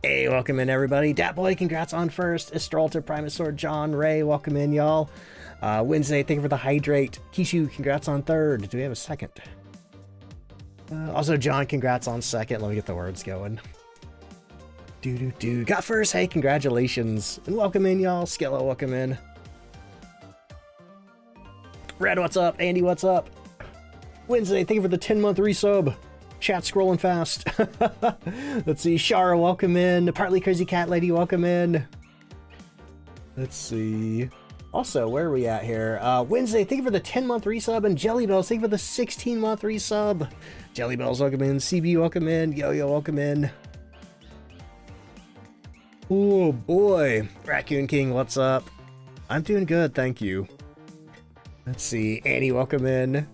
Hey, welcome in, everybody. Dat Boy, congrats on first. Estralta, Primasaur, John, Ray, welcome in, y'all. Wednesday, thank you for the hydrate. Kishu, congrats on third. Do we have a second? Also, John, congrats on second. Let me get the words going. Got first. Hey, congratulations. And welcome in, y'all. Skella, welcome in. Red, what's up? Andy, what's up? Wednesday, thank you for the 10-month resub. Chat scrolling fast. Let's see. Shara, welcome in. Partly Crazy Cat Lady, welcome in. Let's see. Also, where are we at here? Wednesday, thank you for the 10-month resub. And Jelly Bells, thank you for the 16-month resub. Jelly Bells, welcome in. CB, welcome in. Yo-Yo, welcome in. Oh, boy. Raccoon King, what's up? I'm doing good, thank you. Let's see. Annie, welcome in.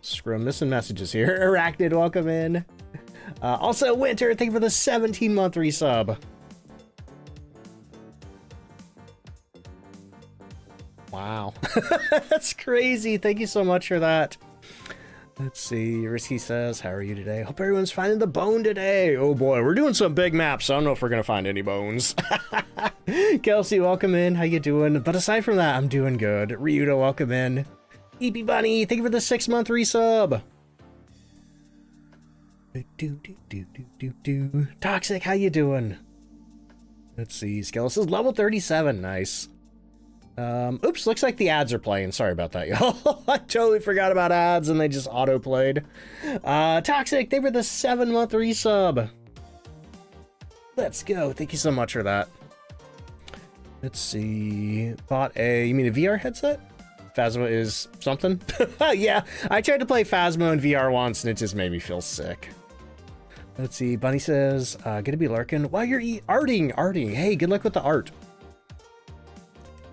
Screw, I'm missing messages here. Arachnid, welcome in. Also, Winter, thank you for the 17-month resub. Wow. That's crazy. Thank you so much for that. Let's see. Risky says, how are you today? Hope everyone's finding the bone today. Oh boy, we're doing some big maps, so I don't know if we're going to find any bones. Kelsey, welcome in. How you doing? But aside from that, I'm doing good. Ryuta, welcome in. EP Bunny, thank you for the 6-month resub. Toxic, how you doing? Let's see. Skeleton says level 37. Nice. Oops, looks like the ads are playing. Sorry about that, y'all. I totally forgot about ads and they just auto-played. Toxic, thank you for the 7-month resub. Let's go. Thank you so much for that. Let's see. Bought a, you mean a VR headset? Phasmo is something? Yeah, I tried to play Phasmo in VR once and it just made me feel sick. Let's see. Bunny says, gonna be lurking while you're arting. Hey, good luck with the art.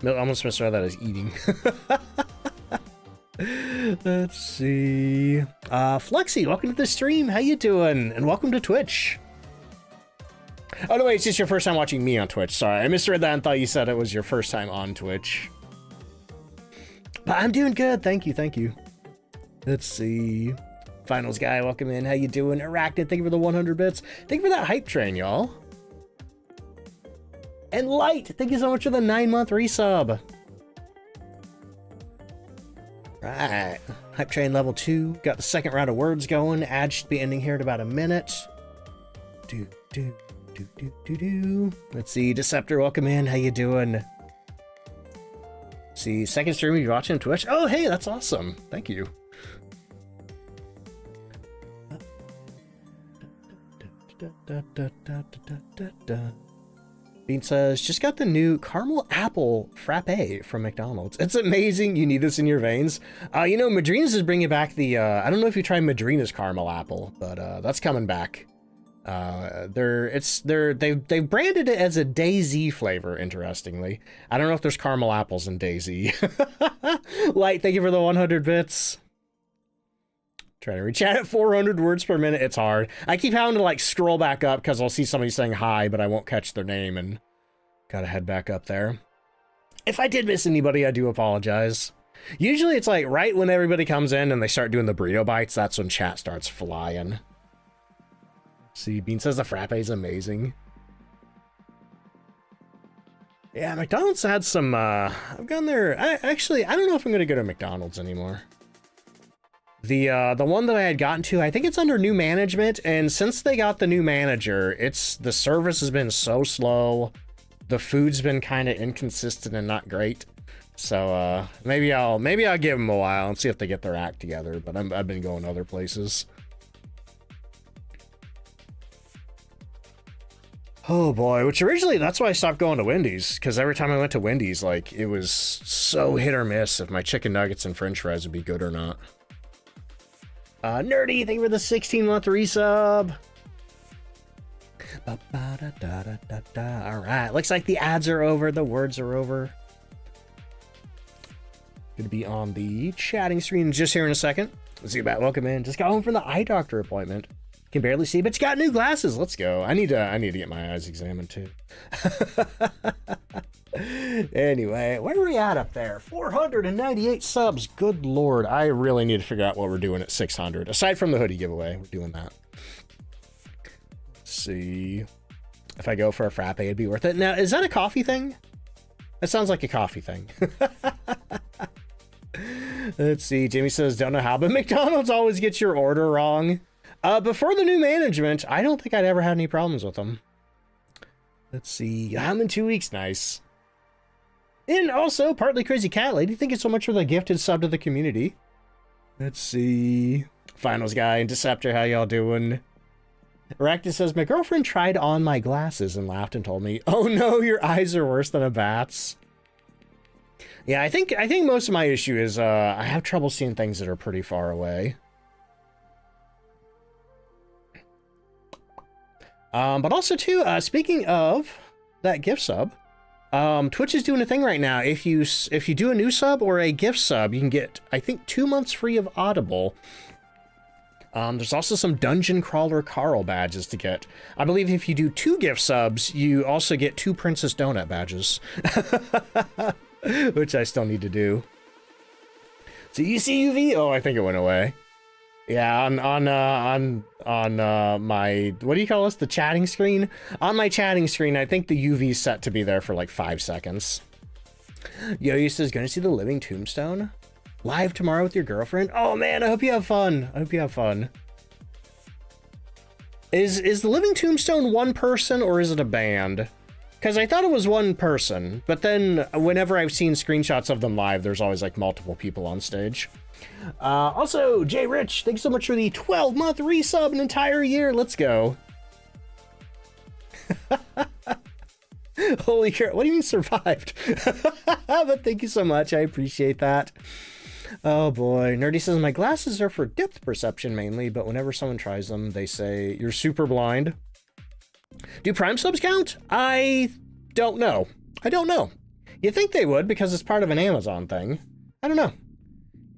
No, I almost misread that as eating. Let's see. Flexi, welcome to the stream. How you doing? And welcome to Twitch. Oh, no, wait, it's just your first time watching me on Twitch. Sorry, I misread that and thought you said it was your first time on Twitch. But I'm doing good. Thank you. Let's see. Finals guy, welcome in. How you doing? Arachnid, thank you for the 100 bits. Thank you for that hype train, y'all. And Light, thank you so much for the 9-month resub. Right. Hype train level 2. Got the second round of words going. Ad should be ending here in about a minute. Let's see. Deceptor, welcome in. How you doing? See, second stream you're watching Twitch. Oh, hey, that's awesome. Thank you. Bean says, just got the new caramel apple frappe from McDonald's. It's amazing. You need this in your veins. You know, Madrina's is bringing back the, I don't know if you tried Madrina's caramel apple, but that's coming back. They've branded it as a DayZ flavor, interestingly. I don't know if there's caramel apples in DayZ. Light, thank you for the 100 bits. Trying to reach out at 400 words per minute. It's hard. I keep having to like scroll back up because I'll see somebody saying hi, but I won't catch their name and gotta head back up there. If I did miss anybody, I do apologize. Usually it's like right when everybody comes in and they start doing the burrito bites, that's when chat starts flying. See, Bean says the frappe is amazing. Yeah, McDonald's had some, I've gone there. I don't know if I'm gonna go to McDonald's anymore. The one that I had gotten to, I think it's under new management, and since they got the new manager, the service has been so slow. The food's been kind of inconsistent and not great. So maybe I'll give them a while and see if they get their act together. But I've been going other places. Oh boy, which originally that's why I stopped going to Wendy's, because every time I went to Wendy's, like it was so hit or miss if my chicken nuggets and French fries would be good or not. Nerdy, thank you for the 16-month resub. All right, looks like the ads are over, the words are over. Gonna be on the chatting screen just here in a second. Let's see about welcome in. Just got home from the eye doctor appointment. Can barely see, but you got new glasses. Let's go. I need to get my eyes examined too. Anyway, where are we at up there? 498 subs. Good lord. I really need to figure out what we're doing at 600. Aside from the hoodie giveaway, we're doing that. Let's see. If I go for a frappe, it'd be worth it. Now, is that a coffee thing? That sounds like a coffee thing. Let's see. Jamie says, don't know how, but McDonald's always gets your order wrong. Before the new management, I don't think I'd ever had any problems with them. Let's see. I'm in 2 weeks. Nice. And also, Partly Crazy Cat Lady, thank you so much for the gifted sub to the community. Let's see. Finals guy and Deceptor, how y'all doing? Arachnid says, my girlfriend tried on my glasses and laughed and told me, oh no, your eyes are worse than a bat's. Yeah, I think most of my issue is I have trouble seeing things that are pretty far away. But also too, speaking of that gift sub, Twitch is doing a thing right now. If you do a new sub or a gift sub, you can get, I think, 2 months free of Audible. There's also some Dungeon Crawler Carl badges to get. I believe if you do 2 gift subs, you also get 2 Princess Donut badges. Which I still need to do. So you see UV? Oh, I think it went away. Yeah, on my, what do you call this? The chatting screen? On my chatting screen, I think the UV's set to be there for like 5 seconds. Yo says, gonna see the Living Tombstone? Live tomorrow with your girlfriend? Oh man, I hope you have fun. I hope you have fun. Is the Living Tombstone one person or is it a band? Because I thought it was one person, but then whenever I've seen screenshots of them live, there's always like multiple people on stage. Also, Jay Rich, thanks so much for the 12-month resub, an entire year. Let's go. Holy crap, what do you mean survived? But thank you so much, I appreciate that. Oh boy, Nerdy says, my glasses are for depth perception mainly, but whenever someone tries them, they say, you're super blind. Do Prime subs count? I don't know. I don't know. You'd think they would because it's part of an Amazon thing. I don't know.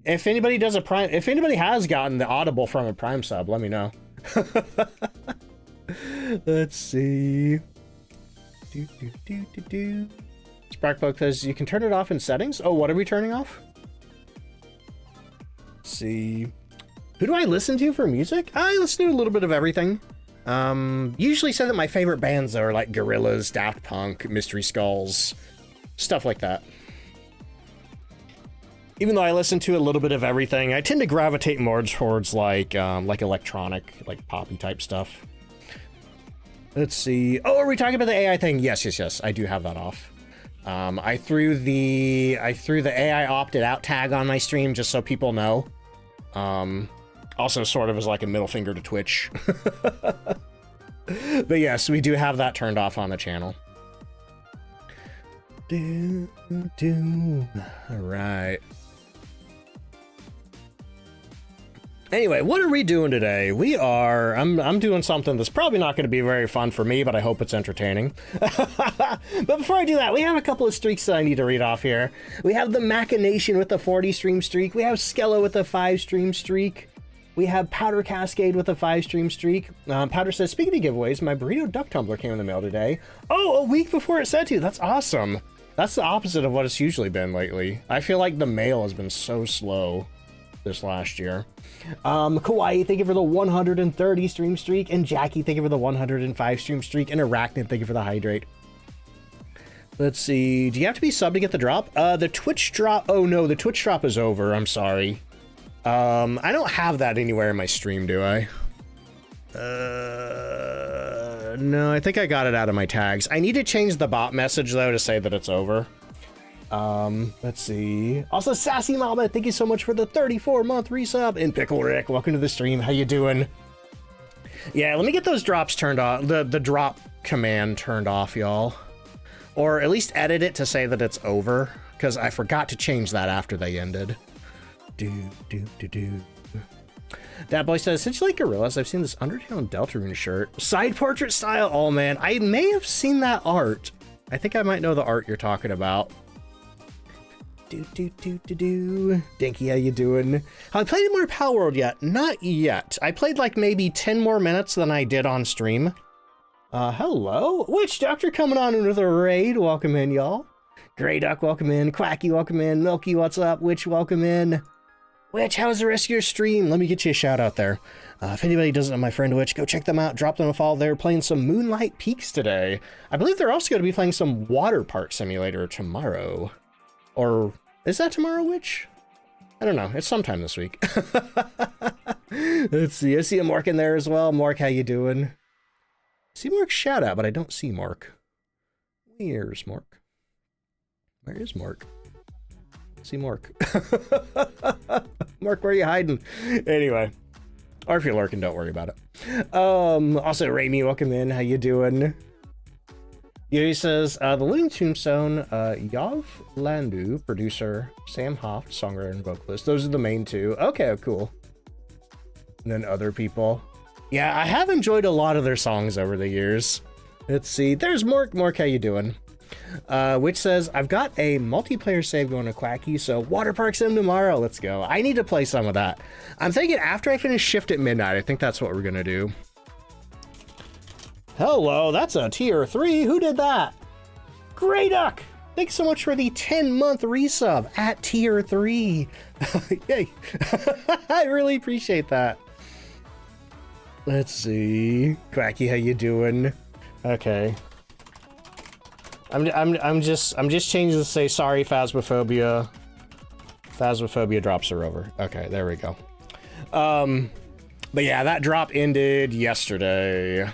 If anybody does a Prime, if anybody has gotten the Audible from a Prime sub, let me know. Let's see. Sparkbug says, you can turn it off in settings. Oh, what are we turning off? Let's see. Who do I listen to for music? I listen to a little bit of everything. Usually say that my favorite bands are like Gorillaz, Daft Punk, Mystery Skulls, stuff like that. Even though I listen to a little bit of everything, I tend to gravitate more towards like electronic, like poppy type stuff. Let's see. Oh, are we talking about the AI thing? Yes. I do have that off. I threw the AI opted out tag on my stream just so people know. Also sort of as like a middle finger to Twitch. But yes, we do have that turned off on the channel. All right. Anyway, what are we doing today? I'm doing something that's probably not going to be very fun for me, but I hope it's entertaining. But before I do that, we have a couple of streaks that I need to read off here. We have the Machination with a 40 stream streak. We have Skella with a 5 stream streak. We have Powder Cascade with a 5 stream streak. Powder says, speaking of giveaways, my burrito duck tumbler came in the mail today. Oh, a week before it said to. That's awesome. That's the opposite of what it's usually been lately. I feel like the mail has been so slow this last year. Kawaii, thank you for the 130 stream streak. And Jackie, thank you for the 105 stream streak. And Arachnid, thank you for the hydrate. Let's see. Do you have to be subbed to get the drop? The Twitch drop. Oh no, the Twitch drop is over. I'm sorry. I don't have that anywhere in my stream, do I? No, I think I got it out of my tags. I need to change the bot message though to say that it's over. Let's see. Also, Sassy Mama, thank you so much for the 34-month resub. And Pickle Rick, welcome to the stream. How you doing? Yeah, let me get those drops turned off. The drop command turned off, y'all. Or at least edit it to say that it's over, because I forgot to change that after they ended. That boy says, since you like Gorillaz, I've seen this Undertale and Deltarune shirt. Side portrait style. Oh man, I may have seen that art. I think I might know the art you're talking about. Dinky, how you doing? Have I played more Pal World yet? Not yet. I played like maybe 10 more minutes than I did on stream. Hello? Witch Doctor coming on with a raid. Welcome in, y'all. Grey Duck, welcome in. Quacky, welcome in. Milky, what's up? Witch, welcome in. Witch, how was the rest of your stream? Let me get you a shout out there. If anybody doesn't know my friend Witch, go check them out. Drop them a follow. They're playing some Moonlight Peaks today. I believe they're also going to be playing some Water Park Simulator tomorrow. Or is that tomorrow, Witch? I don't know. It's sometime this week. Let's see. I see a Mark in there as well. Mark, how you doing? I see Mark's shout out, but I don't see Mark. Where's Mark? Where is Mark? See Mark. Mark, where are you hiding? Anyway, or if you're lurking, don't worry about it. Also, Raimi, welcome in. How you doing? Yuri says, the Living Tombstone, Yav Landu, producer, Sam Hoft, songwriter and vocalist. Those are the main two. Okay, cool. And then other people. Yeah, I have enjoyed a lot of their songs over the years. Let's see. There's Mark. Mark, how you doing? Which says, I've got a multiplayer save going to Quacky, so Water Park Sim tomorrow. Let's go. I need to play some of that. I'm thinking after I finish Shift at Midnight, I think that's what we're going to do. Hello, that's a tier 3. Who did that? Grey Duck. Thanks so much for the 10-month resub at tier 3. Yay. I really appreciate that. Let's see. Quacky, how you doing? Okay. I'm just changing to say sorry, Phasmophobia. Phasmophobia drops are over. Okay, there we go. But yeah, that drop ended yesterday.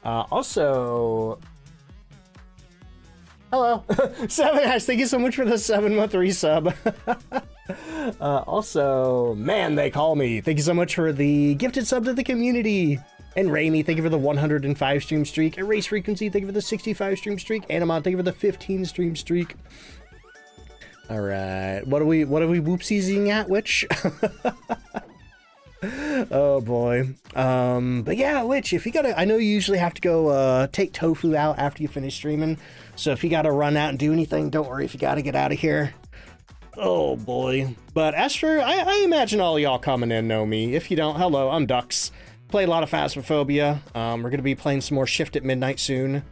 Also, hello, Seven Ash, thank you so much for the 7-month resub. Also, man, they call me. Thank you so much for the gifted sub to the community. And Raimi, thank you for the 105 stream streak. Erase Frequency, thank you for the 65 stream streak. Animon, thank you for the 15 stream streak. All right, what are we whoopsiesing at, Witch? Oh boy. But yeah, Witch, if you gotta, I know you usually have to go take Tofu out after you finish streaming. So if you gotta run out and do anything, don't worry if you gotta get out of here. Oh boy. But as for, I imagine all y'all coming in know me. If you don't, hello, I'm Ducks. Play a lot of Phasmophobia. We're gonna be playing some more Shift at Midnight soon.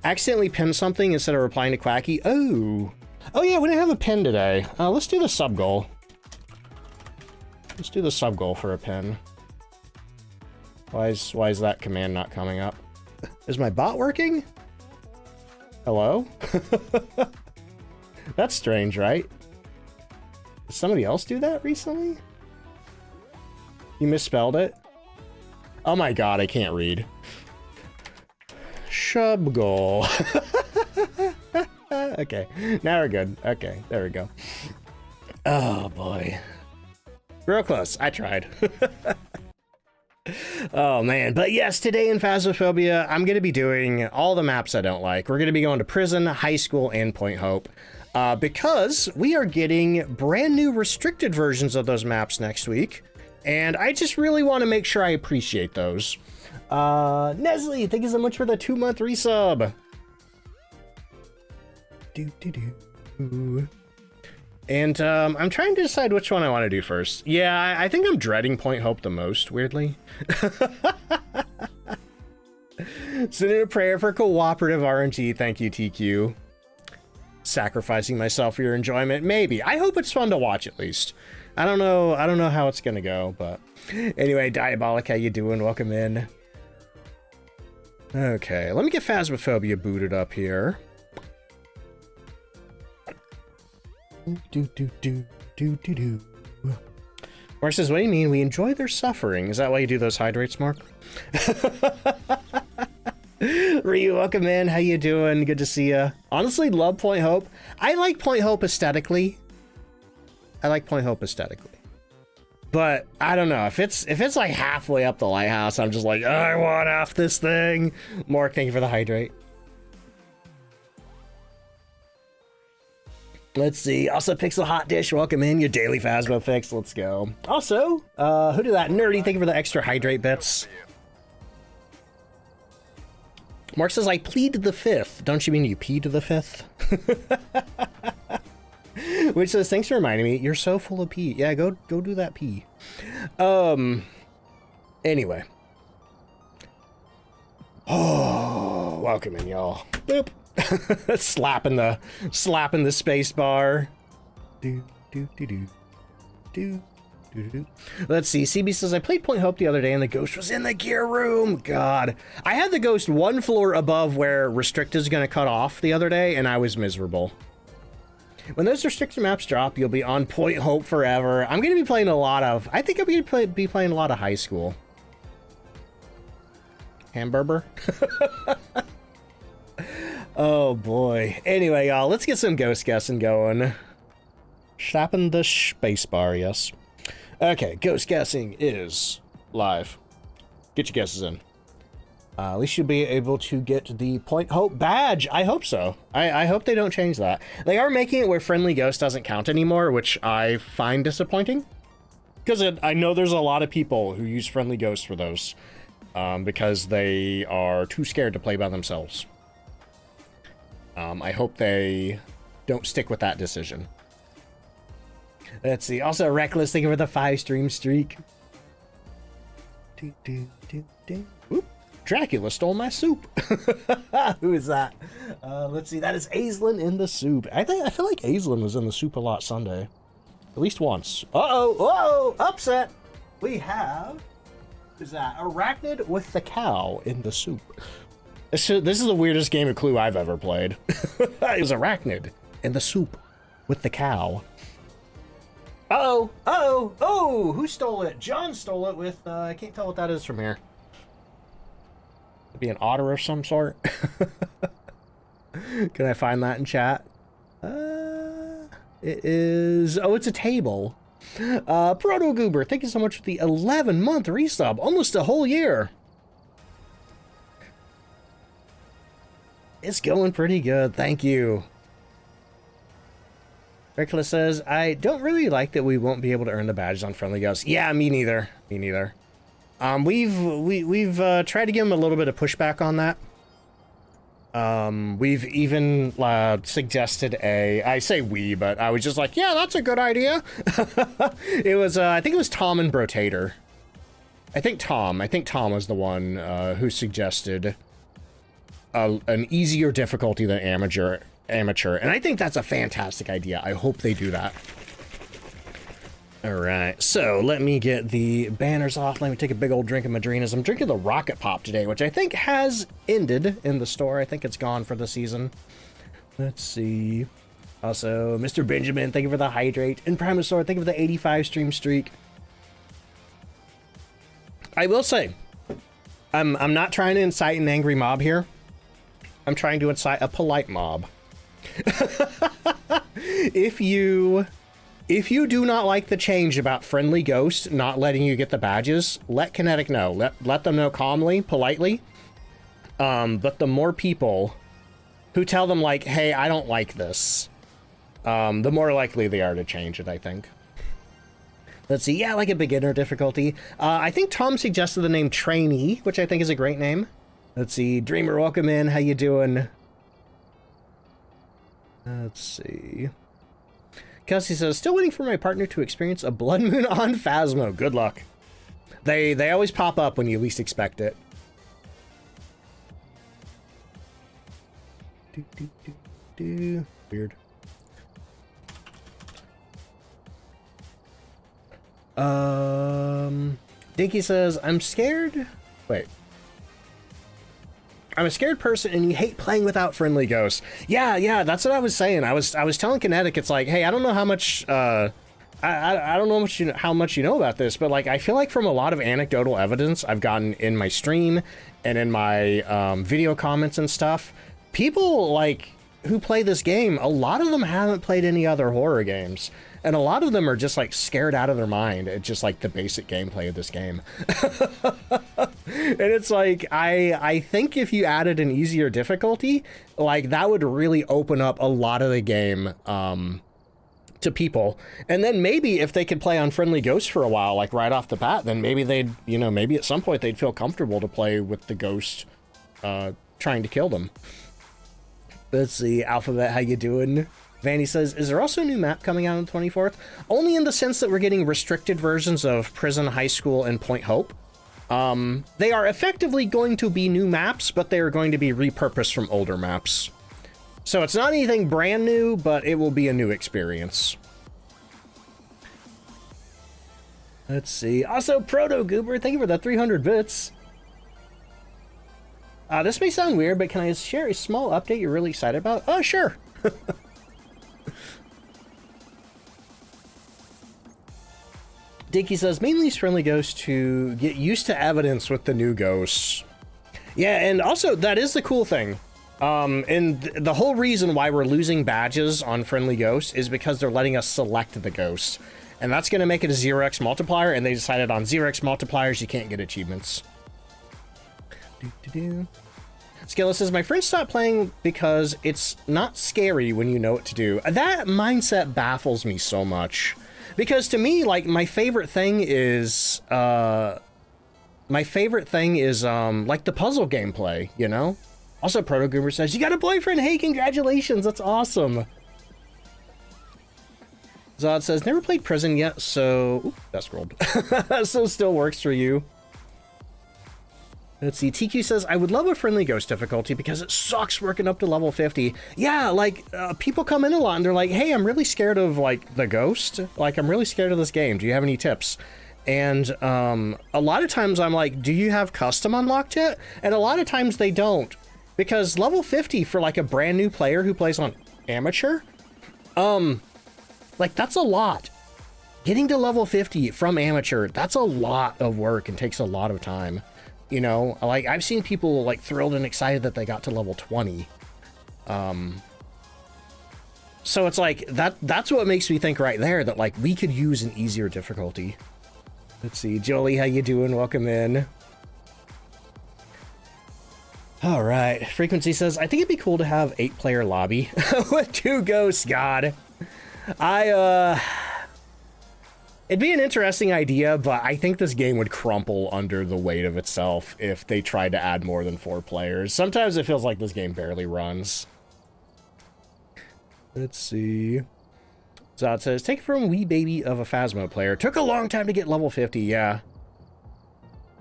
Accidentally pinned something instead of replying to Quacky. Oh yeah, we didn't have a pin today. Let's do the sub goal. Let's do the sub goal for a pin. Why is that command not coming up? Is my bot working? Hello? That's strange, right? Did somebody else do that recently? You misspelled it? Oh my god, I can't read. Shub goal. Okay, now we're good. Okay, there we go. Oh boy. Real close. I tried. Oh man, but yes, today in Phasmophobia, I'm going to be doing all the maps I don't like. We're going to be going to prison, high school, and Point Hope. Because we are getting brand new restricted versions of those maps next week. And I just really want to make sure I appreciate those. Nestle, thank you so much for the 2-month resub. And I'm trying to decide which one I want to do first. Yeah, I think I'm dreading Point Hope the most, weirdly. Sending a prayer for cooperative RNG. Thank you, TQ. Sacrificing myself for your enjoyment. Maybe. I hope it's fun to watch at least. I don't know how it's gonna go, but anyway, Diabolic, how you doing? Welcome in. Okay, let me get Phasmophobia booted up here. Mark says, what do you mean? We enjoy their suffering. Is that why you do those hydrates, Mark? Ryu, welcome in. How you doing? Good to see you. Honestly, love Point Hope. I like Point Hope aesthetically. But I don't know, if it's like halfway up the lighthouse, I'm just like, I want off this thing. Mark, thank you for the hydrate. Let's see. Also, Pixel Hot Dish, welcome in. Your daily Phasmo fix. Let's go. Also, who did that? Nerdy, thank you for the extra hydrate bits. Mark says, I plead the fifth. Don't you mean you pee to the fifth? Which says, thanks for reminding me. You're so full of pee. Yeah, go do that pee. Anyway. Oh, welcome in, y'all. Boop. slapping the space bar. Do do do do do Let's see. CB says, I played Point Hope the other day and the ghost was in the gear room. God. I had the ghost one floor above where Restrict is going to cut off the other day, and I was miserable. When those restricted maps drop, you'll be on Point Hope forever. I'm going to be playing a lot of... I think I'm going to be playing a lot of high school. Hamburger? Oh, boy. Anyway, y'all, let's get some ghost guessing going. Slapping the spacebar, yes. Okay, ghost guessing is live. Get your guesses in. At least you'll be able to get the Point Hope badge. I hope so. I hope they don't change that. They are making it where friendly ghost doesn't count anymore, which I find disappointing. Because I know there's a lot of people who use friendly ghosts for those. Because they are too scared to play by themselves. I hope they don't stick with that decision. Let's see. Also, Reckless, thank you for the 5-stream streak. Oop. Dracula stole my soup. Who is that? Let's see. That is Aislinn in the soup. I feel like Aislinn was in the soup a lot Sunday. At least once. Uh-oh. Whoa. Upset. We have... Who's that? Arachnid with the cow in the soup. This is the weirdest game of Clue I've ever played. It was Arachnid in the soup with the cow. Uh-oh. Uh-oh. Oh, who stole it? John stole it with, I can't tell what that is from here. It'd be an otter of some sort. Can I find that in chat? It is... Oh, it's a table. Proto Goober, thank you so much for the 11-month resub. Almost a whole year. It's going pretty good. Thank you. Reckless says, I don't really like that we won't be able to earn the badges on friendly ghosts. Yeah, me neither. Me neither. We've tried to give them a little bit of pushback on that. We've even suggested I say we, but I was just like, yeah, that's a good idea. It was, I think it was Tom and Brotator. I think Tom was the one who suggested an easier difficulty than amateur, and I think that's a fantastic idea. I hope they do that. All right, so let me get the banners off. Let me take a big old drink of Madrinas. I'm drinking the Rocket Pop today, which I think has ended in the store. I think it's gone for the season. Let's see. Also, Mr. Benjamin, thank you for the hydrate. And Primasaur, thank you for the 85 stream streak. I will say, I'm not trying to incite an angry mob here. I'm trying to incite a polite mob. If you do not like the change about friendly ghosts not letting you get the badges, let Kinetic know. Let them know calmly, politely. But the more people who tell them, like, hey, I don't like this, the more likely they are to change it, I think. Let's see. Yeah, like a beginner difficulty. I think Tom suggested the name Trainee, which I think is a great name. Let's see. Dreamer, welcome in. How you doing? Let's see. Kelsey says, still waiting for my partner to experience a blood moon on Phasmo. Good luck. They always pop up when you least expect it. Weird. Dinky says, I'm scared. Wait. I'm a scared person and you hate playing without friendly ghosts. Yeah, that's what I was saying. I was telling Kinetic, it's like, hey, I don't know how much, I don't know how much you know about this, but like, I feel like from a lot of anecdotal evidence I've gotten in my stream and in my video comments and stuff, people like who play this game, a lot of them haven't played any other horror games. And a lot of them are just like scared out of their mind at just like the basic gameplay of this game. And it's like, I think if you added an easier difficulty, like that would really open up a lot of the game to people. And then maybe if they could play on friendly ghosts for a while, like right off the bat, then maybe they'd, you know, maybe at some point they'd feel comfortable to play with the ghost trying to kill them. Let's see, Alphabet, how you doing? Vanny says, is there also a new map coming out on the 24th? Only in the sense that we're getting restricted versions of Prison, High School, and Point Hope. They are effectively going to be new maps, but they are going to be repurposed from older maps. So it's not anything brand new, but it will be a new experience. Let's see. Also, Proto Goober, thank you for that 300 bits. This may sound weird, but can I share a small update you're really excited about? Oh, sure. Dinky says, mainly use friendly ghosts to get used to evidence with the new ghosts. Yeah, and also, that is the cool thing. And the whole reason why we're losing badges on friendly ghosts is because they're letting us select the ghost. And that's going to make it a 0x multiplier, and they decided on 0x multipliers you can't get achievements. Skilla says, my friend stopped playing because it's not scary when you know what to do. That mindset baffles me so much. Because to me, like, my favorite thing is like the puzzle gameplay, you know? Also, Proto Goober says, you got a boyfriend! Hey, congratulations! That's awesome! Zod says, never played Prison yet, so... Oop, that scrolled. So still works for you. Let's see, TQ says, I would love a friendly ghost difficulty because it sucks working up to level 50. Yeah, like, people come in a lot and they're like, hey, I'm really scared of, like, the ghost. Like, I'm really scared of this game. Do you have any tips? And a lot of times I'm like, do you have custom unlocked yet? And a lot of times they don't. Because level 50 for, like, a brand new player who plays on amateur, like, that's a lot. Getting to level 50 from amateur, that's a lot of work and takes a lot of time. You know, like, I've seen people, like, thrilled and excited that they got to level 20. So it's like, that's what makes me think right there that, like, we could use an easier difficulty. Let's see, Jolie, how you doing? Welcome in. All right, Frequency says, I think it'd be cool to have 8-player lobby with 2 ghosts, God. It'd be an interesting idea, but I think this game would crumple under the weight of itself if they tried to add more than 4 players. Sometimes it feels like this game barely runs. Let's see. Zod says, take it from wee baby of a Phasmo player. Took a long time to get level 50, yeah.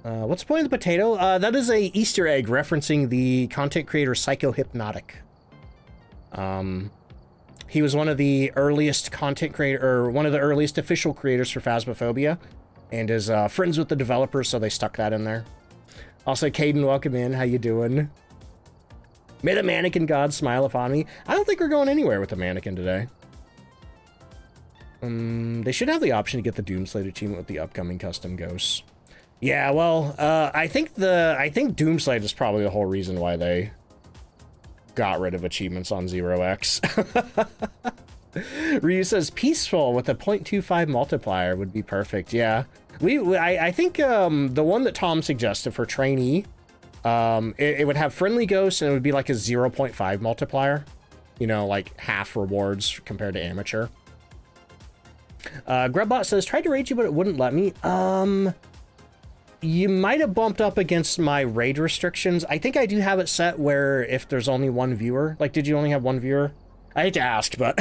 What's the point of the potato? That is a Easter egg referencing the content creator Psychohypnotic. He was one of the earliest content creator, or one of the earliest official creators for Phasmophobia, and is friends with the developers, so they stuck that in there. Also, Caden, welcome in. How you doing? May the mannequin god smile upon me. I don't think we're going anywhere with the mannequin today. They should have the option to get the Doomslate achievement with the upcoming custom ghosts. Yeah, well, I think Doomslate is probably the whole reason why they got rid of achievements on 0x. Ryu says peaceful with a 0.25 multiplier would be perfect. Yeah, I think the one that Tom suggested for trainee, it would have friendly ghosts and it would be like a 0.5 multiplier. You know, like half rewards compared to amateur. Grubbot says tried to raid you but it wouldn't let me. You might have bumped up against my raid restrictions. I think I do have it set where if there's only 1 viewer, like, did you only have 1 viewer? I hate to ask, but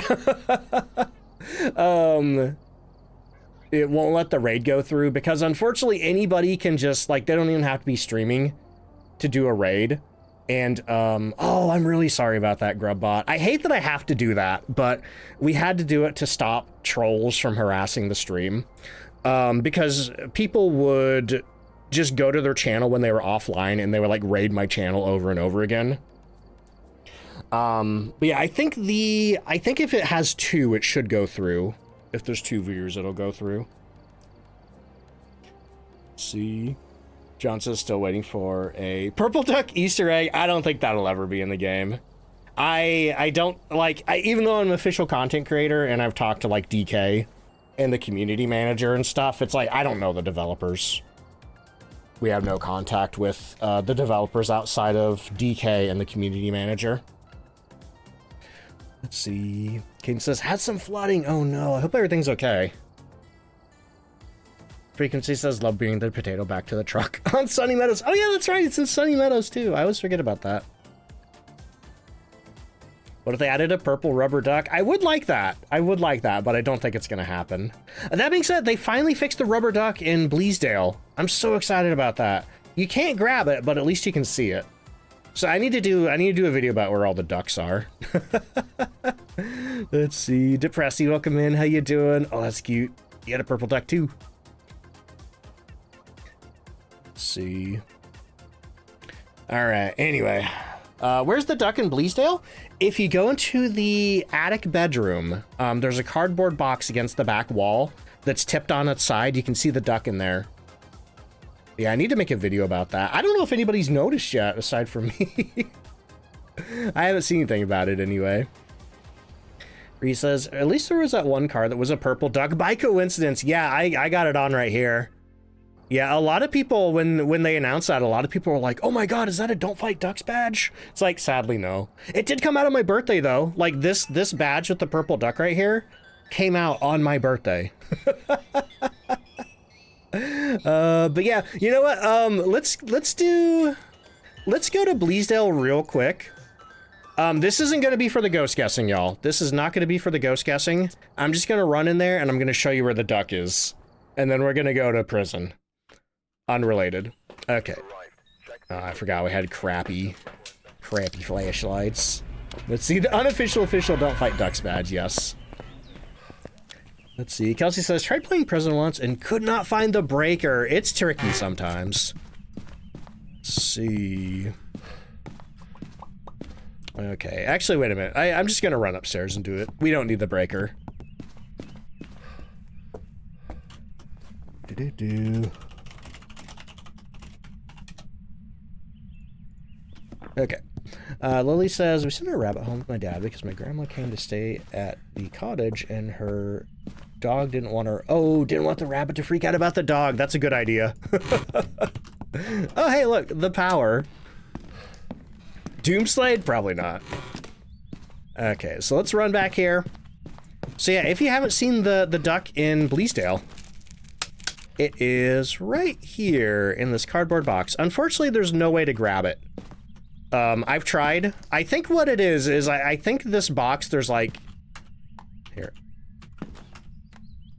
it won't let the raid go through because unfortunately anybody can just, like, they don't even have to be streaming to do a raid. And, oh, I'm really sorry about that, Grubbot. I hate that I have to do that, but we had to do it to stop trolls from harassing the stream. Because people would just go to their channel when they were offline and they would like raid my channel over and over again. But yeah, I think if it has 2, it should go through. If there's 2 viewers, it'll go through. Let's see. John says still waiting for a purple duck Easter egg. I don't think that'll ever be in the game. I don't like, even though I'm an official content creator and I've talked to like DK and the community manager and stuff, it's like, I don't know the developers. We have no contact with the developers outside of DK and the community manager. Let's see. King says, had some flooding. Oh no, I hope everything's okay. Frequency says, love bringing the potato back to the truck on Sunny Meadows. Oh yeah, that's right, it's in Sunny Meadows too. I always forget about that. What if they added a purple rubber duck? I would like that. I would like that, but I don't think it's gonna happen. That being said, they finally fixed the rubber duck in Bleasdale. I'm so excited about that. You can't grab it, but at least you can see it. So I need to do a video about where all the ducks are. Let's see. Depressy, welcome in. How you doing? Oh, that's cute. You got a purple duck too. Let's see. All right, anyway. Where's the duck in Bleasdale? If you go into the attic bedroom, there's a cardboard box against the back wall that's tipped on its side. You can see the duck in there. Yeah, I need to make a video about that. I don't know if anybody's noticed yet, aside from me. I haven't seen anything about it anyway. He says, at least there was that one car that was a purple duck. By coincidence, yeah, I got it on right here. Yeah, a lot of people, when they announced that, a lot of people were like, oh my god, is that a Don't Fight Ducks badge? It's like, sadly, no. It did come out on my birthday, though. Like, this badge with the purple duck right here came out on my birthday. But yeah, you know what? Let's go to Bleasdale real quick. This isn't going to be for the ghost guessing, y'all. This is not going to be for the ghost guessing. I'm just going to run in there, and I'm going to show you where the duck is. And then we're going to go to prison. Unrelated. Okay. I forgot we had crappy flashlights. Let's see, the unofficial Don't Fight Ducks badge, yes. Let's see, Kelsey says, tried playing prison once and could not find the breaker. It's tricky sometimes. Let's see. Okay, actually, wait a minute. I'm just gonna run upstairs and do it. We don't need the breaker. Okay. Lily says, we sent a rabbit home with my dad because my grandma came to stay at the cottage and her dog didn't want the rabbit to freak out about the dog. That's a good idea. Oh, hey, look, the power. Doomslade? Probably not. Okay, so let's run back here. So yeah, if you haven't seen the duck in Bleasdale, it is right here in this cardboard box. Unfortunately, there's no way to grab it. I've tried. I think what it is I think this box, there's like, here.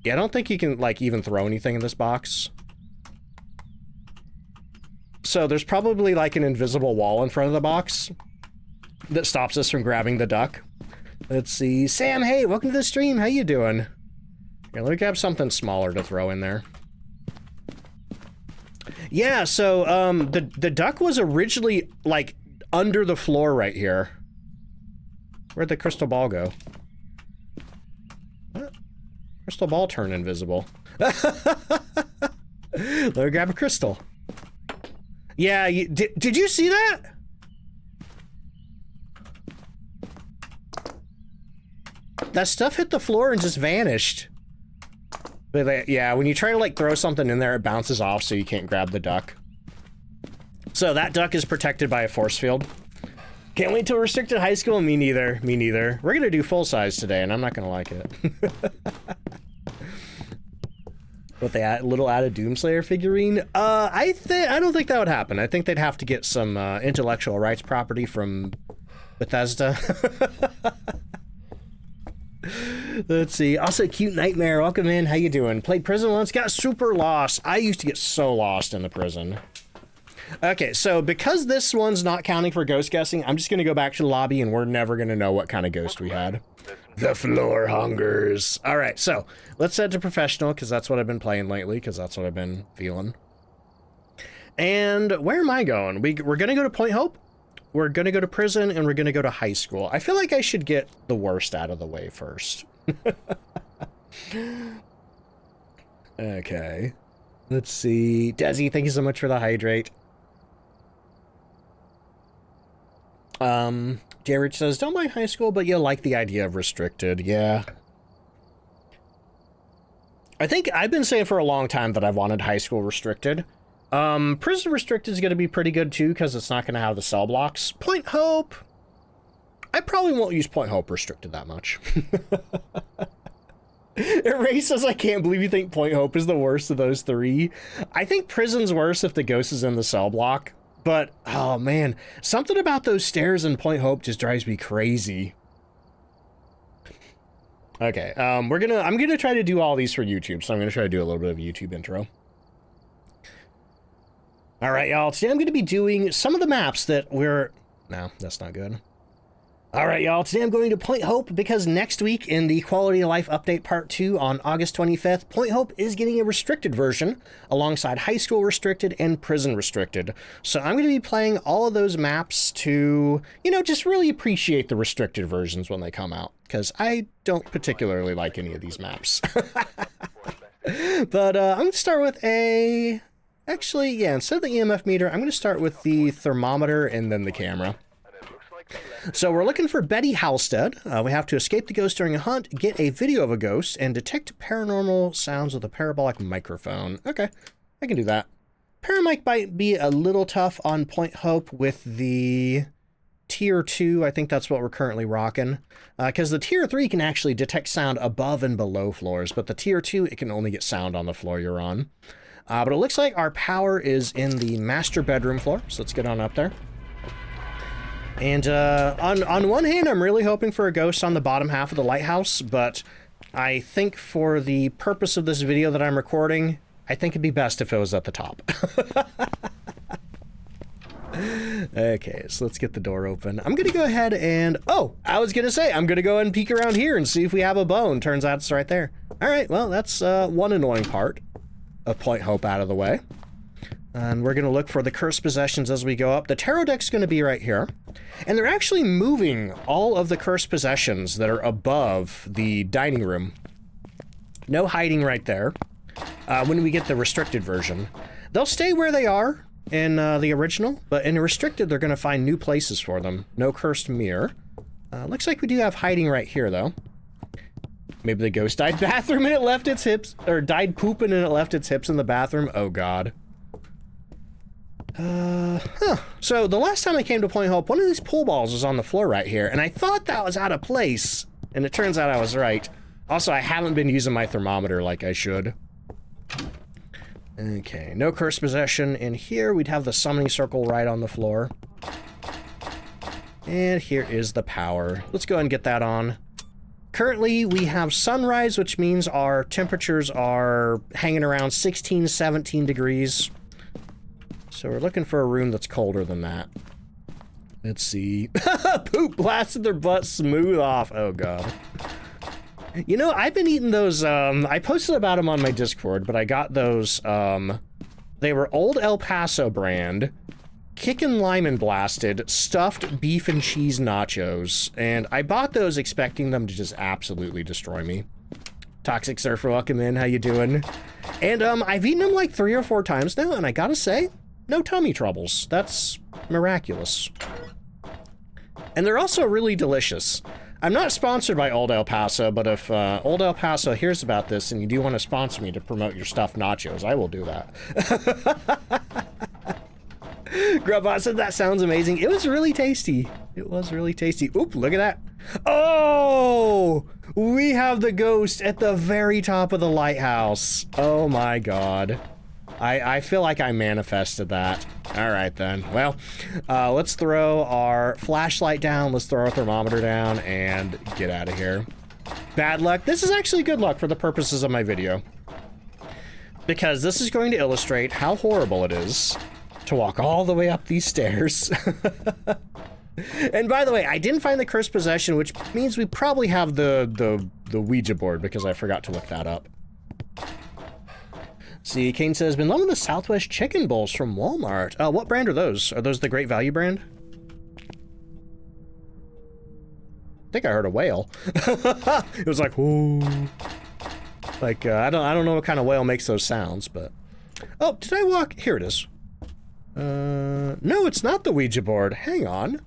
Yeah, I don't think you can like even throw anything in this box. So there's probably like an invisible wall in front of the box that stops us from grabbing the duck. Let's see. Sam, hey, welcome to the stream. How you doing? Here, let me grab something smaller to throw in there. Yeah, so the duck was originally like under the floor right here. Where'd the crystal ball go? What? Crystal ball turned invisible. Let me grab a crystal. Yeah, did you see that? That stuff hit the floor and just vanished. But yeah, when you try to like throw something in there, it bounces off so you can't grab the duck. So that duck is protected by a force field. Can't wait till restricted high school. Me neither. Me neither. We're gonna do full size today, and I'm not gonna like it. With the little added Doomslayer figurine, I don't think that would happen. I think they'd have to get some intellectual rights property from Bethesda. Let's see. Also, Cute Nightmare, welcome in. How you doing? Played prison once, got super lost. I used to get so lost in the prison. Okay, so because this one's not counting for ghost guessing, I'm just gonna go back to the lobby and we're never gonna know what kind of ghost we had. The floor hungers. All right, so let's head to professional because that's what I've been playing lately because that's what I've been feeling. And where am I going? We're gonna go to Point Hope. We're gonna go to prison and we're gonna go to high school. I feel like I should get the worst out of the way first. Okay. Let's see. Desi, thank you so much for the hydrate. J. Rich says, don't mind high school, but you like the idea of restricted. Yeah. I think I've been saying for a long time that I've wanted high school restricted. Prison restricted is going to be pretty good too, because it's not going to have the cell blocks. Point Hope. I probably won't use Point Hope restricted that much. Ray says, I can't believe you think Point Hope is the worst of those three. I think prison's worse if the ghost is in the cell block. But, oh man, something about those stairs in Point Hope just drives me crazy. Okay, I'm gonna try to do all these for YouTube, so I'm gonna try to do a little bit of a YouTube intro. All right, y'all, today I'm gonna be doing some of the maps that no, that's not good. All right, y'all, today I'm going to Point Hope because next week in the Quality of Life Update Part 2 on August 25th, Point Hope is getting a restricted version alongside High School Restricted and Prison Restricted. So I'm going to be playing all of those maps to, you know, just really appreciate the restricted versions when they come out, because I don't particularly like any of these maps. But I'm going to start with a... Actually, yeah, instead of the EMF meter, I'm going to start with the thermometer and then the camera. So we're looking for Betty Halstead. We have to escape the ghost during a hunt, get a video of a ghost, and detect paranormal sounds with a parabolic microphone. Okay, I can do that. Paramic might be a little tough on Point Hope with the Tier 2. I think that's what we're currently rocking. Because the Tier 3 can actually detect sound above and below floors, but the Tier 2, it can only get sound on the floor you're on. But it looks like our power is in the master bedroom floor, so let's get on up there. And on one hand, I'm really hoping for a ghost on the bottom half of the lighthouse, but I think for the purpose of this video that I'm recording, I think it'd be best if it was at the top. Okay, so let's get the door open. I'm gonna go ahead and... Oh, I was gonna say, I'm gonna go ahead and peek around here and see if we have a bone. Turns out it's right there. All right, well, that's one annoying part of Point Hope out of the way. And we're going to look for the cursed possessions as we go up. The tarot deck's going to be right here. And they're actually moving all of the cursed possessions that are above the dining room. No hiding right there. When we get the restricted version. They'll stay where they are in the original, but in the restricted, they're going to find new places for them. No cursed mirror. Looks like we do have hiding right here, though. Maybe the ghost died bathroom and it left its hips, or died pooping and it left its hips in the bathroom. Oh, God. So the last time I came to Point Hope, one of these pool balls was on the floor right here, and I thought that was out of place, and it turns out I was right. Also, I haven't been using my thermometer like I should. Okay, no cursed possession in here. We'd have the summoning circle right on the floor. And here is the power. Let's go ahead and get that on. Currently, we have sunrise, which means our temperatures are hanging around 16, 17 degrees. So we're looking for a room that's colder than that. Let's see. Poop blasted their butt smooth off. Oh, God. You know, I've been eating those, I posted about them on my Discord, but I got those, they were Old El Paso brand, Kickin' Lime and Blasted, stuffed beef and cheese nachos, and I bought those expecting them to just absolutely destroy me. Toxic Surfer, welcome in, how you doing? And, I've eaten them like 3 or 4 times now, and I gotta say, no tummy troubles. That's miraculous. And they're also really delicious. I'm not sponsored by Old El Paso, but if Old El Paso hears about this and you do want to sponsor me to promote your stuffed nachos, I will do that. Grubbot said that sounds amazing. It was really tasty. It was really tasty. Oop, look at that. Oh! We have the ghost at the very top of the lighthouse. Oh my God. I feel like I manifested that. All right, then. Well, let's throw our flashlight down, let's throw our thermometer down, and get out of here. Bad luck. This is actually good luck for the purposes of my video. Because this is going to illustrate how horrible it is to walk all the way up these stairs. And by the way, I didn't find the cursed possession, which means we probably have the Ouija board, because I forgot to look that up. See, Kane says, been loving the Southwest chicken bowls from Walmart. What brand are those? Are those the Great Value brand? I think I heard a whale. It was like, whoo. Like, I don't know what kind of whale makes those sounds, but... Oh, did I walk? Here it is. No, it's not the Ouija board. Hang on.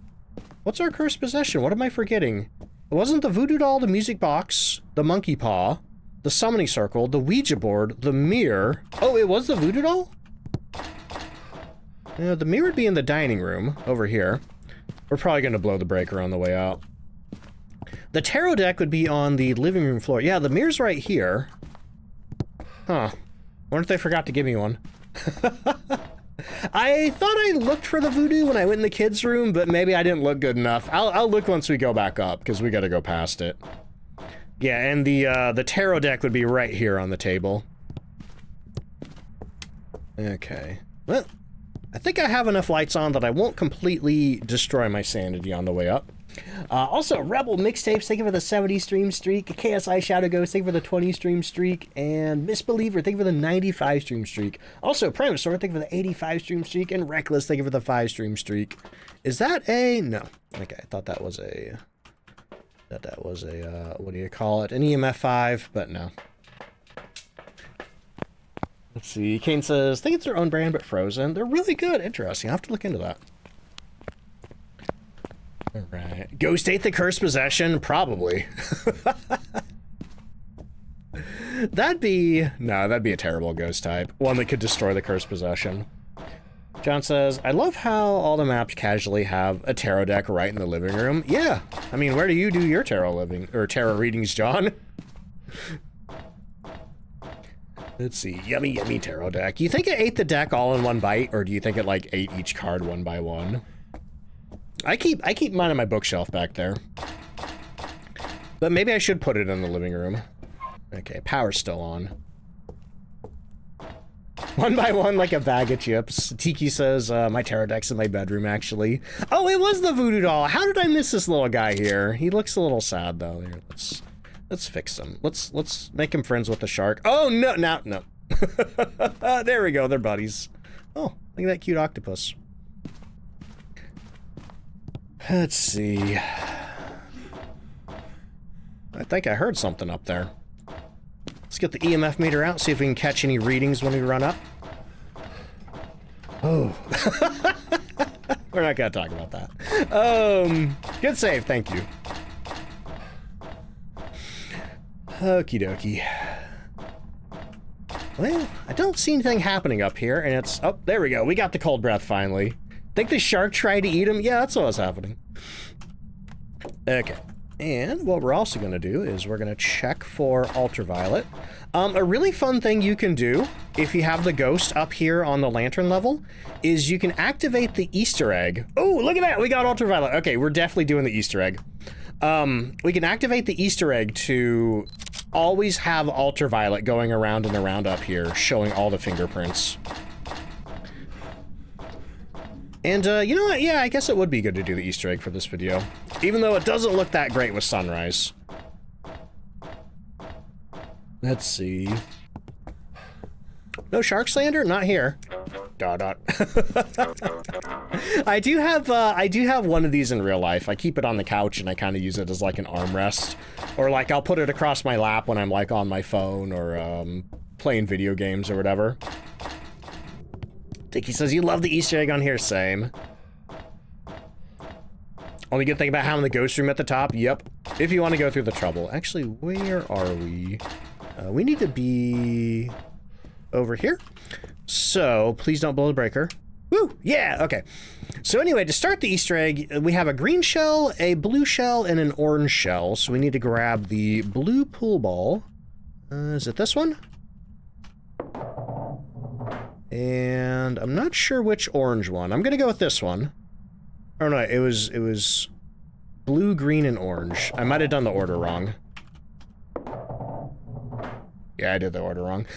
What's our cursed possession? What am I forgetting? It wasn't the voodoo doll, the music box, the monkey paw, the summoning circle, the Ouija board, the mirror. Oh, it was the voodoo doll? Yeah, the mirror would be in the dining room over here. We're probably going to blow the breaker on the way out. The tarot deck would be on the living room floor. Yeah, the mirror's right here. Huh. Wonder if they forgot to give me one. I thought I looked for the voodoo when I went in the kids' room, but maybe I didn't look good enough. I'll look once we go back up, because we got to go past it. Yeah, and the tarot deck would be right here on the table. Okay. Well, I think I have enough lights on that I won't completely destroy my sanity on the way up. Also, Rebel Mixtapes, thank you for the 70 stream streak. KSI Shadow Ghost, thank you for the 20 stream streak. And Misbeliever, thank you for the 95 stream streak. Also, Primasaur, thank you for the 85 stream streak. And Reckless, thank you for the 5 stream streak. Is that a... No. Okay, I thought that was a... That was a, what do you call it? An EMF 5, but no. Let's see. Kane says, I think it's their own brand, but frozen. They're really good. Interesting. I'll have to look into that. All right. Ghost ate the cursed possession? Probably. That'd be... No, that'd be a terrible ghost type. One that could destroy the cursed possession. John says, I love how all the maps casually have a tarot deck right in the living room. Yeah. I mean, where do you do your tarot tarot readings, John? Let's see. Yummy, yummy tarot deck. You think it ate the deck all in one bite, or do you think it, like, ate each card one by one? I keep mine on my bookshelf back there. But maybe I should put it in the living room. Okay, power's still on. One by one, like a bag of chips. Tiki says, my tarot deck's in my bedroom, actually. Oh, it was the voodoo doll. How did I miss this little guy here? He looks a little sad, though. Here, let's fix him. Let's make him friends with the shark. Oh, no, no. There we go. They're buddies. Oh, look at that cute octopus. Let's see. I think I heard something up there. Let's get the EMF meter out, see if we can catch any readings when we run up. Oh. We're not gonna talk about that. Good save, thank you. Okie dokie. Well, I don't see anything happening up here, and it's... Oh, there we go. We got the cold breath finally. Think the shark tried to eat him? Yeah, that's what was happening. Okay. And what we're also going to do is we're going to check for ultraviolet. A really fun thing you can do if you have the ghost up here on the lantern level is you can activate the Easter egg. Oh, look at that. We got ultraviolet. Okay, we're definitely doing the Easter egg. We can activate the Easter egg to always have ultraviolet going around and around up here, showing all the fingerprints. And, you know what? Yeah, I guess it would be good to do the Easter egg for this video. Even though it doesn't look that great with sunrise. Let's see. No shark slander? Not here. Dot dot. I do have one of these in real life. I keep it on the couch and I kind of use it as like an armrest. Or like I'll put it across my lap when I'm like on my phone or playing video games or whatever. Dickie says, you love the Easter egg on here, same. Only good thing about having the ghost room at the top, yep. If you want to go through the trouble. Actually, where are we? We need to be over here. So, please don't blow the breaker. Woo, yeah, okay. So anyway, to start the Easter egg, we have a green shell, a blue shell, and an orange shell. So we need to grab the blue pool ball. Is it this one? And I'm not sure which orange one. I'm gonna go with this one. Oh no, it was blue, green, and orange. I might have done the order wrong. Yeah, I did the order wrong.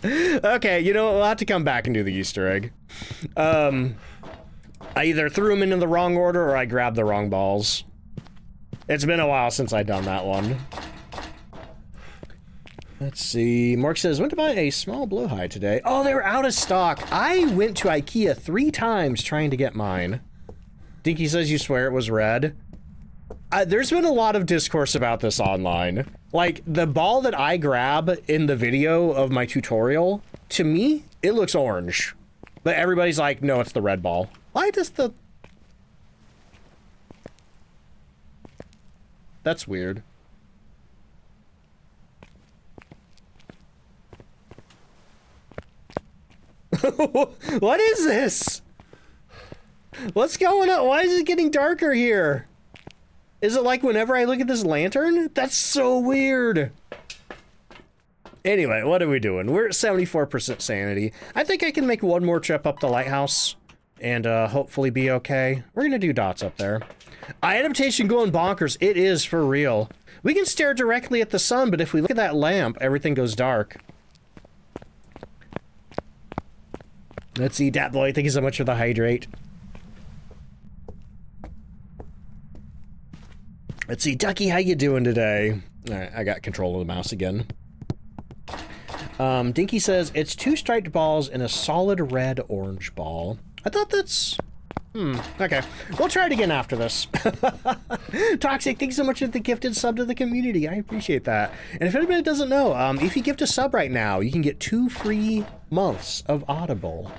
Okay, you know what? We'll have to come back and do the Easter egg. I either threw them into the wrong order or I grabbed the wrong balls. It's been a while since I've done that one. Let's see. Mark says, went to buy a small blowhide today. Oh, they were out of stock. I went to IKEA 3 times trying to get mine. Dinky says you swear it was red. There's been a lot of discourse about this online. Like, the ball that I grab in the video of my tutorial, to me, it looks orange. But everybody's like, no, it's the red ball. Why does the... That's weird. What is this? What's going on? Why is it getting darker here? Is it like whenever I look at this lantern? That's so weird. Anyway, what are we doing? We're at 74% sanity. I think I can make one more trip up the lighthouse and hopefully be okay. We're gonna do dots up there. Adaptation going bonkers. It is for real. We can stare directly at the sun, but if we look at that lamp, everything goes dark. Let's see, Dat Boy, thank you so much for the hydrate. Let's see, Ducky, how you doing today? All right, I got control of the mouse again. Dinky says, it's 2 striped balls and a solid red-orange ball. I thought that's... okay. We'll try it again after this. Toxic, thanks so much for the gifted sub to the community. I appreciate that. And if anybody doesn't know, if you gift a sub right now, you can get 2 free months of Audible.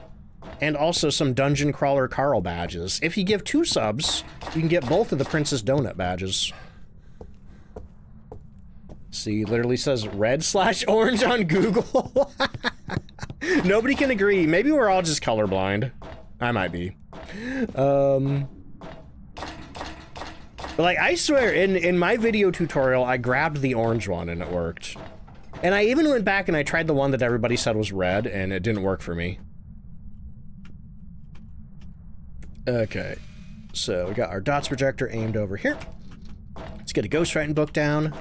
And also some Dungeon Crawler Carl badges. If you give 2 subs, you can get both of the Princess Donut badges. See, literally says red/orange on Google. Nobody can agree. Maybe we're all just colorblind. I might be. But like, I swear, in my video tutorial, I grabbed the orange one and it worked. And I even went back and I tried the one that everybody said was red and it didn't work for me. Okay, so we got our dots projector aimed over here. Let's get a ghostwriting book down.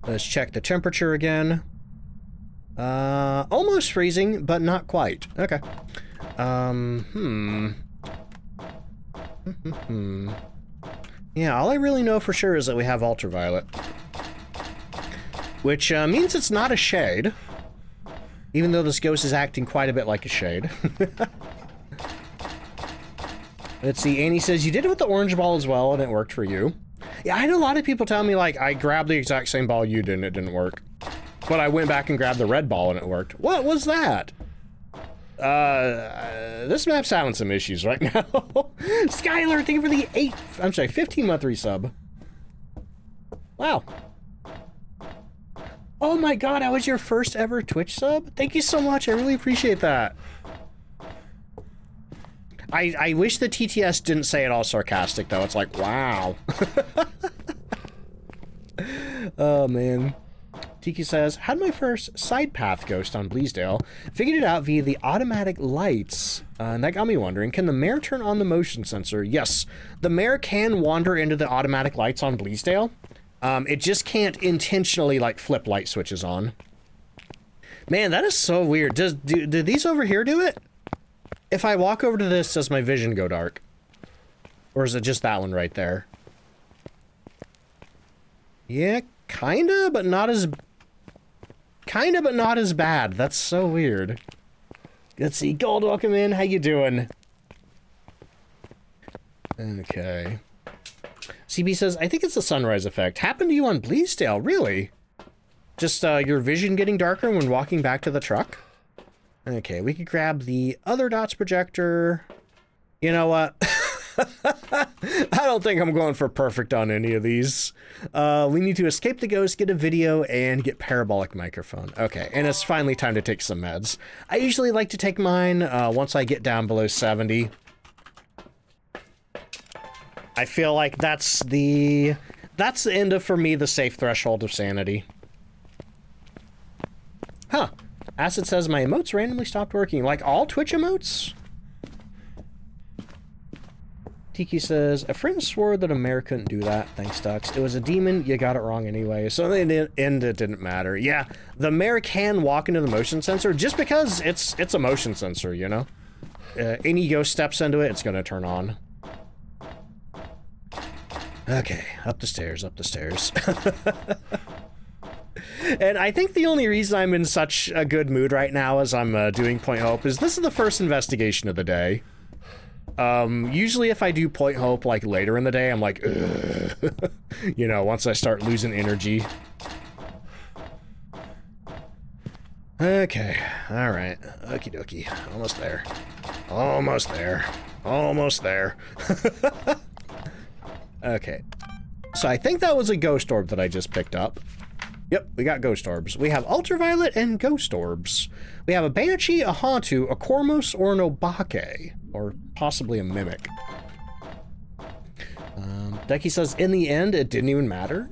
Let's check the temperature again. Almost freezing, but not quite. Okay. Yeah, all I really know for sure is that we have ultraviolet. Which means it's not a shade. Even though this ghost is acting quite a bit like a shade. Let's see, Annie says, you did it with the orange ball as well, and it worked for you. Yeah, I had a lot of people tell me, like, I grabbed the exact same ball you did, and it didn't work. But I went back and grabbed the red ball, and it worked. What was that? This map's having some issues right now. Skylar, thank you for the 15-month resub. Wow. Oh my god, that was your first ever Twitch sub? Thank you so much, I really appreciate that. I wish the TTS didn't say it all sarcastic, though. It's like, wow. Oh, man. Tiki says, had my first side path ghost on Bleasdale. Figured it out via the automatic lights. And that got me wondering, can the mare turn on the motion sensor? Yes, the mare can wander into the automatic lights on Bleasdale. It just can't intentionally, like, flip light switches on. Man, that is so weird. Do these over here do it? If I walk over to this, does my vision go dark? Or is it just that one right there? Yeah, kinda, but not as... Kinda, but not as bad. That's so weird. Let's see. Gold, welcome in. How you doing? Okay. CB says, I think it's the sunrise effect. Happened to you on Bleasdale, really? Just, your vision getting darker when walking back to the truck? Okay, we could grab the other dots projector. You know what? I don't think I'm going for perfect on any of these. We need to escape the ghost, get a video, and get parabolic microphone. Okay, and it's finally time to take some meds. I usually like to take mine once I get down below 70. I feel like that's the end of, for me, the safe threshold of sanity. Huh. Acid says my emotes randomly stopped working. Like all Twitch emotes? Tiki says, a friend swore that a mare couldn't do that. Thanks, Ducks. It was a demon. You got it wrong anyway. So in the end, it didn't matter. Yeah, the mare can walk into the motion sensor just because it's a motion sensor, you know? Any ghost steps into it, it's going to turn on. Okay, up the stairs, up the stairs. And I think the only reason I'm in such a good mood right now as I'm doing Point Hope is this is the first investigation of the day. Usually if I do Point Hope like later in the day, I'm like, ugh. You know, once I start losing energy. Okay, alright, okie dokie, almost there. Almost there. Almost there. Okay, so I think that was a ghost orb that I just picked up. Yep, we got ghost orbs. We have ultraviolet and ghost orbs. We have a banshee, a hauntu, a kormos, or an obake, or possibly a mimic. Becky says, in the end, it didn't even matter.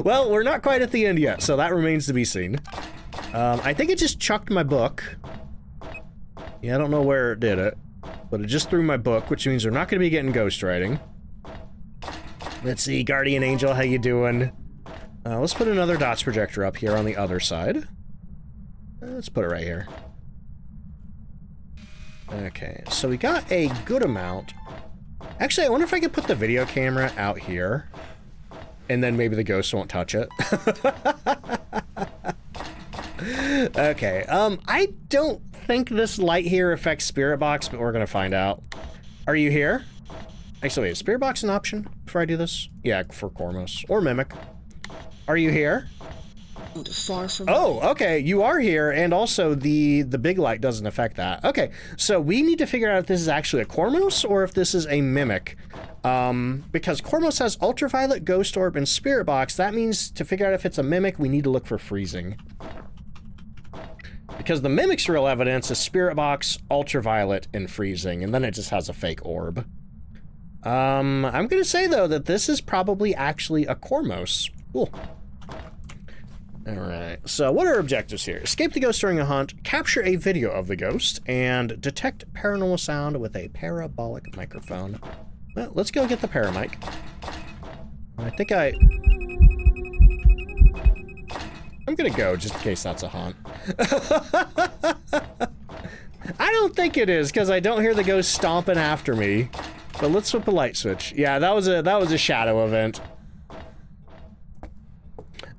Well, we're not quite at the end yet, so that remains to be seen. I think it just chucked my book. Yeah, I don't know where it did it, but it just threw my book, which means we're not going to be getting ghost writing. Let's see, Guardian Angel, how you doing? Let's put another dots projector up here on the other side. Let's put it right here. Okay, so we got a good amount. Actually, I wonder if I could put the video camera out here, and then maybe the ghost won't touch it. Okay, I don't think this light here affects Spirit Box, but we're gonna find out. Are you here? Actually, wait, is Spirit Box an option before I do this? Yeah, for Cormos. Or Mimic. Are you here? Far from Oh, okay, you are here, and also the big light doesn't affect that. Okay, so we need to figure out if this is actually a Cormos or if this is a Mimic. Because Cormos has Ultraviolet, Ghost Orb, and Spirit Box. That means to figure out if it's a Mimic, we need to look for Freezing. Because the Mimic's real evidence is Spirit Box, Ultraviolet, and Freezing, and then it just has a fake orb. I'm gonna say, though, that this is probably actually a Cormos. Cool. Alright, so what are our objectives here? Escape the ghost during a hunt, capture a video of the ghost, and detect paranormal sound with a parabolic microphone. Well, let's go get the paramic. I'm gonna go, just in case that's a hunt. I don't think it is, because I don't hear the ghost stomping after me. But let's flip a light switch. Yeah, that was a shadow event.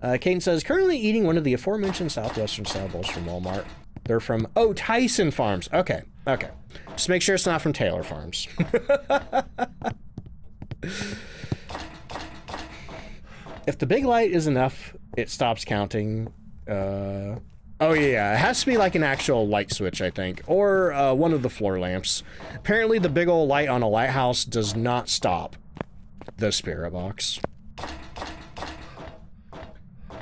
Caden says, currently eating one of the aforementioned Southwestern style bowls from Walmart. They're from, oh, Tyson Farms. Okay, okay. Just make sure it's not from Taylor Farms. If the big light is enough, it stops counting. Oh yeah, it has to be like an actual light switch, I think. Or one of the floor lamps. Apparently the big old light on a lighthouse does not stop the Spirit Box.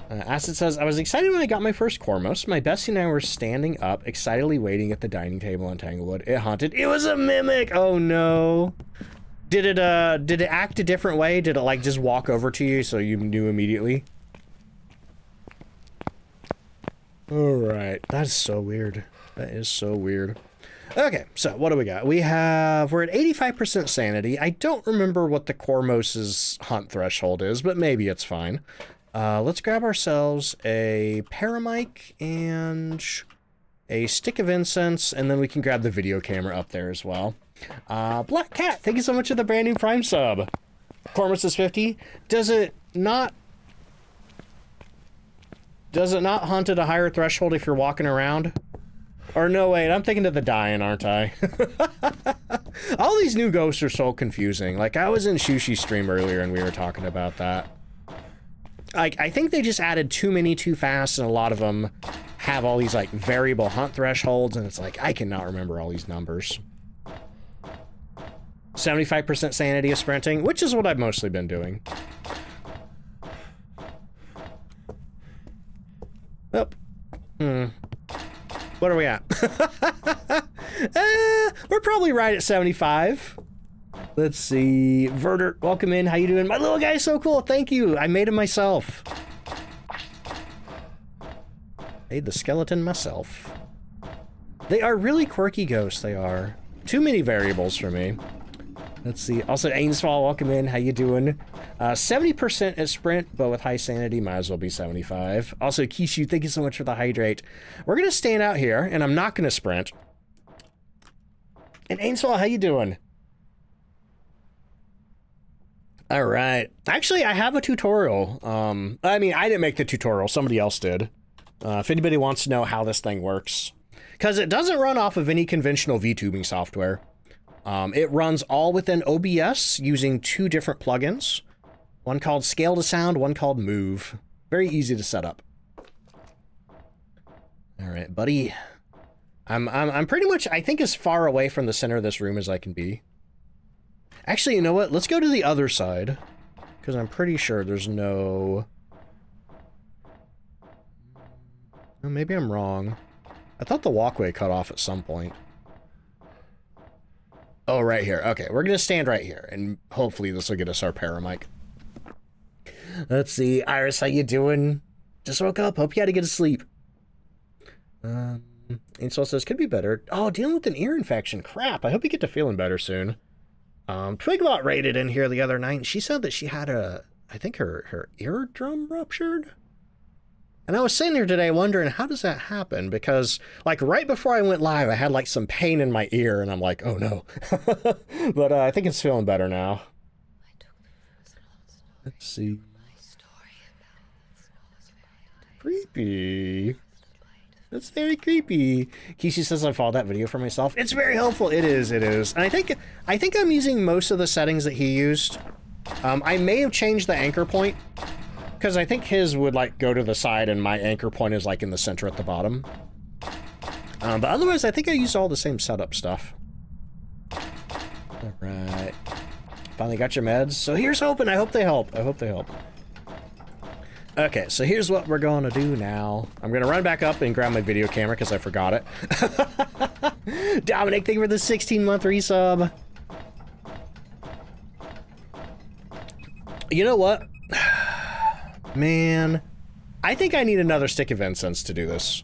Acid says, I was excited when I got my first Cormos. My bestie and I were standing up, excitedly waiting at the dining table in Tanglewood. It haunted. It was a Mimic! Oh no. Did it act a different way? Did it, like, just walk over to you so you knew immediately? Alright. That's so weird. That is so weird. Okay, so what do we got? We're at 85% sanity. I don't remember what the Cormos's hunt threshold is, but maybe it's fine. Let's grab ourselves a paramic and a stick of incense, and then we can grab the video camera up there as well. Black Cat, thank you so much for the brand new Prime sub. Cormos is 50. Does it not hunt at a higher threshold if you're walking around? Or no, wait, I'm thinking of the dying, aren't I? All these new ghosts are so confusing. Like, I was in Shushi's stream earlier and we were talking about that. Like, I think they just added too many too fast, and a lot of them have all these, like, variable hunt thresholds, and it's like, I cannot remember all these numbers. 75% sanity of sprinting, which is what I've mostly been doing. Oh. What are we at? We're probably right at 75. Let's see. Verdert, welcome in. How you doing? My little guy's so cool. Thank you. I made him myself. Made the skeleton myself. They are really quirky ghosts, they are. Too many variables for me. Let's see. Also, Ainsfall, welcome in. How you doing? 70% at sprint, but with high sanity, might as well be 75. Also, Kishu, thank you so much for the hydrate. We're going to stand out here, and I'm not going to sprint. And Ainsfall, how you doing? All right. Actually, I have a tutorial. I mean, I didn't make the tutorial. Somebody else did. If anybody wants to know how this thing works. Because it doesn't run off of any conventional VTubing software. It runs all within OBS using two different plugins. One called Scale to Sound, one called Move. Very easy to set up. All right, buddy. I'm pretty much, I think, as far away from the center of this room as I can be. Actually, you know what? Let's go to the other side. Because I'm pretty sure there's no... Oh, maybe I'm wrong. I thought the walkway cut off at some point. Oh, right here. Okay, we're going to stand right here, and hopefully this will get us our paramic. Let's see. Iris, how you doing? Just woke up. Hope you had a good sleep. Ansel says, could be better. Oh, dealing with an ear infection. Crap, I hope you get to feeling better soon. Twiglot raided in here the other night, and she said that she had I think her eardrum ruptured? And I was sitting here today wondering, how does that happen? Because, like, right before I went live, I had, like, some pain in my ear, and I'm like, oh, no. But I think it's feeling better now. Let's see. Creepy. That's very creepy. Kishi says I followed that video for myself. It's very helpful. It is, it is. And I think I'm using most of the settings that he used. I may have changed the anchor point, because I think his would, like, go to the side and my anchor point is, like, in the center at the bottom. But otherwise, I think I used all the same setup stuff. Alright. Finally got your meds. So here's hoping. I hope they help. I hope they help. Okay, so here's what we're going to do now. I'm going to run back up and grab my video camera because I forgot it. Dominic, thank you for the 16-month resub. You know what? Man, I think I need another stick of incense to do this.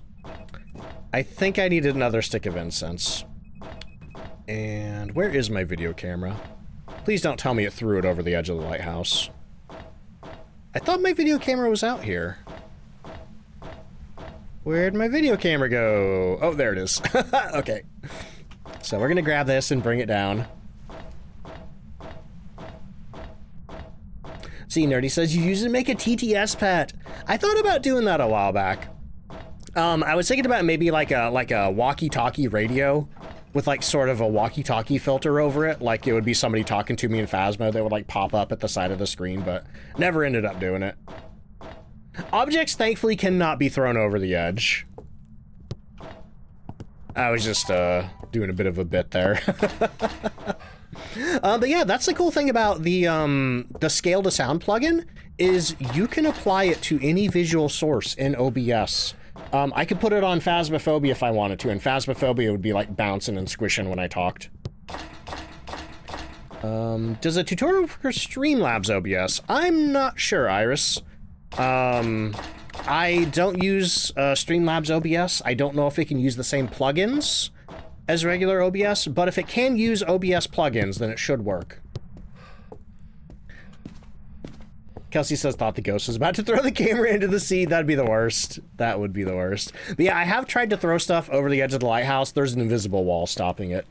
I think I need another stick of incense. And where is my video camera? Please don't tell me it threw it over the edge of the lighthouse. I thought my video camera was out here. Where'd my video camera go? Oh, there it is. Okay. So we're gonna grab this and bring it down. See, Nerdy says you use it to make a TTS pet. I thought about doing that a while back. I was thinking about maybe like a walkie-talkie radio with like sort of a walkie-talkie filter over it. Like it would be somebody talking to me in Phasmo that would like pop up at the side of the screen, but never ended up doing it. Objects thankfully cannot be thrown over the edge. I was just doing a bit of a bit there. But yeah, that's the cool thing about the scale to sound plugin is you can apply it to any visual source in OBS. I could put it on Phasmophobia if I wanted to, and Phasmophobia would be like bouncing and squishing when I talked. Does a tutorial for Streamlabs OBS? I'm not sure, Iris. I don't use Streamlabs OBS. I don't know if it can use the same plugins as regular OBS, but if it can use OBS plugins, then it should work. Kelsey says, thought the ghost was about to throw the camera into the sea. That'd be the worst. That would be the worst. But yeah, I have tried to throw stuff over the edge of the lighthouse. There's an invisible wall stopping it.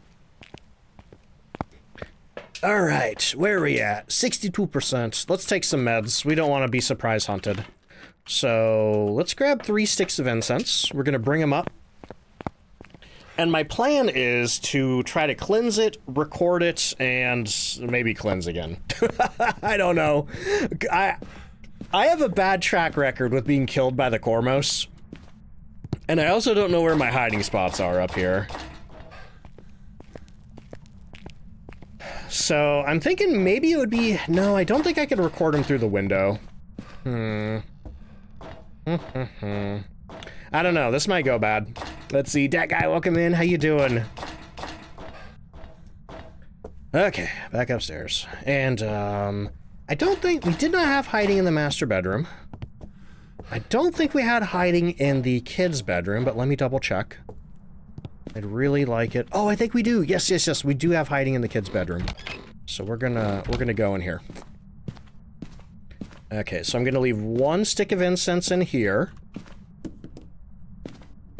All right, where are we at? 62%. Let's take some meds. We don't want to be surprise hunted. So let's grab 3 sticks of incense. We're going to bring them up. And my plan is to try to cleanse it, record it, and maybe cleanse again. I don't know. I have a bad track record with being killed by the Cormos. And I also don't know where my hiding spots are up here. So I'm thinking maybe it would be... No, I don't think I could record them through the window. I don't know. This might go bad. Let's see. Dat guy, welcome in. How you doing? Okay, back upstairs. And, I don't think... We did not have hiding in the master bedroom. I don't think we had hiding in the kids' bedroom, but let me double check. I'd really like it. Oh, I think we do. Yes, yes, yes. We do have hiding in the kids' bedroom. So we're gonna go in here. Okay, so I'm gonna leave 1 stick of incense in here.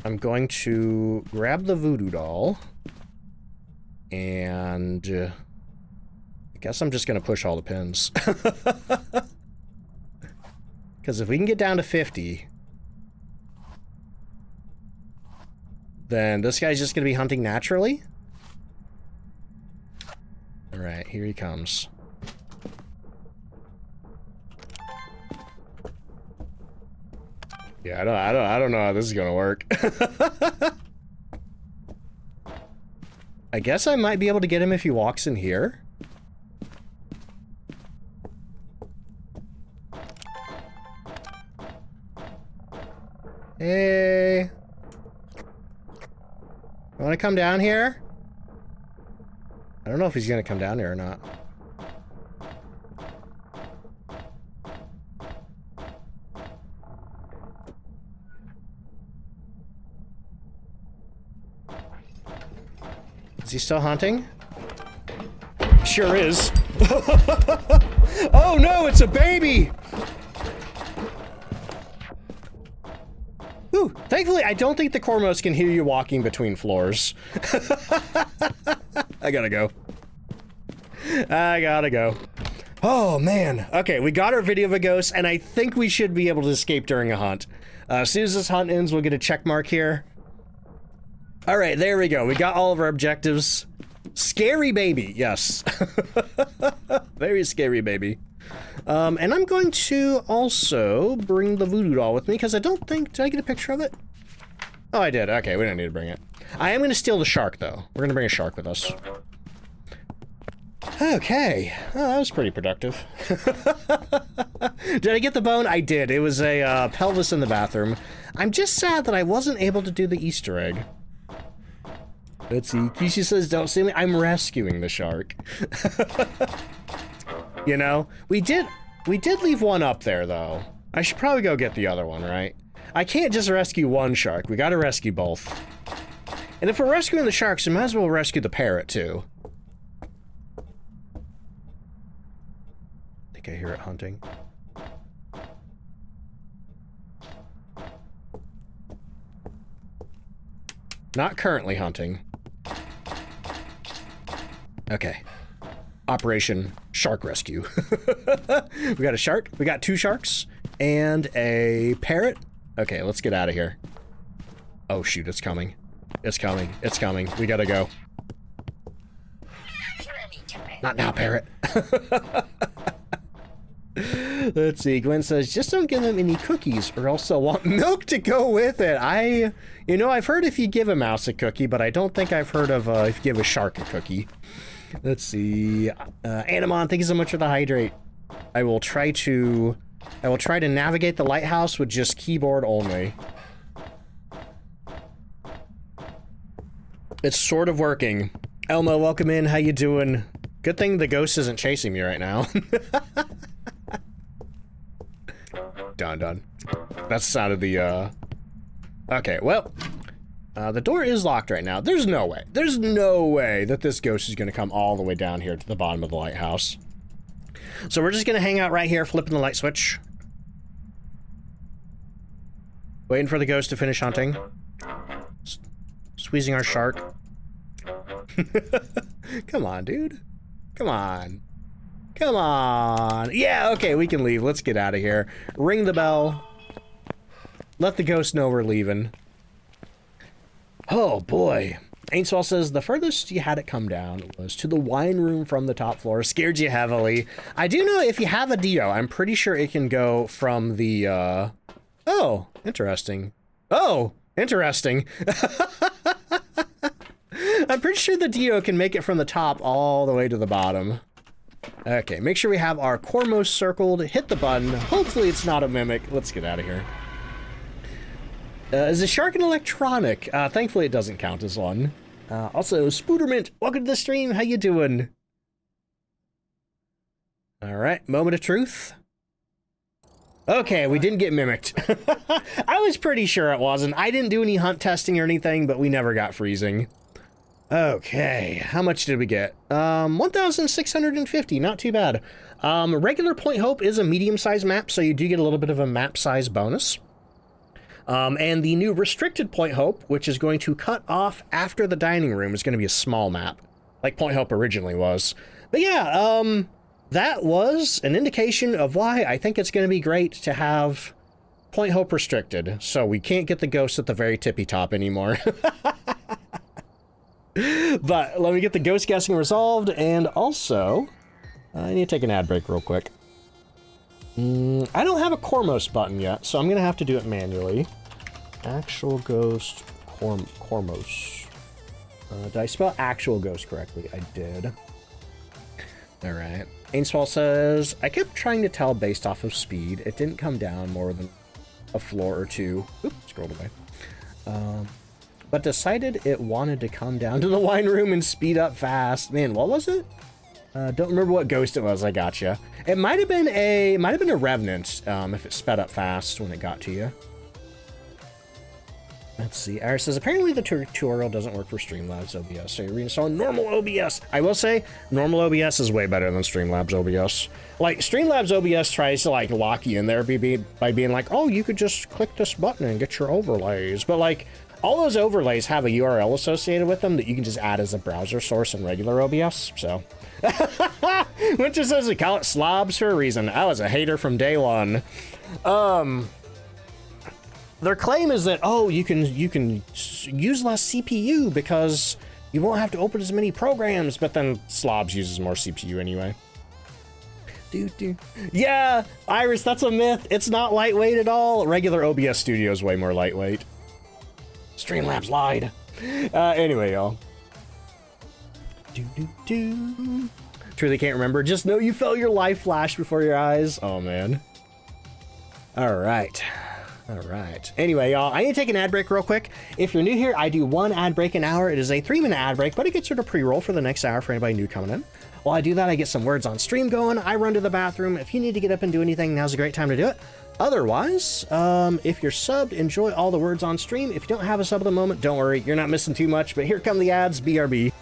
I'm going to grab the voodoo doll. And I guess I'm just gonna push all the pins. Because if we can get down to 50, then this guy's just gonna be hunting naturally. All right, here he comes. Yeah, I don't know how this is gonna work. I guess I might be able to get him if he walks in here. Hey. You wanna come down here? I don't know if he's gonna come down here or not. Is he still hunting? Sure is. Oh no, it's a baby! Thankfully, I don't think the Cormos can hear you walking between floors. I gotta go. I gotta go. Oh, man. Okay, we got our video of a ghost, and I think we should be able to escape during a hunt. As soon as this hunt ends, we'll get a check mark here. All right, there we go. We got all of our objectives. Scary baby, yes. Very scary baby. And I'm going to also bring the voodoo doll with me, because I don't think... Did I get a picture of it? Oh, I did. Okay, we don't need to bring it. I am going to steal the shark, though. We're going to bring a shark with us. Okay. Oh, that was pretty productive. Did I get the bone? I did. It was a pelvis in the bathroom. I'm just sad that I wasn't able to do the Easter egg. Let's see. Kishi says, don't see me. I'm rescuing the shark. You know, we did leave one up there, though. I should probably go get the other one, right? I can't just rescue one shark. We gotta rescue both. And if we're rescuing the sharks, we might as well rescue the parrot, too. I think I hear it hunting. Not currently hunting. Okay. Operation Shark Rescue. We got a shark, we got 2 sharks, and a parrot. Okay, let's get out of here. Oh shoot, it's coming. It's coming, it's coming. We gotta go. Not now, parrot. Let's see, Gwen says, just don't give them any cookies or else they'll want milk to go with it. You know, I've heard if you give a mouse a cookie, but I don't think I've heard of if you give a shark a cookie. Let's see, Animon, thank you so much for the hydrate. I will try to navigate the lighthouse with just keyboard only. It's sort of working. Elmo, welcome in, how you doing? Good thing the ghost isn't chasing me right now. Done. That's the sound of the, Okay, well, the door is locked right now. There's no way that this ghost is gonna come all the way down here to the bottom of the lighthouse. So we're just gonna hang out right here, flipping the light switch. Waiting for the ghost to finish hunting. Squeezing our shark. Come on, dude. Come on. Come on. Yeah, okay, we can leave. Let's get out of here. Ring the bell. Let the ghost know we're leaving. Oh, boy. Ainswell says, the furthest you had it come down was to the wine room from the top floor. Scared you heavily. I do know if you have a Dio, I'm pretty sure it can go from the, Oh, interesting. Oh, interesting. I'm pretty sure the Dio can make it from the top all the way to the bottom. Okay, make sure we have our Cormos circled. Hit the button. Hopefully it's not a mimic. Let's get out of here. Is the shark an electronic? Thankfully it doesn't count as one. Also, Spoodermint, welcome to the stream. How you doing? All right, moment of truth. Okay, we didn't get mimicked. I was pretty sure it wasn't. I didn't do any hunt testing or anything, but we never got freezing. Okay, how much did we get? 1,650, not too bad. Regular Point Hope is a medium-sized map, so you do get a little bit of a map size bonus. And the new Restricted Point Hope, which is going to cut off after the dining room, is going to be a small map, like Point Hope originally was. But yeah, that was an indication of why I think it's going to be great to have Point Hope restricted, so we can't get the ghosts at the very tippy top anymore. But let me get the ghost guessing resolved, and also, I need to take an ad break real quick. I don't have a Cormos button yet, so I'm going to have to do it manually. Actual ghost Cormos. Did I spell actual ghost correctly? I did. Alright. Ainswell says, I kept trying to tell based off of speed. It didn't come down more than a floor or two. Oop, scrolled away. But decided it wanted to come down to the wine room and speed up fast. Man, what was it? Don't remember what ghost it was. I gotcha. It might have been a revenant. If it sped up fast when it got to you. Let's see. Iris says, apparently the tutorial doesn't work for Streamlabs OBS, so you're reinstalling normal OBS. I will say, normal OBS is way better than Streamlabs OBS. Like, Streamlabs OBS tries to, like, lock you in there by being like, oh, you could just click this button and get your overlays. But, like, all those overlays have a URL associated with them that you can just add as a browser source in regular OBS, so. Winter says we call it slobs for a reason. I was a hater from day one. Their claim is that, oh, you can use less CPU because you won't have to open as many programs, but then Slobs uses more CPU anyway. Yeah, Iris, that's a myth. It's not lightweight at all. Regular OBS Studio is way more lightweight. Streamlabs lied. Anyway, y'all. Truly can't remember. Just know you felt your life flash before your eyes. Oh, man. All right. All right. Anyway, y'all, I need to take an ad break real quick. If you're new here, I do one ad break an hour. It is a 3-minute ad break, but it gets you to pre-roll for the next hour for anybody new coming in. While I do that, I get some words on stream going. I run to the bathroom. If you need to get up and do anything, now's a great time to do it. Otherwise, if you're subbed, enjoy all the words on stream. If you don't have a sub at the moment, don't worry. You're not missing too much, but here come the ads. BRB.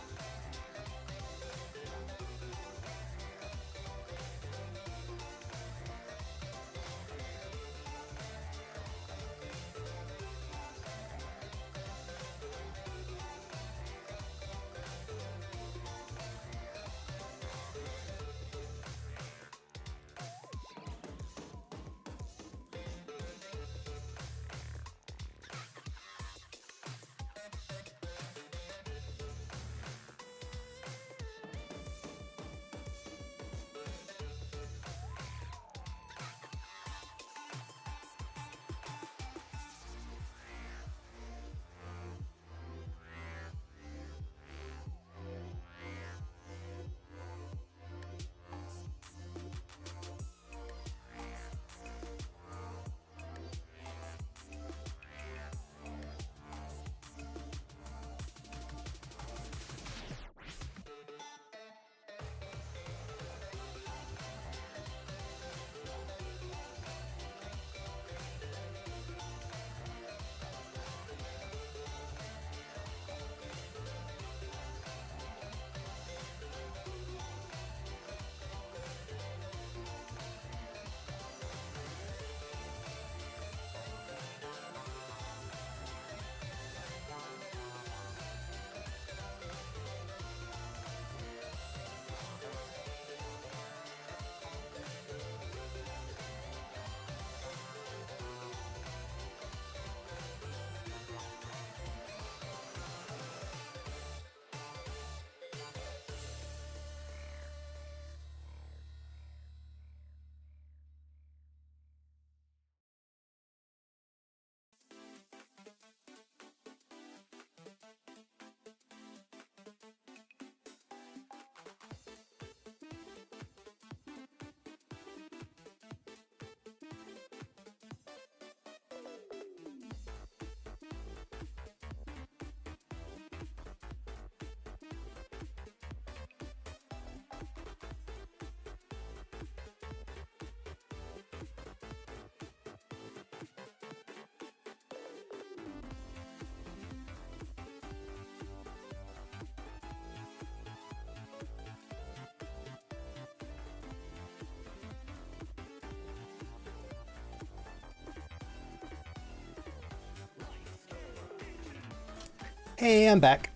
Hey, I'm back.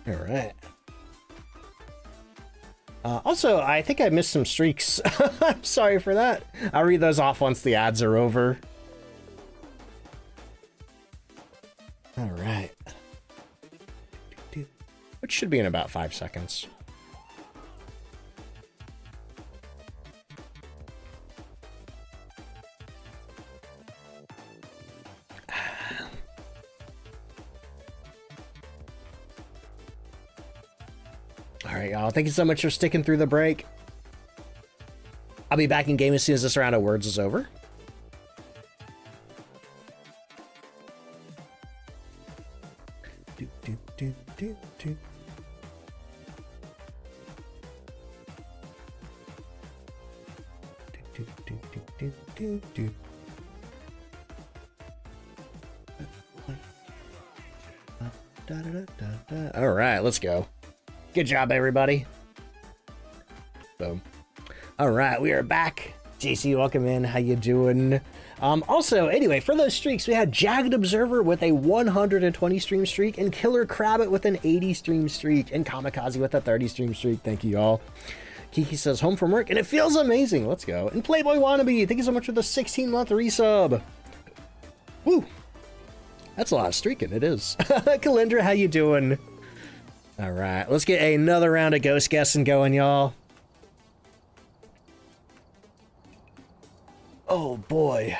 All right. Also, I think I missed some streaks. I'm sorry for that. I'll read those off once the ads are over. All right. Which should be in about 5 seconds. All right, y'all. Thank you so much for sticking through the break. I'll be back in game as soon as this round of words is over. All right, let's go. Good job, everybody. Boom. All right, we are back. JC, welcome in. How you doing? Also, anyway, for those streaks, we had Jagged Observer with a 120 stream streak, and Killer Crabbit with an 80 stream streak, and Kamikaze with a 30 stream streak. Thank you, y'all. Kiki says, home from work, and it feels amazing. Let's go. And Playboy Wannabe, thank you so much for the 16-month resub. Woo. That's a lot of streaking. It is. Kalindra, how you doing? All right, let's get another round of ghost guessing going, y'all. Oh boy.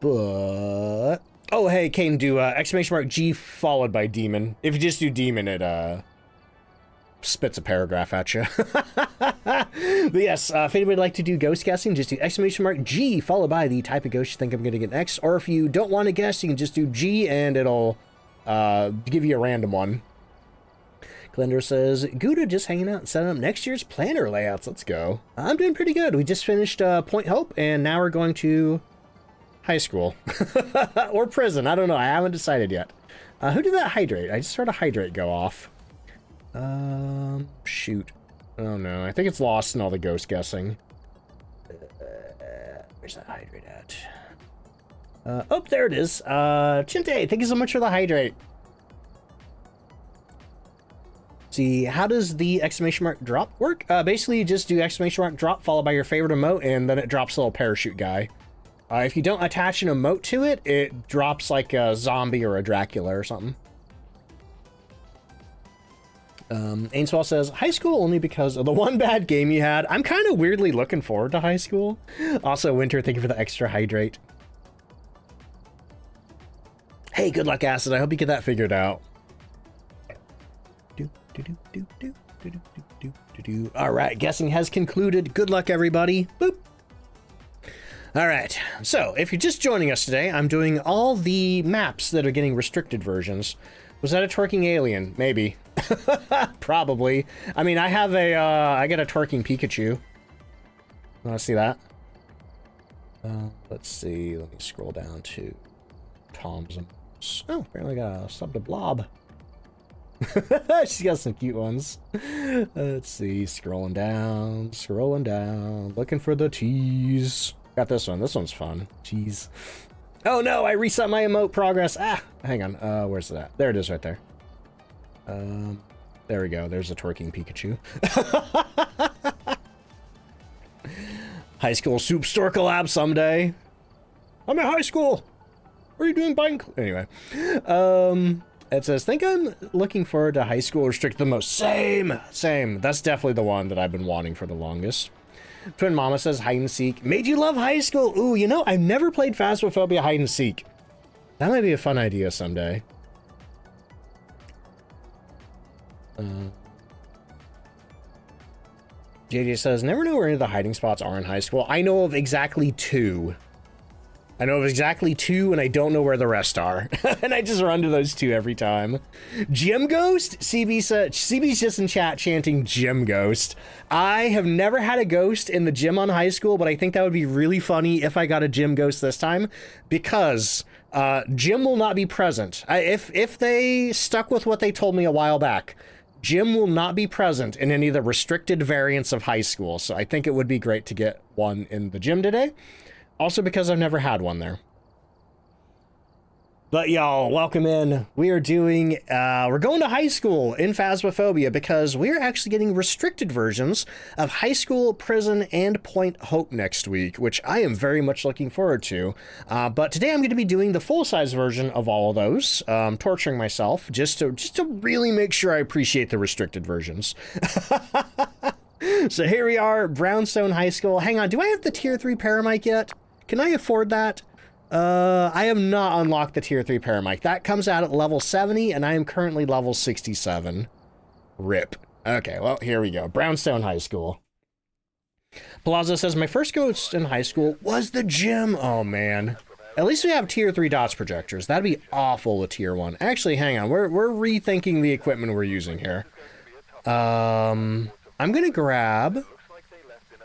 But oh hey, Kane, do exclamation mark G followed by demon. If you just do demon, it spits a paragraph at you. But yes, if anybody would like to do ghost guessing, just do exclamation mark G followed by the type of ghost you think I'm gonna get next. Or if you don't want to guess, you can just do G and it'll give you a random one. Glender says, Gouda just hanging out and setting up next year's planner layouts. Let's go. I'm doing pretty good. We just finished Point Hope, and now we're going to high school. Or prison. I don't know. I haven't decided yet. Who did that hydrate? I just heard a hydrate go off. Shoot. Oh, no. I think it's lost in all the ghost guessing. Where's that hydrate at? Oh, there it is. Chinte, thank you so much for the hydrate. See, how does the exclamation mark drop work? Basically, you just do exclamation mark drop followed by your favorite emote, and then it drops a little parachute guy. If you don't attach an emote to it, it drops like a zombie or a Dracula or something. Ainswell says, high school only because of the one bad game you had. I'm kind of weirdly looking forward to high school. Also, Winter, thank you for the extra hydrate. Hey, good luck, Acid. I hope you get that figured out. All right, guessing has concluded. Good luck, everybody. Boop. All right, so if you're just joining us today, I'm doing all the maps that are getting restricted versions. Was that a twerking alien? Maybe. Probably. I mean, I have a, I get a twerking Pikachu. Want to see that? Let's see. Let me scroll down to Tom's. Oh, apparently got a sub to Blob. She's got some cute ones. Let's see, scrolling down, looking for the tease. Got this one. This one's fun. Jeez. Oh no, I reset my emote progress. Ah, hang on. Where's that? There it is right there. There we go. There's a twerking Pikachu. High school soup store collab someday. I'm in high school. What are you doing buying? Anyway. It says, think I'm looking forward to high school restrict the most. Same. That's definitely the one that I've been wanting for the longest. Twin Mama says, hide and seek. Made you love high school. Ooh, you know, I've never played Phasmophobia hide and seek. That might be a fun idea someday. JJ says, never know where any of the hiding spots are in high school. I know of exactly 2. I know of exactly 2, and I don't know where the rest are. And I just run to those 2 every time. Gym Ghost? CB's just in chat chanting Gym Ghost. I have never had a ghost in the gym on high school, but I think that would be really funny if I got a Gym Ghost this time, because Jim will not be present. If they stuck with what they told me a while back, Jim will not be present in any of the restricted variants of high school, so I think it would be great to get one in the gym today. Also because I've never had one there. But y'all, welcome in. We are doing, we're going to high school in Phasmophobia because we're actually getting restricted versions of high school, prison, and Point Hope next week, which I am very much looking forward to. But today I'm going to be doing the full-size version of all of those, torturing myself just to really make sure I appreciate the restricted versions. So here we are, Brownstone High School. Hang on, do I have the Tier 3 Paramic yet? Can I afford that? I have not unlocked the Tier 3 Paramic. That comes out at level 70, and I am currently level 67. RIP. Okay, well, here we go. Brownstone High School. Palazzo says, my first ghost in high school was the gym. Oh, man. At least we have Tier 3 dots projectors. That'd be awful with Tier 1. Actually, hang on. We're rethinking the equipment we're using here. I'm gonna grab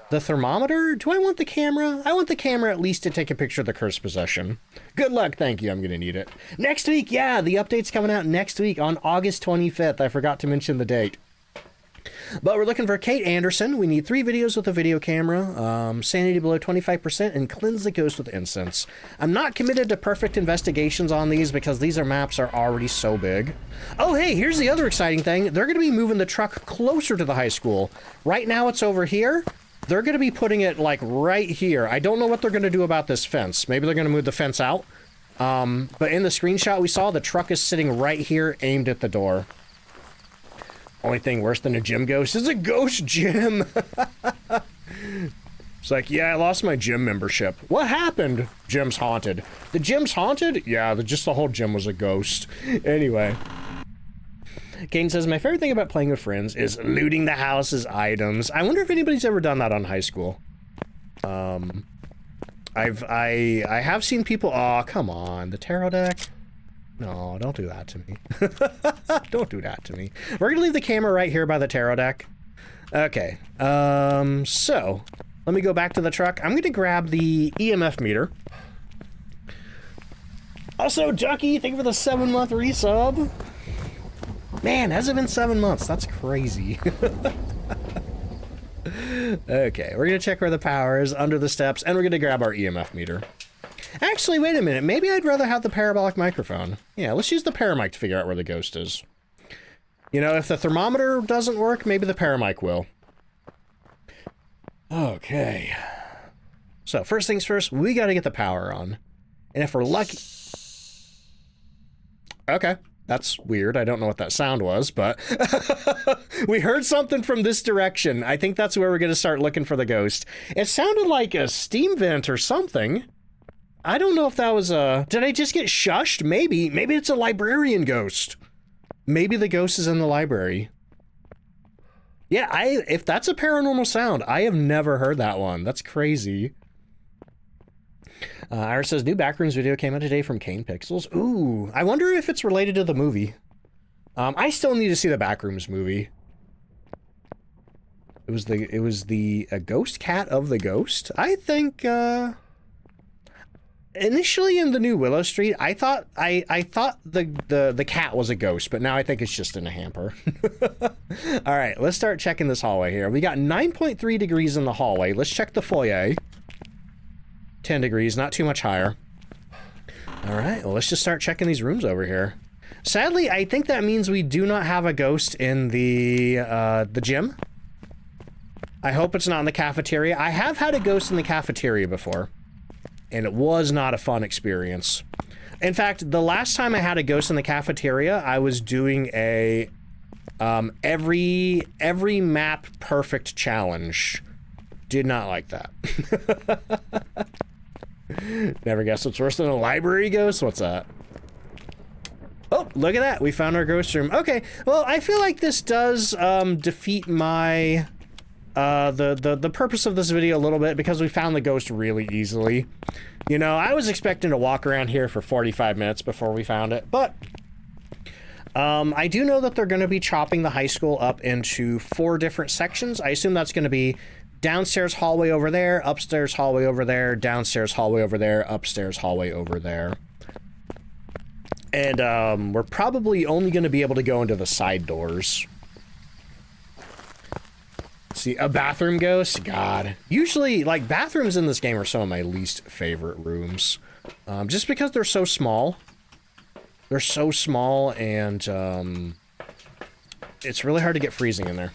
The thermometer? Do I want the camera? I want the camera at least to take a picture of the cursed possession. Good luck, thank you, I'm gonna need it. Next week, yeah, the update's coming out next week on August 25th. I forgot to mention the date. But we're looking for Kate Anderson. We need 3 videos with a video camera, sanity below 25%, and cleanse the ghost with incense. I'm not committed to perfect investigations on these because these maps are already so big. Oh, hey, here's the other exciting thing. They're going to be moving the truck closer to the high school. Right now it's over here. They're going to be putting it, like, right here. I don't know what they're going to do about this fence. Maybe they're going to move the fence out. But in the screenshot we saw, the truck is sitting right here, aimed at the door. Only thing worse than a gym ghost is a ghost gym. It's like, yeah, I lost my gym membership. What happened? Gym's haunted. The gym's haunted? Yeah, just the whole gym was a ghost. Anyway. Kane says, my favorite thing about playing with friends is looting the house's items. I wonder if anybody's ever done that on high school. I have seen people, oh, come on, the tarot deck. No, don't do that to me. Don't do that to me. We're gonna leave the camera right here by the tarot deck. Okay, so let me go back to the truck. I'm gonna grab the EMF meter. Also, Ducky, thank you for the 7-month resub. Man, has it been 7 months? That's crazy. Okay, we're gonna check where the power is under the steps, and we're gonna grab our EMF meter. Actually, wait a minute. Maybe I'd rather have the parabolic microphone. Yeah, let's use the paramic to figure out where the ghost is. You know, if the thermometer doesn't work, maybe the paramic will. Okay. So, first things first, we gotta get the power on. And if we're lucky... Okay. That's weird. I don't know what that sound was, but we heard something from this direction. I think that's where we're going to start looking for the ghost. It sounded like a steam vent or something. I don't know if that was a... Did I just get shushed? Maybe. Maybe it's a librarian ghost. Maybe the ghost is in the library. Yeah, if that's a paranormal sound, I have never heard that one. That's crazy. Iris says, new Backrooms video came out today from Kane Pixels. Ooh, I wonder if it's related to the movie. I still need to see the Backrooms movie. It was the ghost cat of the ghost. I think, initially in the new Willow Street, I thought the cat was a ghost, but now I think it's just in a hamper. All right, let's start checking this hallway here. We got 9.3 degrees in the hallway. Let's check the foyer. 10 degrees, not too much higher. All right, well, let's just start checking these rooms over here. Sadly, I think that means we do not have a ghost in the gym. I hope it's not in the cafeteria. I have had a ghost in the cafeteria before, and it was not a fun experience. In fact, the last time I had a ghost in the cafeteria, I was doing a every map perfect challenge. Did not like that. Never guess what's worse than a library ghost. What's that? Oh, look at that. We found our ghost room. Okay, well, I feel like this does defeat my the purpose of this video a little bit because we found the ghost really easily. You know, I was expecting to walk around here for 45 minutes before we found it, but I do know that they're going to be chopping the high school up into 4 different sections. I assume that's going to be downstairs hallway over there, upstairs hallway over there, downstairs hallway over there, upstairs hallway over there. And we're probably only going to be able to go into the side doors. See, a bathroom ghost? God. Usually, like, bathrooms in this game are some of my least favorite rooms. Just because they're so small. They're so small, and it's really hard to get freezing in there.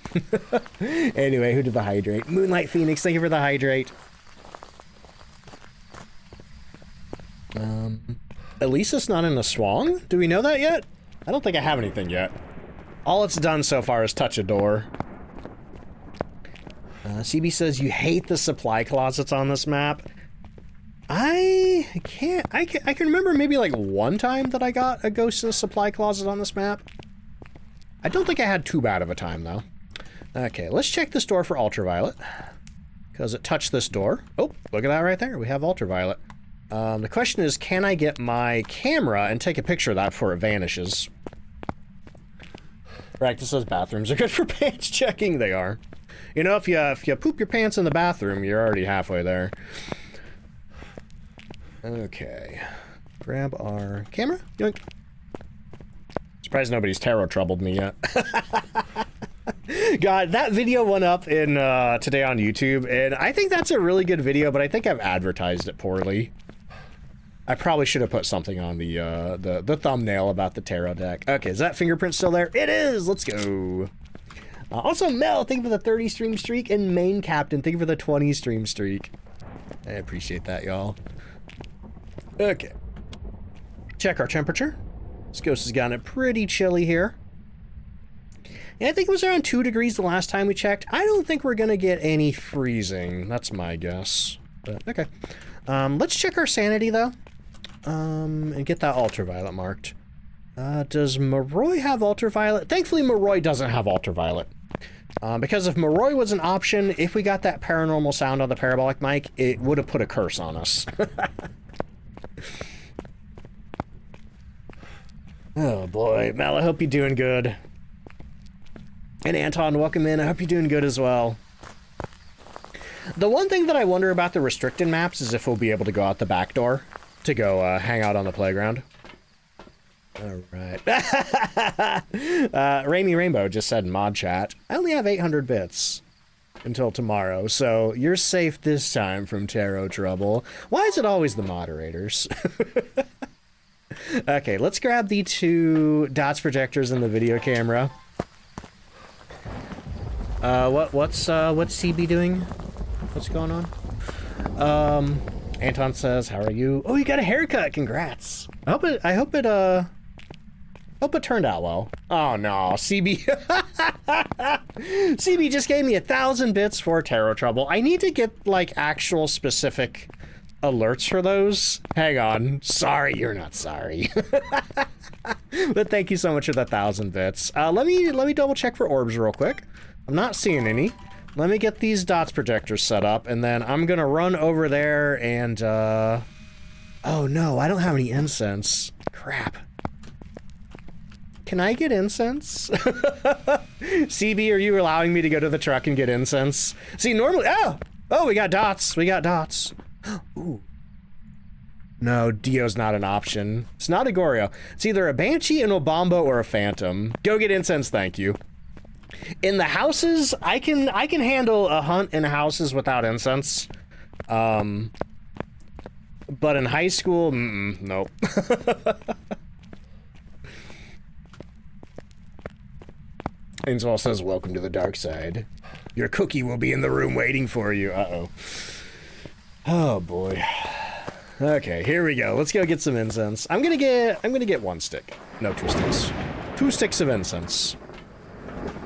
Anyway, who did the hydrate? Moonlight Phoenix, thank you for the hydrate. Elisa's not in a swang? Do we know that yet? I don't think I have anything yet. All it's done so far is touch a door. CB says you hate the supply closets on this map. I can remember maybe like one time that I got a ghost in a supply closet on this map. I don't think I had too bad of a time, though. Okay, let's check this door for ultraviolet. Because it touched this door. Oh, look at that right there. We have ultraviolet. The question is, can I get my camera and take a picture of that before it vanishes? Practice says bathrooms are good for pants checking. They are. You know, if you poop your pants in the bathroom, you're already halfway there. Okay. Grab our camera. Yoink. Surprised nobody's tarot troubled me yet. God, that video went up in today on YouTube, and I think that's a really good video, but I think I've advertised it poorly. I probably should have put something on the thumbnail about the tarot deck. Okay, is that fingerprint still there? It is! Let's go! Also, Mel, thank you for the 30 stream streak, and Main Captain, thank you for the 20 stream streak. I appreciate that, y'all. Okay. Check our temperature. This ghost has gotten it pretty chilly here. And I think it was around 2 degrees the last time we checked. I don't think we're gonna get any freezing. That's my guess. But, okay. Let's check our sanity, though. And get that ultraviolet marked. Does Moroi have ultraviolet? Thankfully, Moroi doesn't have ultraviolet. Because if Moroi was an option, if we got that paranormal sound on the parabolic mic, it would have put a curse on us. Oh boy, Mal, I hope you're doing good. And Anton, welcome in. I hope you're doing good as well. The one thing that I wonder about the restricted maps is if we'll be able to go out the back door to go hang out on the playground. All right. Raimi Rainbow just said in mod chat, I only have 800 bits until tomorrow, so you're safe this time from tarot trouble. Why is it always the moderators? Okay, let's grab the 2 dots projectors in the video camera. What's CB doing? What's going on? Anton says, how are you? Oh, you got a haircut, congrats. I hope it turned out well. Oh no, CB. CB just gave me 1,000 bits for tarot trouble. I need to get like actual specific alerts for those. Hang on. Sorry, you're not sorry. But thank you so much for the 1,000 bits. Let me double check for orbs real quick. I'm not seeing any. Let me get these dots projectors set up, and then I'm gonna run over there and oh no, I don't have any incense. Crap. Can I get incense? CB, are you allowing me to go to the truck and get incense? See, normally, oh, we got dots. We got dots. Ooh. No, Dio's not an option. It's not a Goryo. It's either a Banshee, an Obamba, or a Phantom. Go get incense, thank you. In the houses, I can handle a hunt in houses without incense. But in high school, nope. Angel says, welcome to the dark side. Your cookie will be in the room waiting for you. Uh-oh. Oh boy. Okay, here we go. Let's go get some incense. I'm gonna get 1 stick. No, 2 sticks. 2 sticks of incense.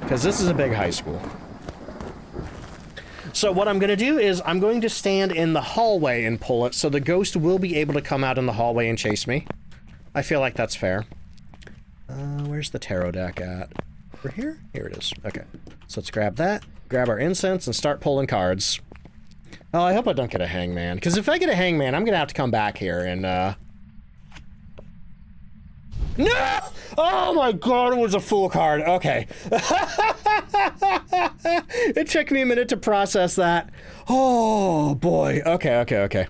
Because this is a big high school. So what I'm gonna do is I'm going to stand in the hallway and pull it, so the ghost will be able to come out in the hallway and chase me. I feel like that's fair. Where's the tarot deck at? Over here? Here it is. Okay. So let's grab that, grab our incense, and start pulling cards. Oh, I hope I don't get a hangman, because if I get a hangman, I'm gonna have to come back here and, No! Oh my god, it was a fool card. Okay. It took me a minute to process that. Oh, boy. Okay.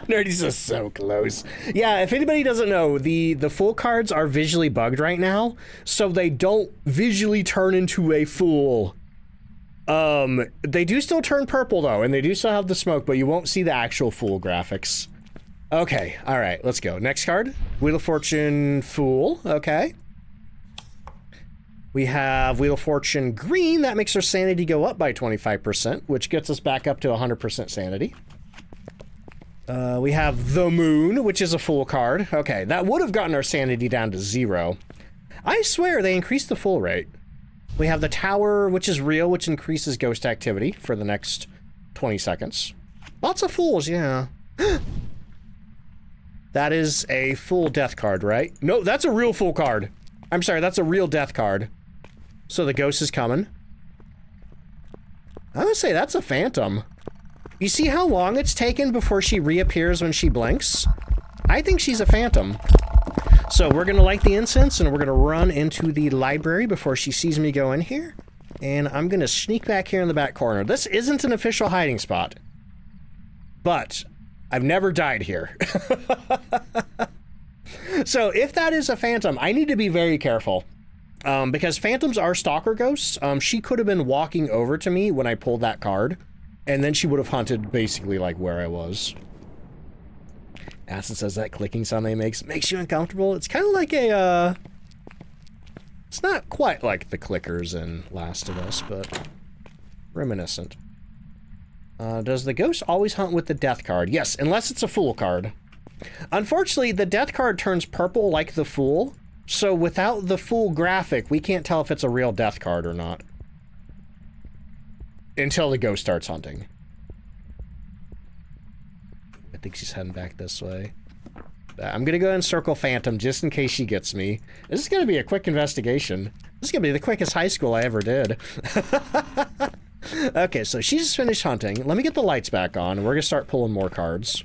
Nerdy's just so close. Yeah, if anybody doesn't know, the fool cards are visually bugged right now, so they don't visually turn into a fool. They do still turn purple, though, and they do still have the smoke, but you won't see the actual fool graphics. Okay, alright, let's go. Next card, Wheel of Fortune Fool, okay. We have Wheel of Fortune Green, that makes our sanity go up by 25%, which gets us back up to 100% sanity. We have the Moon, which is a Fool card. Okay, that would have gotten our sanity down to 0. I swear they increased the Fool rate. We have the Tower, which is real, which increases ghost activity for the next 20 seconds. Lots of Fools, yeah. That is a full death card, right? No, that's a real full card. I'm sorry, that's a real death card. So the ghost is coming. I would say that's a phantom. You see how long it's taken before she reappears when she blinks? I think she's a phantom. So we're gonna light the incense and we're gonna run into the library before she sees me go in here. And I'm gonna sneak back here in the back corner. This isn't an official hiding spot, but I've never died here. So if that is a phantom, I need to be very careful. Because phantoms are stalker ghosts. She could have been walking over to me when I pulled that card, and then she would have hunted basically like where I was. Acid says that clicking sound they makes you uncomfortable. It's kind of like a, it's not quite like the clickers in Last of Us, but reminiscent. Does the ghost always hunt with the death card? Yes, unless it's a fool card. Unfortunately, the death card turns purple like the fool, so without the fool graphic, we can't tell if it's a real death card or not. Until the ghost starts hunting. I think she's heading back this way. I'm gonna go ahead and circle Phantom just in case she gets me. This is gonna be a quick investigation. This is gonna be the quickest high school I ever did. Okay, so she's just finished hunting. Let me get the lights back on, and we're gonna start pulling more cards.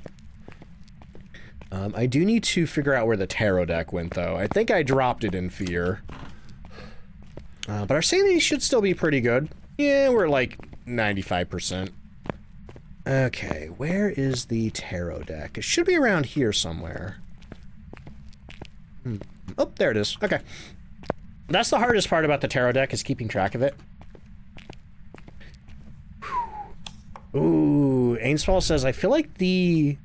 I do need to figure out where the tarot deck went, though. I think I dropped it in fear. But our sanity should still be pretty good. Yeah, we're like 95%. Okay, where is the tarot deck? It should be around here somewhere. Oh, there it is. Okay. That's the hardest part about the tarot deck, is keeping track of it. Ooh, Ainsfall says, I feel like the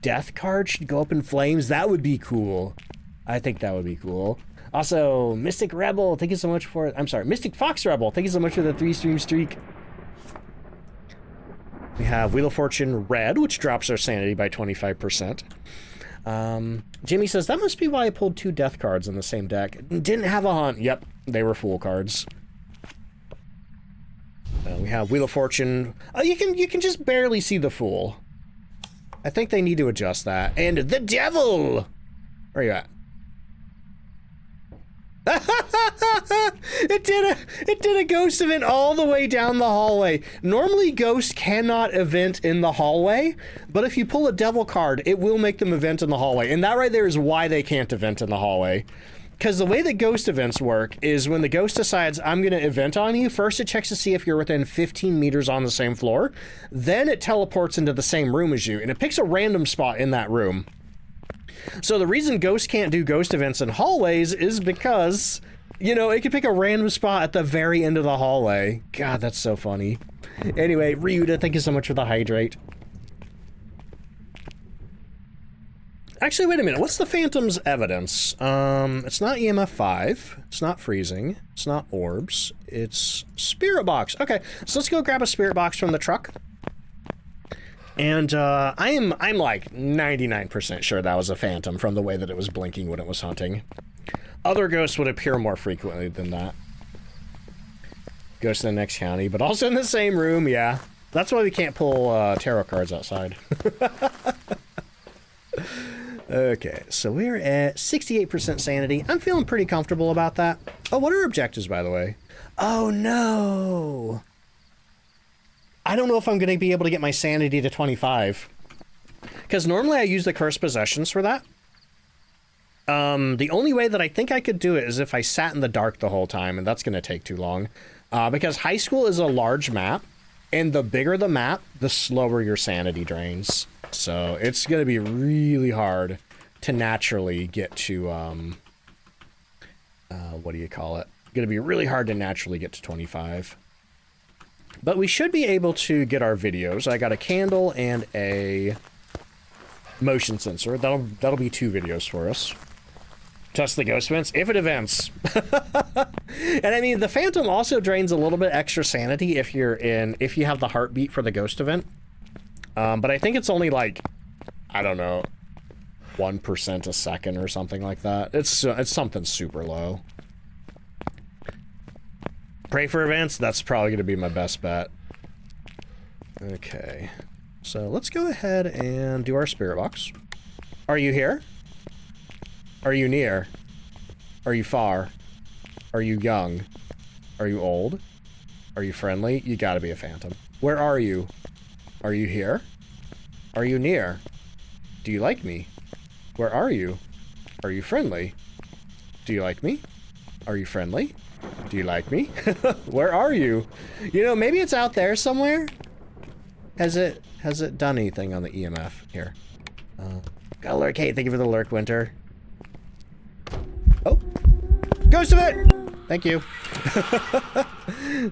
death card should go up in flames. That would be cool. I think that would be cool. Also, Mystic Rebel, thank you so much for... I'm sorry, Mystic Fox Rebel, thank you so much for the 3-stream streak. We have Wheel of Fortune Red, which drops our sanity by 25%. Jimmy says, that must be why I pulled 2 death cards in the same deck. Didn't have a hunt. Yep, they were fool cards. We have Wheel of Fortune. You can just barely see the fool. I think they need to adjust that. And the devil! Where are you at? It did a ghost event all the way down the hallway. Normally ghosts cannot event in the hallway, but if you pull a devil card, it will make them event in the hallway. And that right there is why they can't event in the hallway. Because the way that ghost events work is when the ghost decides, I'm going to event on you, first it checks to see if you're within 15 meters on the same floor. Then it teleports into the same room as you, and it picks a random spot in that room. So the reason ghosts can't do ghost events in hallways is because, you know, it can pick a random spot at the very end of the hallway. God, that's so funny. Anyway, Ryuda, thank you so much for the hydrate. Actually, wait a minute. What's the Phantom's evidence? It's not EMF 5. It's not freezing. It's not orbs. It's Spirit Box. Okay, so let's go grab a Spirit Box from the truck. And I'm like 99% sure that was a Phantom from the way that it was blinking when it was hunting. Other ghosts would appear more frequently than that. Ghost in the next county, but also in the same room, yeah. That's why we can't pull tarot cards outside. Okay, so we're at 68% sanity. I'm feeling pretty comfortable about that. Oh, what are objectives, by the way? Oh, no. I don't know if I'm going to be able to get my sanity to 25. Because normally I use the Cursed Possessions for that. The only way that I think I could do it is if I sat in the dark the whole time, and that's going to take too long. Because high school is a large map, and the bigger the map, the slower your sanity drains. So it's going to be really hard to naturally get to, what do you call it? Going to be really hard to naturally get to 25. But we should be able to get our videos. I got a candle and a motion sensor. That'll be 2 videos for us. Test the ghost events, if it events. And I mean, the Phantom also drains a little bit extra sanity if you have the heartbeat for the ghost event. But I think it's only like, I don't know, 1% a second or something like that. It's something super low. Pray for events, that's probably going to be my best bet. Okay, so let's go ahead and do our Spirit Box. Are you here? Are you near? Are you far? Are you young? Are you old? Are you friendly? You gotta be a Phantom. Where are you? Are you here? Are you near? Do you like me? Where are you? Are you friendly? Do you like me? Are you friendly? Do you like me? Where are you? You know, maybe it's out there somewhere. Has it done anything on the EMF? Here. Got a lurk. Hey, thank you for the lurk, Winter. Oh. Ghost of it! Thank you.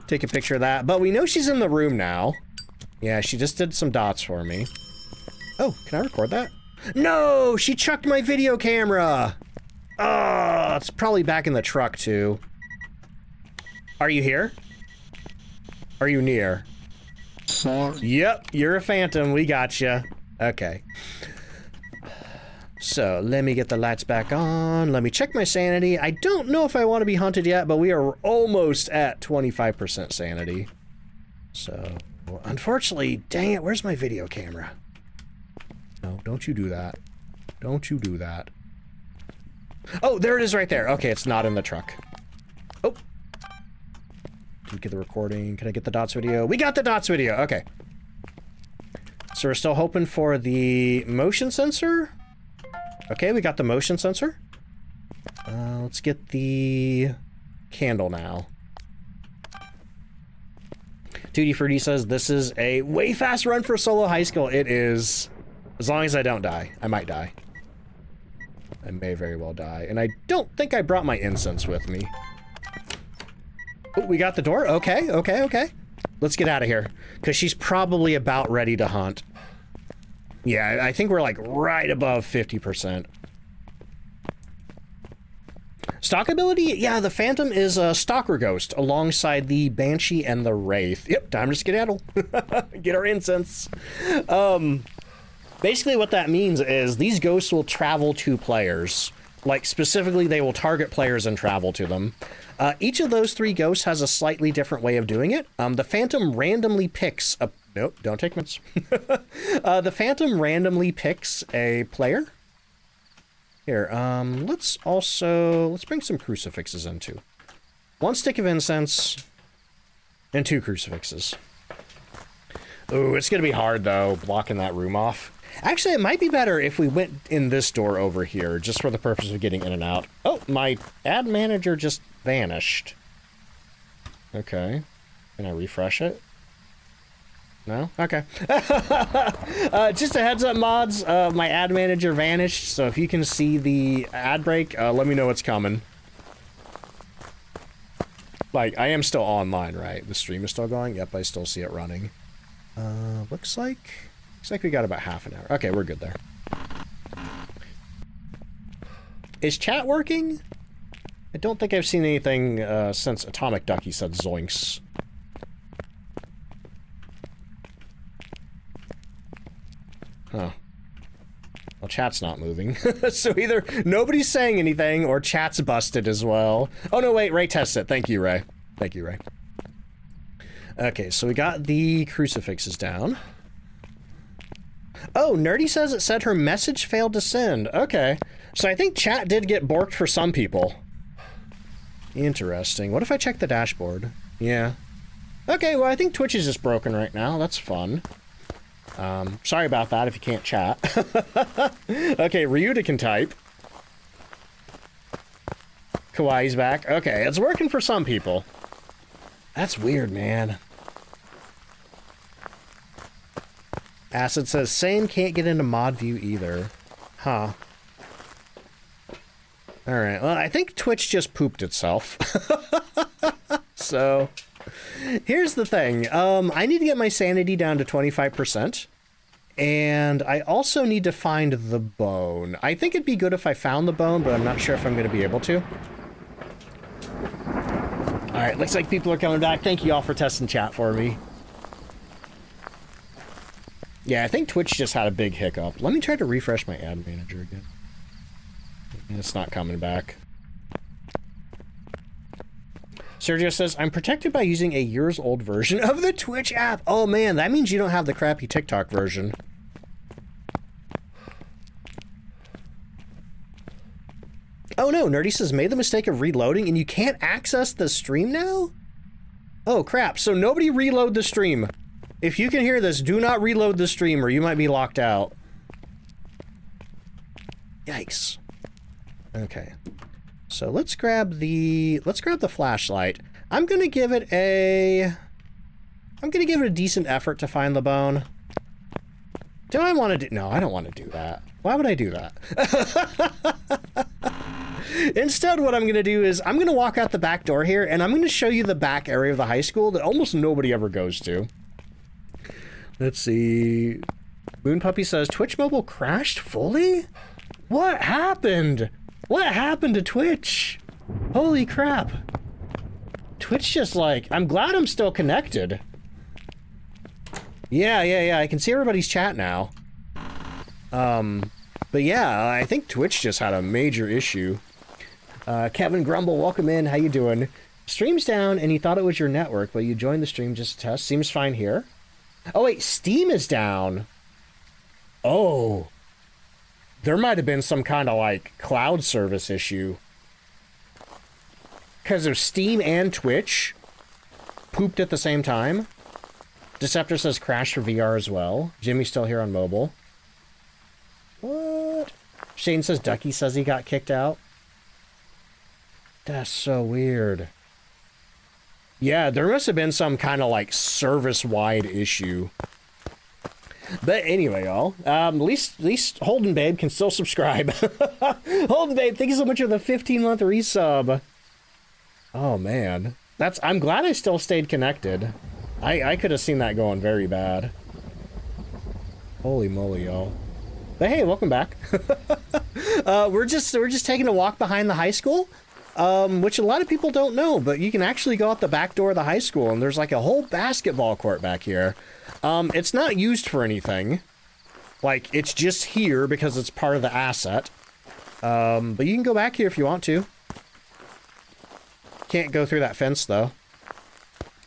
Take a picture of that. But we know she's in the room now. Yeah, she just did some dots for me. Oh, can I record that? No! She chucked my video camera! Oh, it's probably back in the truck, too. Are you here? Are you near? Sorry. Yep, you're a phantom. We gotcha. Okay. So, let me get the lights back on. Let me check my sanity. I don't know if I want to be hunted yet, but we are almost at 25% sanity. So, well, unfortunately, dang it, where's my video camera? No, don't you do that. Don't you do that. Oh, there it is right there. Okay, it's not in the truck. Oh. Didn't get the recording. Can I get the dots video? We got the dots video. Okay. So we're still hoping for the motion sensor. Okay, we got the motion sensor. Let's get the candle now. Tutti Fruity says this is a way fast run for solo high school. It is. As long as I don't die. I might die. I may very well die. And I don't think I brought my incense with me. Oh, we got the door? Okay, okay, okay. Let's get out of here. Because she's probably about ready to hunt. Yeah, I think we're like right above 50%. Stock ability? Yeah, the Phantom is a Stalker Ghost alongside the Banshee and the Wraith. Yep, time to skedaddle. Get our incense. Basically what that means is these ghosts will travel to players. Like, specifically, they will target players and travel to them. Each of those three ghosts has a slightly different way of doing it. The Phantom randomly picks a... Nope, don't take mints. The Phantom randomly picks a player. Here, let's bring some crucifixes in, too. 1 stick of incense and 2 crucifixes. Ooh, it's gonna be hard, though, blocking that room off. Actually, it might be better if we went in this door over here, just for the purpose of getting in and out. Oh, my ad manager just vanished. Okay. Can I refresh it? No? Okay. Just a heads up, mods. My ad manager vanished, so if you can see the ad break, let me know it's coming. Like, I am still online, right? The stream is still going? Yep, I still see it running. Looks like we got about half an hour. Okay, we're good there. Is chat working? I don't think I've seen anything since Atomic Ducky said zoinks. Huh. Well, chat's not moving. So either nobody's saying anything or chat's busted as well. Oh, no, wait, Ray tests it. Thank you, Ray. Thank you, Ray. Okay, so we got the crucifixes down. Oh, Nerdy says it said her message failed to send. Okay. So I think chat did get borked for some people. Interesting. What if I check the dashboard? Yeah. Okay, well, I think Twitch is just broken right now. That's fun. Sorry about that if you can't chat. Okay, Ryuta can type. Kawaii's back. Okay, it's working for some people. That's weird, man. Acid says, same, can't get into mod view either. Huh. Alright, well, I think Twitch just pooped itself. So, here's the thing. I need to get my sanity down to 25%. And I also need to find the bone. I think it'd be good if I found the bone, but I'm not sure if I'm going to be able to. Alright, looks like people are coming back. Thank you all for testing chat for me. Yeah, I think Twitch just had a big hiccup. Let me try to refresh my ad manager again. It's not coming back. Sergio says, I'm protected by using a years-old version of the Twitch app. Oh man, that means you don't have the crappy TikTok version. Oh no, Nerdy says, made the mistake of reloading and you can't access the stream now? Oh crap, so nobody reload the stream. If you can hear this, do not reload the stream or you might be locked out. Yikes. Okay. So let's grab the flashlight. I'm gonna give it a decent effort to find the bone. Do I want to do? No, I don't want to do that. Why would I do that? Instead, what I'm going to do is I'm going to walk out the back door here, and I'm going to show you the back area of the high school that almost nobody ever goes to. Let's see. Moon Puppy says, Twitch Mobile crashed fully? What happened? What happened to Twitch? Holy crap. Twitch just like, I'm glad I'm still connected. Yeah, I can see everybody's chat now. But yeah, I think Twitch just had a major issue. Kevin Grumble, welcome in, how you doing? Stream's down and you thought it was your network, but you joined the stream just to test. Seems fine here. Oh wait, Steam is down. Oh. There might have been some kind of like cloud service issue. Because of Steam and Twitch pooped at the same time. Deceptor says crash for VR as well. Jimmy's still here on mobile. What? Shane says Ducky says he got kicked out. That's so weird. Yeah, there must have been some kind of like service-wide issue. But anyway, y'all, at least Holden Babe can still subscribe. Holden Babe, thank you so much for the 15-month resub. Oh man, I'm glad I still stayed connected. I could have seen that going very bad. Holy moly, y'all. But hey, welcome back. We're just taking a walk behind the high school, which a lot of people don't know, but you can actually go out the back door of the high school, and there's like a whole basketball court back here. It's not used for anything. Like, it's just here because it's part of the asset. But you can go back here if you want to. Can't go through that fence, though.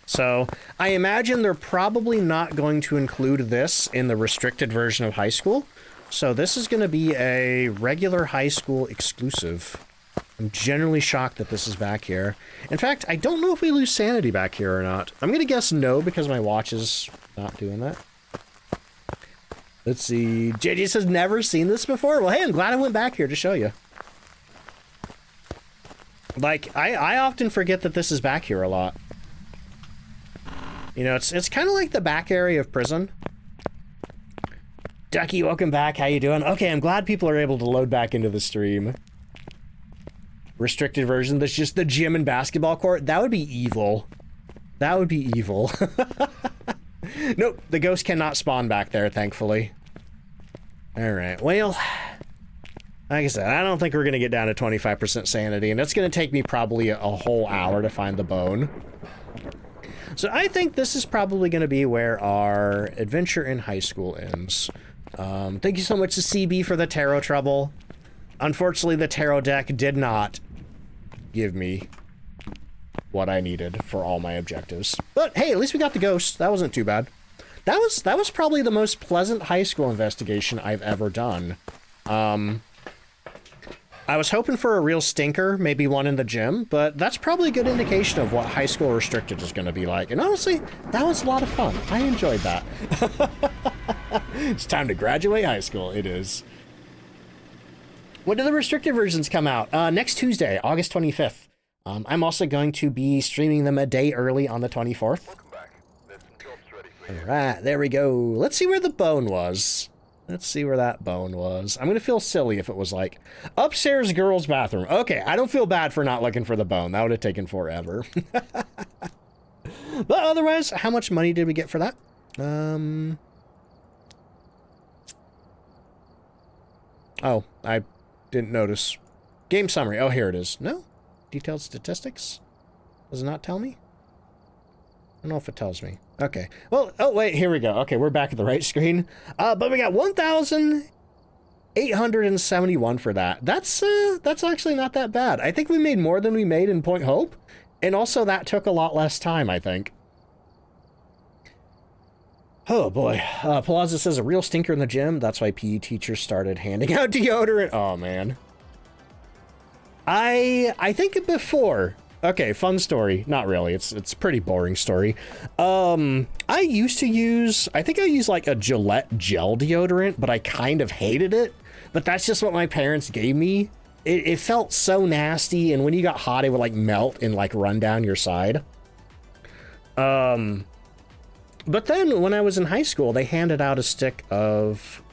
So, I imagine they're probably not going to include this in the restricted version of high school. So this is going to be a regular high school exclusive. I'm generally shocked that this is back here. In fact, I don't know if we lose sanity back here or not. I'm going to guess no because my watch is not doing that. Let's see. JJ says never seen this before. Well, hey, I'm glad I went back here to show you. Like, I often forget that this is back here a lot. You know, it's kind of like the back area of prison. Ducky, welcome back. How you doing? Okay, I'm glad people are able to load back into the stream. Restricted version, that's just the gym and basketball court. That would be evil. That would be evil. Nope, the ghost cannot spawn back there, thankfully. Alright, well, like I said, I don't think we're going to get down to 25% sanity, and it's going to take me probably a whole hour to find the bone. So I think this is probably going to be where our adventure in high school ends. Thank you so much to CB for the tarot trouble. Unfortunately, the tarot deck did not give me what I needed for all my objectives. But hey, at least we got the ghost. That wasn't too bad. That was probably the most pleasant high school investigation I've ever done. I was hoping for a real stinker, maybe one in the gym, but that's probably a good indication of what high school restricted is going to be like. And honestly, that was a lot of fun. I enjoyed that. It's time to graduate high school. It is. When do the restricted versions come out? Next Tuesday, August 25th. I'm also going to be streaming them a day early on the 24th. All right, there we go. Let's see where the bone was. Let's see where that bone was. I'm going to feel silly if it was like, upstairs girls' bathroom. Okay, I don't feel bad for not looking for the bone. That would have taken forever. But otherwise, how much money did we get for that? Oh, I didn't notice. Game summary. Oh, here it is. No? Detailed statistics? Does it not tell me? I don't know if it tells me. Okay. Well, oh, wait, here we go. Okay, we're back at the right screen. But we got 1,871 for that. That's actually not that bad. I think we made more than we made in Point Hope. And also, that took a lot less time, I think. Oh, boy. Palazzo says a real stinker in the gym. That's why PE teachers started handing out deodorant. Oh, man. I think before... Okay, fun story. Not really. It's a pretty boring story. I used to use... I think I used like a Gillette gel deodorant, but I kind of hated it. But that's just what my parents gave me it felt so nasty, and when you got hot, it would like melt and like run down your side. But then when I was in high school, they handed out a stick of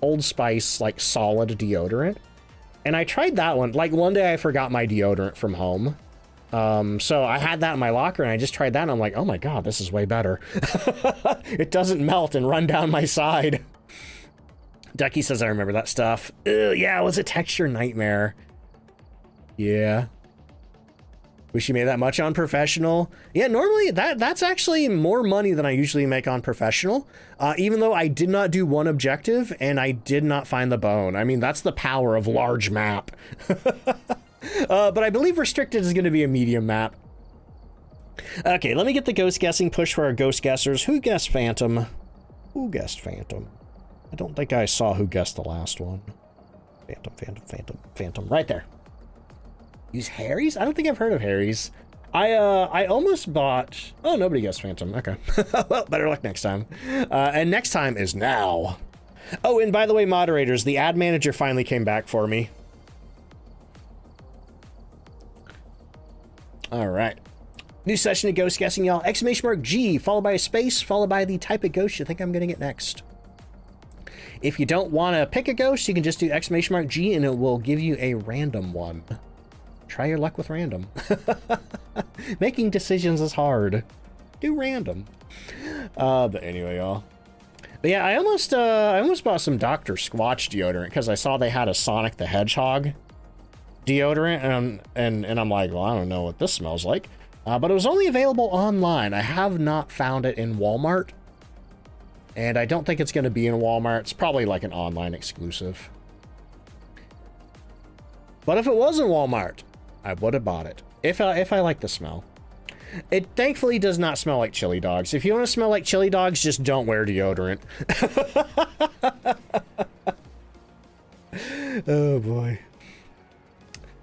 Old Spice like solid deodorant, and I tried that one. Like one day I forgot my deodorant from home. So I had that in my locker, and I just tried that, and I'm like, oh my god, this is way better. It doesn't melt and run down my side. Ducky says I remember that stuff. Yeah, it was a texture nightmare. Yeah. Wish you made that much on professional. Yeah, normally that's actually more money than I usually make on professional. Even though I did not do one objective and I did not find the bone. I mean, that's the power of large map. But I believe restricted is going to be a medium map. Okay, let me get the ghost guessing push for our ghost guessers. Who guessed Phantom? Who guessed Phantom? I don't think I saw who guessed the last one. Phantom. Right there. Use Harry's? I don't think I've heard of Harry's. I almost bought... Oh, nobody guessed Phantom. Okay. Well, better luck next time. And next time is now. Oh, and by the way, moderators, the ad manager finally came back for me. All right. New session of ghost guessing, y'all. Exclamation mark G, followed by a space, followed by the type of ghost you think I'm going to get next. If you don't want to pick a ghost, you can just do exclamation mark G and it will give you a random one. Try your luck with random. Making decisions is hard. Do random. But anyway, y'all. But yeah, I almost bought some Dr. Squatch deodorant because I saw they had a Sonic the Hedgehog deodorant, and I'm like, well, I don't know what this smells like. But it was only available online. I have not found it in Walmart. And I don't think it's going to be in Walmart. It's probably like an online exclusive. But if it was in Walmart, I would have bought it. If I like the smell. It thankfully does not smell like chili dogs. If you want to smell like chili dogs, just don't wear deodorant. Oh boy.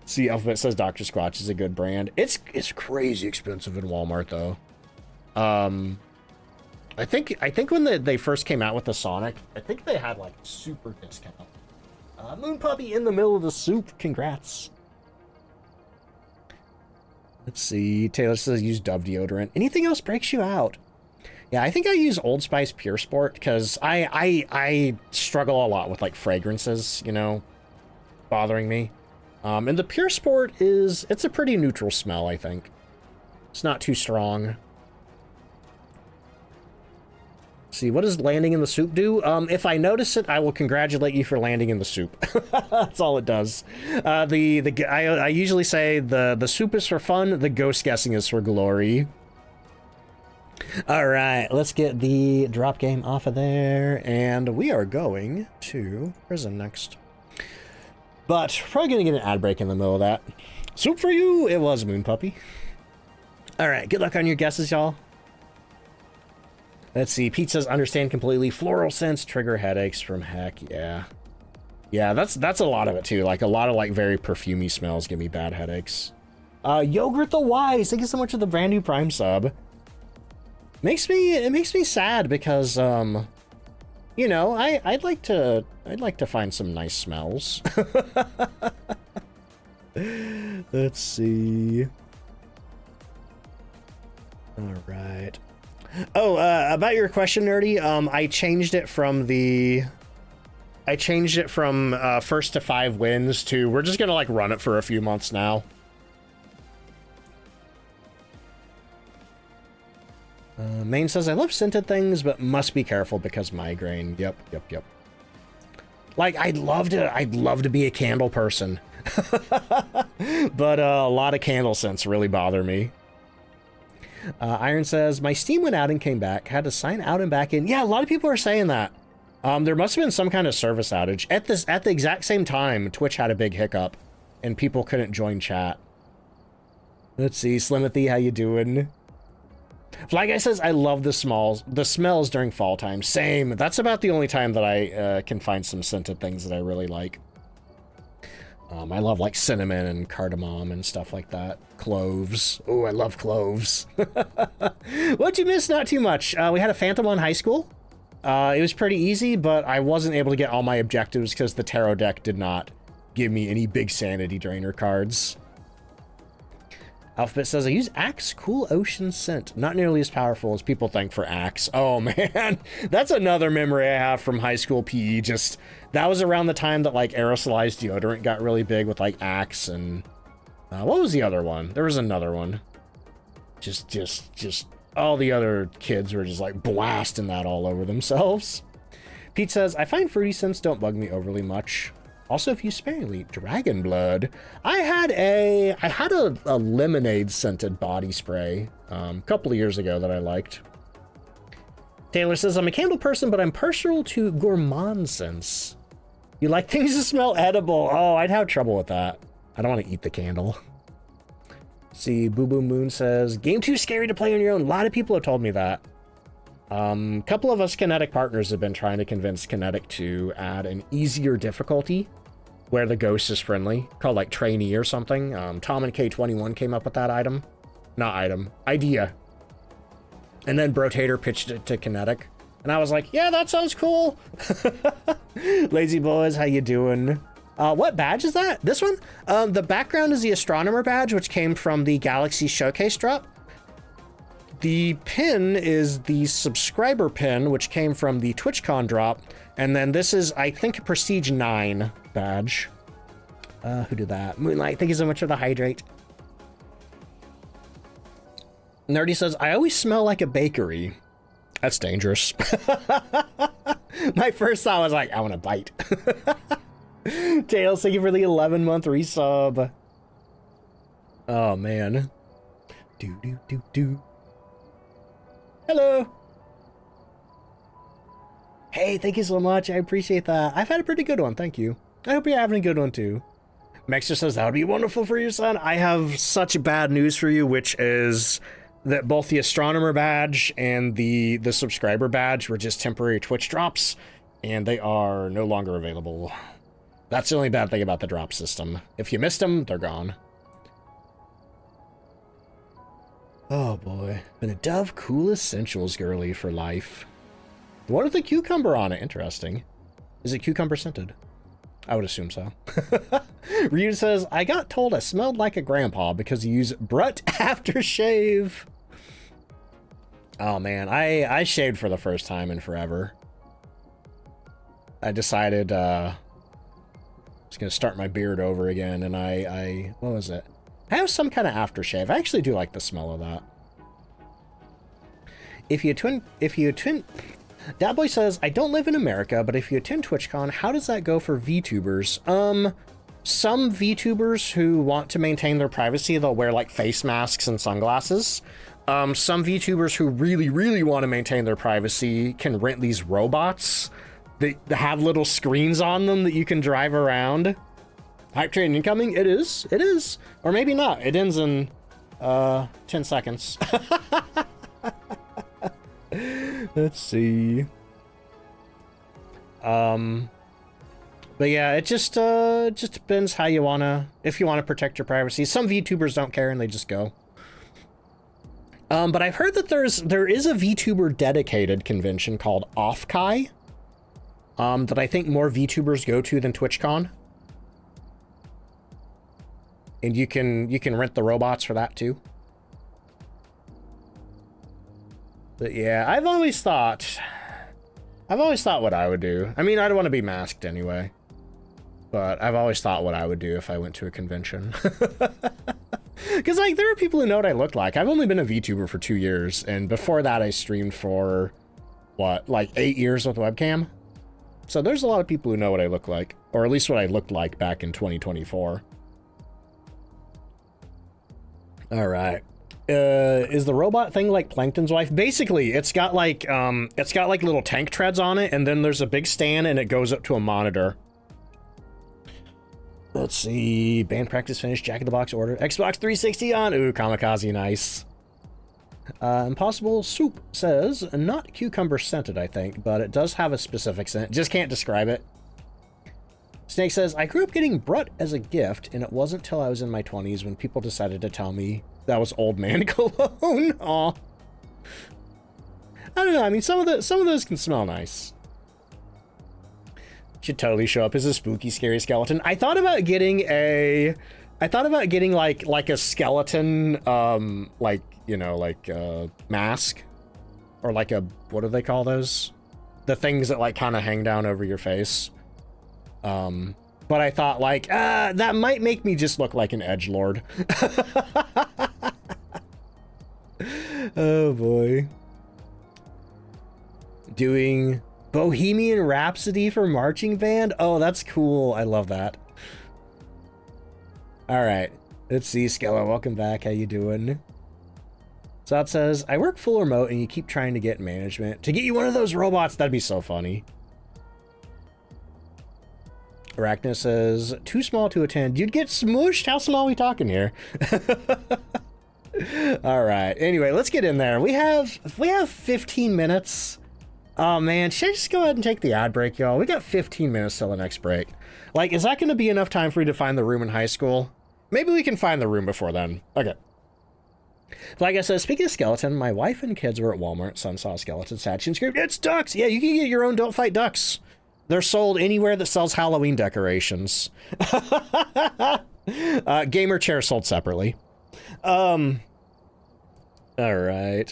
See, Alphabet says Dr. Squatch is a good brand. It's crazy expensive in Walmart though. I think when they first came out with the Sonic, I think they had like super discount. Moon Puppy in the middle of the soup. Congrats. Let's see. Taylor says use Dove deodorant. Anything else breaks you out? Yeah, I think I use Old Spice Pure Sport because I struggle a lot with like fragrances, you know, bothering me. And the Pure Sport it's a pretty neutral smell, I think. It's not too strong. See, what does landing in the soup do? If I notice it, I will congratulate you for landing in the soup. That's all it does. I usually say the soup is for fun, the ghost guessing is for glory. All right, let's get the drop game off of there, and we are going to prison next. But probably gonna get an ad break in the middle of that. Soup for you! It was Moon Puppy. All right, good luck on your guesses, y'all. Let's see. Pete says understand completely. Floral scents trigger headaches from heck. Yeah. Yeah, that's a lot of it too. Like a lot of like very perfumey smells give me bad headaches. Yogurt the Wise, thank you so much for the brand new Prime sub. It makes me sad because you know, I'd like to find some nice smells. Let's see. All right. Oh, about your question, Nerdy, I changed it from first to 5 wins to we're just gonna like run it for a few months now. Maine says I love scented things, but must be careful because migraine. Yep. Like I'd love to be a candle person, but a lot of candle scents really bother me. Iron says, my Steam went out and came back. Had to sign out and back in. Yeah, a lot of people are saying that. There must have been some kind of service outage. At the exact same time, Twitch had a big hiccup, and people couldn't join chat. Let's see, Slimothy, how you doing? Fly Guy says, I love the smells during fall time. Same. That's about the only time that I can find some scented things that I really like. I love like cinnamon and cardamom and stuff like that. Cloves. Oh, I love cloves. What'd you miss? Not too much. We had a Phantom on high school. It was pretty easy, but I wasn't able to get all my objectives because the tarot deck did not give me any big sanity drainer cards. Alphabet says, I use Axe Cool Ocean Scent. Not nearly as powerful as people think for Axe. Oh, man. That's another memory I have from high school PE. Just, that was around the time that, like, aerosolized deodorant got really big with, like, Axe and... what was the other one? There was another one. Just all the other kids were just, like, blasting that all over themselves. Pete says, I find fruity scents don't bug me overly much. Also, if you sparingly, Dragon Blood. I had a lemonade scented body spray a couple of years ago that I liked. Taylor says, I'm a candle person, but I'm partial to gourmand scents. You like things that smell edible? Oh, I'd have trouble with that. I don't want to eat the candle. See, Boo Boo Moon says, game too scary to play on your own. A lot of people have told me that. Couple of us Kinetic partners have been trying to convince Kinetic to add an easier difficulty where the ghost is friendly, called like trainee or something. Tom and K21 came up with that idea. And then Brotator pitched it to Kinetic. And I was like, yeah, that sounds cool. Lazy boys, how you doing? What badge is that? This one? The background is the Astronomer badge, which came from the Galaxy Showcase drop. The pin is the subscriber pin, which came from the TwitchCon drop. And then this is, I think, a Prestige 9 badge. Who did that? Moonlight, thank you so much for the hydrate. Nerdy says, I always smell like a bakery. That's dangerous. My first thought was like, I want to bite. Tails, thank you for the 11-month resub. Oh, man. Do. Hello. Hey, thank you so much. I appreciate that. I've had a pretty good one. Thank you. I hope you're having a good one, too. Mexer says, that would be wonderful for you, son. I have such bad news for you, which is that both the Astronomer badge and the subscriber badge were just temporary Twitch drops, and they are no longer available. That's the only bad thing about the drop system. If you missed them, they're gone. Oh boy. Been a Dove Cool Essentials girly for life. What with the cucumber on it? Interesting. Is it cucumber scented? I would assume so. Ryu says, I got told I smelled like a grandpa because you use Brut aftershave. Oh man, I shaved for the first time in forever. I decided I was gonna start my beard over again, and I what was it? I have some kind of aftershave. I actually do like the smell of that. If you attend, Dat Boy says, I don't live in America, but if you attend TwitchCon, how does that go for VTubers? Some VTubers who want to maintain their privacy, they'll wear like face masks and sunglasses. Some VTubers who really, really want to maintain their privacy can rent these robots that have little screens on them that you can drive around. Hype train incoming? It is. It is. Or maybe not. It ends in 10 seconds. Let's see. But yeah, it just depends how you wanna, if you wanna protect your privacy. Some VTubers don't care and they just go. But I've heard that there is a VTuber dedicated convention called Offkai, that I think more VTubers go to than TwitchCon. And you can rent the robots for that too. But yeah, I've always thought what I would do. I mean, I don't want to be masked anyway. But I've always thought what I would do if I went to a convention. Because, like, there are people who know what I look like. I've only been a VTuber for 2 years. And before that, I streamed for, what, like 8 years with webcam? So there's a lot of people who know what I look like. Or at least what I looked like back in 2024. All right. Is the robot thing like Plankton's wife? Basically, it's got like little tank treads on it, and then there's a big stand, and it goes up to a monitor. Let's see. Band practice finished. Jack in the Box order. Xbox 360 on. Ooh, Kamikaze, nice. Impossible Soup says, not cucumber scented, I think, but it does have a specific scent. Just can't describe it. Snake says, I grew up getting Brut as a gift, and it wasn't till I was in my 20s when people decided to tell me that was old man cologne. Aw. I don't know. I mean, some of those can smell nice. Should totally show up as a spooky, scary skeleton. I thought about getting like a skeleton, like, you know, like mask, or like a, what do they call those? The things that like kind of hang down over your face. But I thought like, that might make me just look like an edgelord. Oh boy. Doing Bohemian Rhapsody for marching band? Oh, that's cool. I love that. All right, let's see, Skella, welcome back. How you doing? So it says, I work full remote and you keep trying to get management. To get you one of those robots, that'd be so funny. Arachna says, too small to attend. You'd get smooshed. How small are we talking here? All right, anyway, let's get in there. We have 15 minutes. Oh man, should I just go ahead and take the ad break, y'all? We got 15 minutes till the next break. Like, is that going to be enough time for you to find the room in high school? Maybe we can find the room before then. Okay. Like I said, speaking of skeleton, my wife and kids were at Walmart. Son saw a skeleton statue and screamed, "It's ducks!" Yeah, you can get your own Don't Fight Ducks. They're sold anywhere that sells Halloween decorations. Gamer chair sold separately. All right.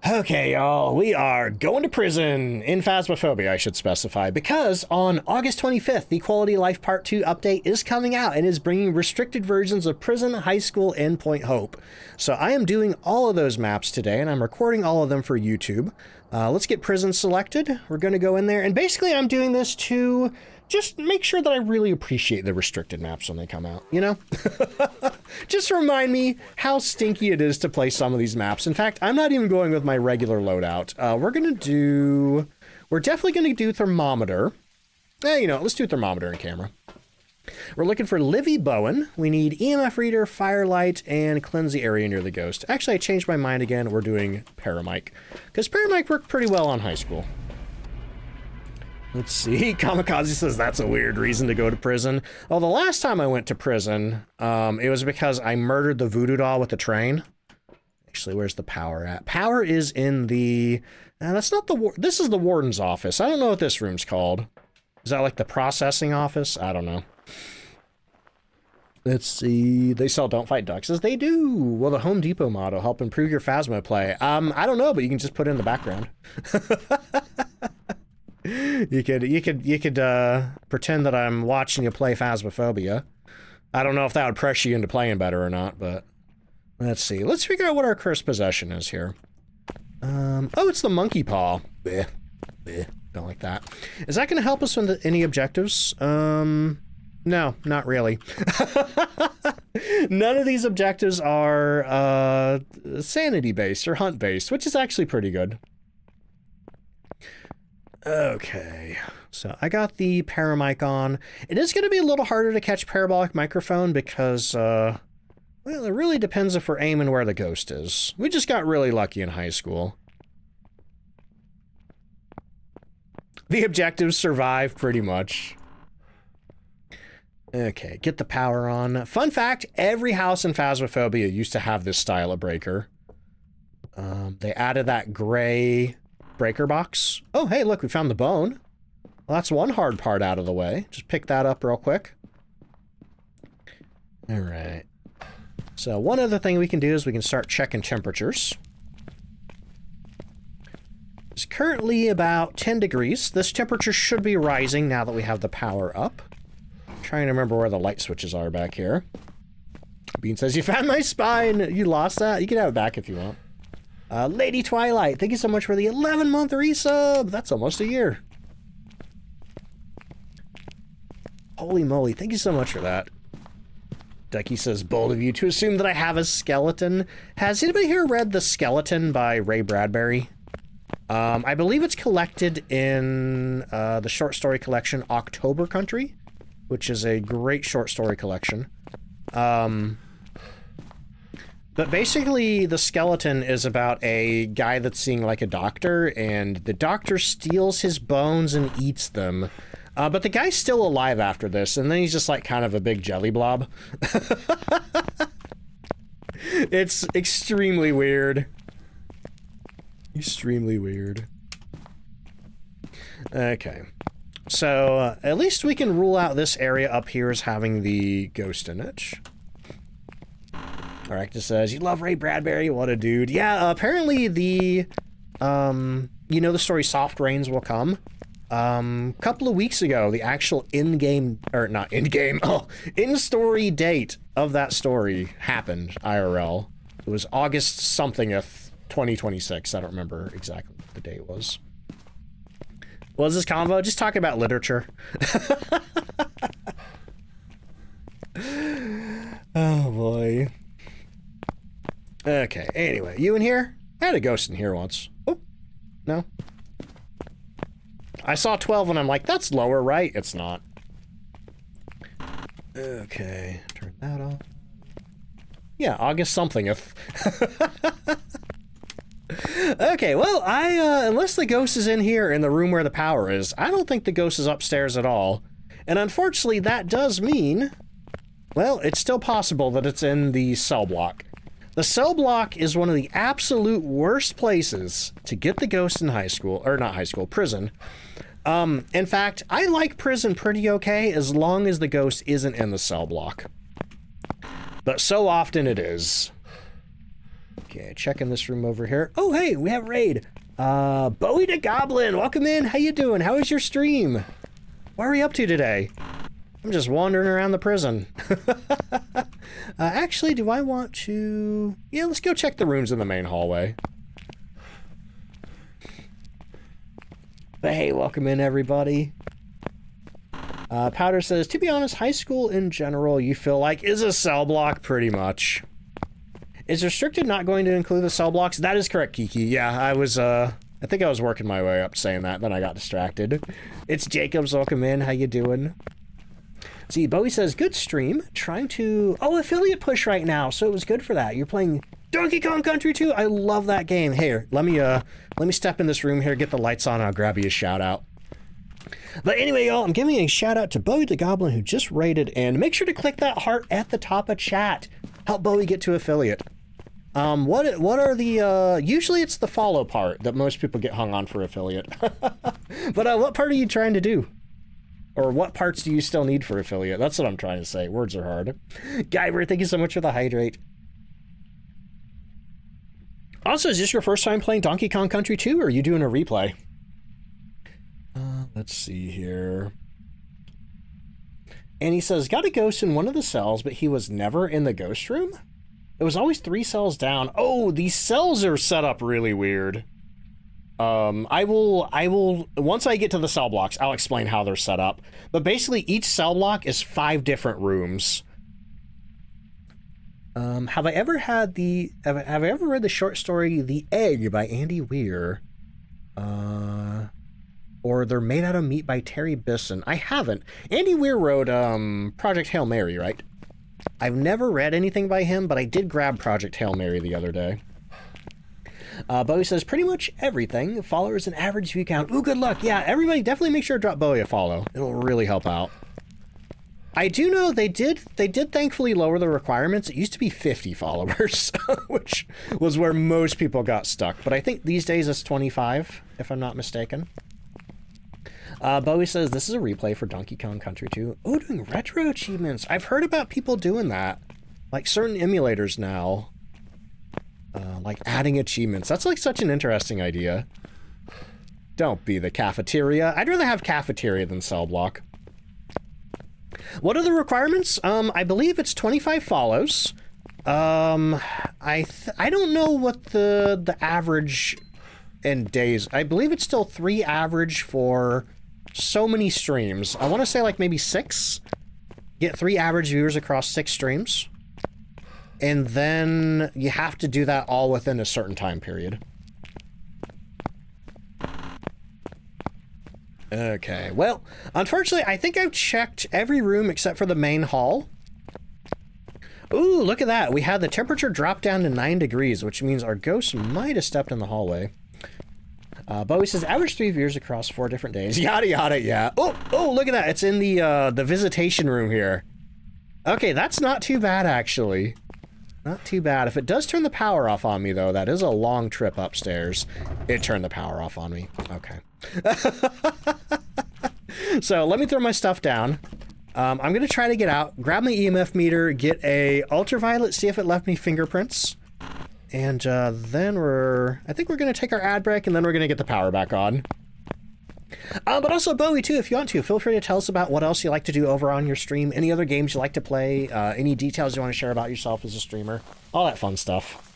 Okay, y'all, we are going to prison in Phasmophobia, I should specify, because on August 25th, the Quality of Life Part 2 update is coming out and is bringing restricted versions of Prison, High School, and Point Hope. So I am doing all of those maps today, and I'm recording all of them for YouTube. Let's get prison selected. We're going to go in there, and basically I'm doing this to just make sure that I really appreciate the restricted maps when they come out, you know? Just remind me how stinky it is to play some of these maps. In fact, I'm not even going with my regular loadout. We're definitely going to do thermometer. You know, let's do thermometer and camera. We're looking for Livy Bowen. We need EMF reader, firelight, and cleanse the area near the ghost. Actually, I changed my mind again. We're doing paramic, because paramic worked pretty well on high school. Let's see. Kamikaze says that's a weird reason to go to prison. Well, the last time I went to prison, it was because I murdered the voodoo doll with the train. Actually, where's the power at? Power is in the... that's not the... This is the warden's office. I don't know what this room's called. Is that like the processing office? I don't know. Let's see. They sell Don't Fight Ducks. As they do. Will the Home Depot motto help improve your Phasmo play? I don't know, but you can just put it in the background. You could pretend that I'm watching you play Phasmophobia. I don't know if that would pressure you into playing better or not, but let's see. Let's figure out what our cursed possession is here. Oh, it's the monkey paw. Bleh. Bleh. Don't like that. Is that going to help us with any objectives? No, not really. None of these objectives are sanity-based or hunt-based, which is actually pretty good. Okay, so I got the paramic on. It is going to be a little harder to catch parabolic microphone because, well, it really depends if we're aiming where the ghost is. We just got really lucky in high school. The objectives survive pretty much. Okay, get the power on. Fun fact, every house in Phasmophobia used to have this style of breaker. They added that gray breaker box. Oh, hey, look, we found the bone. Well, that's one hard part out of the way. Just pick that up real quick. All right. So one other thing we can do is we can start checking temperatures. It's currently about 10 degrees. This temperature should be rising now that we have the power up. I'm trying to remember where the light switches are back here. Bean says, you found my spine. You lost that? You can have it back if you want. Lady Twilight, thank you so much for the 11-month resub. That's almost a year. Holy moly, thank you so much for that. Ducky says, bold of you to assume that I have a skeleton. Has anybody here read The Skeleton by Ray Bradbury? I believe it's collected in the short story collection October Country, which is a great short story collection. But basically, The Skeleton is about a guy that's seeing like a doctor, and the doctor steals his bones and eats them. But the guy's still alive after this, and then he's just like kind of a big jelly blob. It's extremely weird. Extremely weird. Okay. So at least we can rule out this area up here as having the ghost in it. Aractus says, you love Ray Bradbury, what a dude. Yeah, apparently the, you know the story Soft Rains Will Come? Couple of weeks ago, the actual in-game, or not in-game, in-story date of that story happened, IRL. It was August somethingeth, 2026. I don't remember exactly what the date was. What is this convo? Just talking about literature. Oh boy. Okay, anyway, you in here? I had a ghost in here once. Oh, no. I saw 12 and I'm like, that's lower, right? It's not. Okay, turn that off. Yeah, August somethingeth. Okay, well, unless the ghost is in here in the room where the power is, I don't think the ghost is upstairs at all. And unfortunately, that does mean, well, it's still possible that it's in the cell block. The cell block is one of the absolute worst places to get the ghost in high school, or not high school, prison. In fact, I like prison pretty okay as long as the ghost isn't in the cell block. But so often it is. Okay, checking this room over here. Oh, hey, we have raid. Bowie the Goblin, welcome in. How you doing? How was your stream? What are you up to today? I'm just wandering around the prison. Actually, do I want to... Yeah, let's go check the rooms in the main hallway. But hey, welcome in, everybody. Powder says, to be honest, high school in general, you feel like is a cell block pretty much. Is restricted not going to include the cell blocks? That is correct, Kiki. Yeah, I was, I think I was working my way up saying that, then I got distracted. It's Jacobs, welcome in, how you doing? See, Bowie says, good stream, trying to... Oh, affiliate push right now, so it was good for that. You're playing Donkey Kong Country 2? I love that game. Here, let me step in this room here, get the lights on, and I'll grab you a shout out. But anyway, y'all, I'm giving a shout out to Bowie the Goblin who just raided, and make sure to click that heart at the top of chat. Help Bowie get to affiliate. What are the, usually it's the follow part that most people get hung on for affiliate. But what part are you trying to do? Or what parts do you still need for affiliate? That's what I'm trying to say. Words are hard. Guyver, thank you so much for the hydrate. Also, is this your first time playing Donkey Kong Country 2, or are you doing a replay? Let's see here. And he says, got a ghost in one of the cells, but he was never in the ghost room? It was always 3 cells down. Oh, these cells are set up really weird. I will, once I get to the cell blocks, I'll explain how they're set up. But basically, each cell block is 5 different rooms. Have I ever read the short story The Egg by Andy Weir? Or They're Made Out of Meat by Terry Bisson. I haven't. Andy Weir wrote Project Hail Mary, right? I've never read anything by him, but I did grab Project Hail Mary the other day. Bowie says, pretty much everything. Followers and average view count. Ooh, good luck. Yeah, everybody definitely make sure to drop Bowie a follow. It'll really help out. I do know they did thankfully lower the requirements. It used to be 50 followers, which was where most people got stuck. But I think these days it's 25, if I'm not mistaken. Bowie says, this is a replay for Donkey Kong Country 2. Oh, doing retro achievements. I've heard about people doing that. Like certain emulators now. Like adding achievements. That's like such an interesting idea. Don't be the cafeteria. I'd rather have cafeteria than cell block. What are the requirements? I believe it's 25 follows. I don't know what the average in days. I believe it's still 3 average for so many streams. I want to say like maybe 6. Get 3 average viewers across 6 streams. And then you have to do that all within a certain time period. Okay, well, unfortunately, I think I've checked every room except for the main hall. Ooh, look at that. We had the temperature drop down to 9 degrees, which means our ghost might have stepped in the hallway. Bowie says, average 3 viewers across 4 different days. Yada, yada, yeah. Oh, look at that. It's in the visitation room here. Okay, that's not too bad, actually. Not too bad. If it does turn the power off on me, though, that is a long trip upstairs. It turned the power off on me. Okay. So let me throw my stuff down. I'm going to try to get out, grab my EMF meter, get a ultraviolet, see if it left me fingerprints. And then I think we're going to take our ad break, and then we're going to get the power back on. But also, Bowie, too, if you want to, feel free to tell us about what else you like to do over on your stream, any other games you like to play, any details you want to share about yourself as a streamer, all that fun stuff.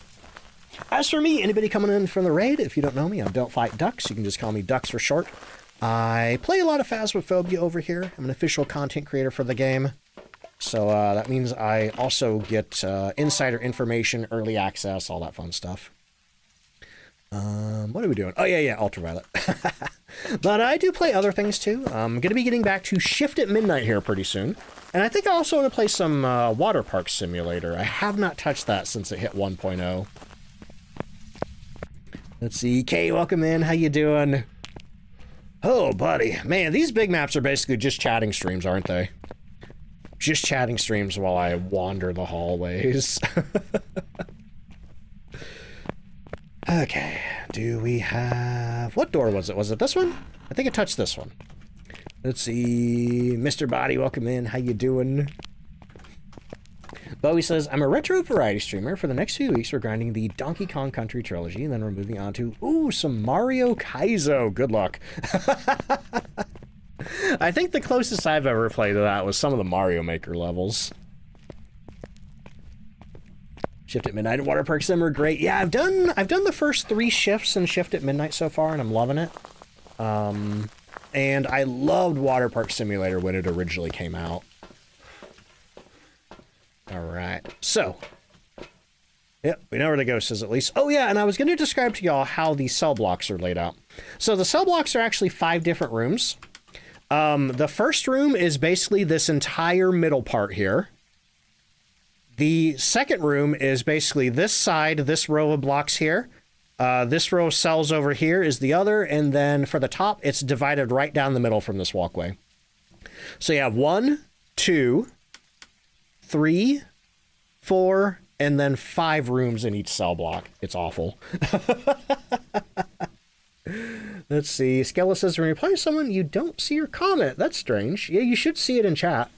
As for me, anybody coming in from the raid, if you don't know me, I'm DontFightDucks. You can just call me Ducks for short. I play a lot of Phasmophobia over here. I'm an official content creator for the game. So that means I also get insider information, early access, all that fun stuff. What are we doing? Oh, yeah, ultraviolet. But I do play other things, too. I'm going to be getting back to Shift at Midnight here pretty soon. And I think I also want to play some Water Park Simulator. I have not touched that since it hit 1.0. Let's see. Kay, welcome in. How you doing? Oh, buddy. Man, these big maps are basically just chatting streams, aren't they? Just chatting streams while I wander the hallways. Okay, do we have... What door was it? Was it this one? I think I touched this one. Let's see. Mr. Body, welcome in. How you doing? Bowie says, I'm a retro variety streamer. For the next few weeks, we're grinding the Donkey Kong Country trilogy, and then we're moving on to, some Mario Kaizo. Good luck. I think the closest I've ever played to that was some of the Mario Maker levels. Shift at Midnight and Water Park Sim are great. Yeah, I've done the first 3 shifts in Shift at Midnight so far, and I'm loving it. And I loved Water Park Simulator when it originally came out. All right, so. Yep, we know where the ghost is at least. Oh yeah, and I was going to describe to y'all how the cell blocks are laid out. So the cell blocks are actually 5 different rooms. The first room is basically this entire middle part here. The second room is basically this side, this row of blocks here. This row of cells over here is the other, and then for the top, it's divided right down the middle from this walkway. So you have 1, 2, 3, 4, and then 5 rooms in each cell block. It's awful. Let's see. Skella says, when you play someone, you don't see your comment. That's strange. Yeah, you should see it in chat.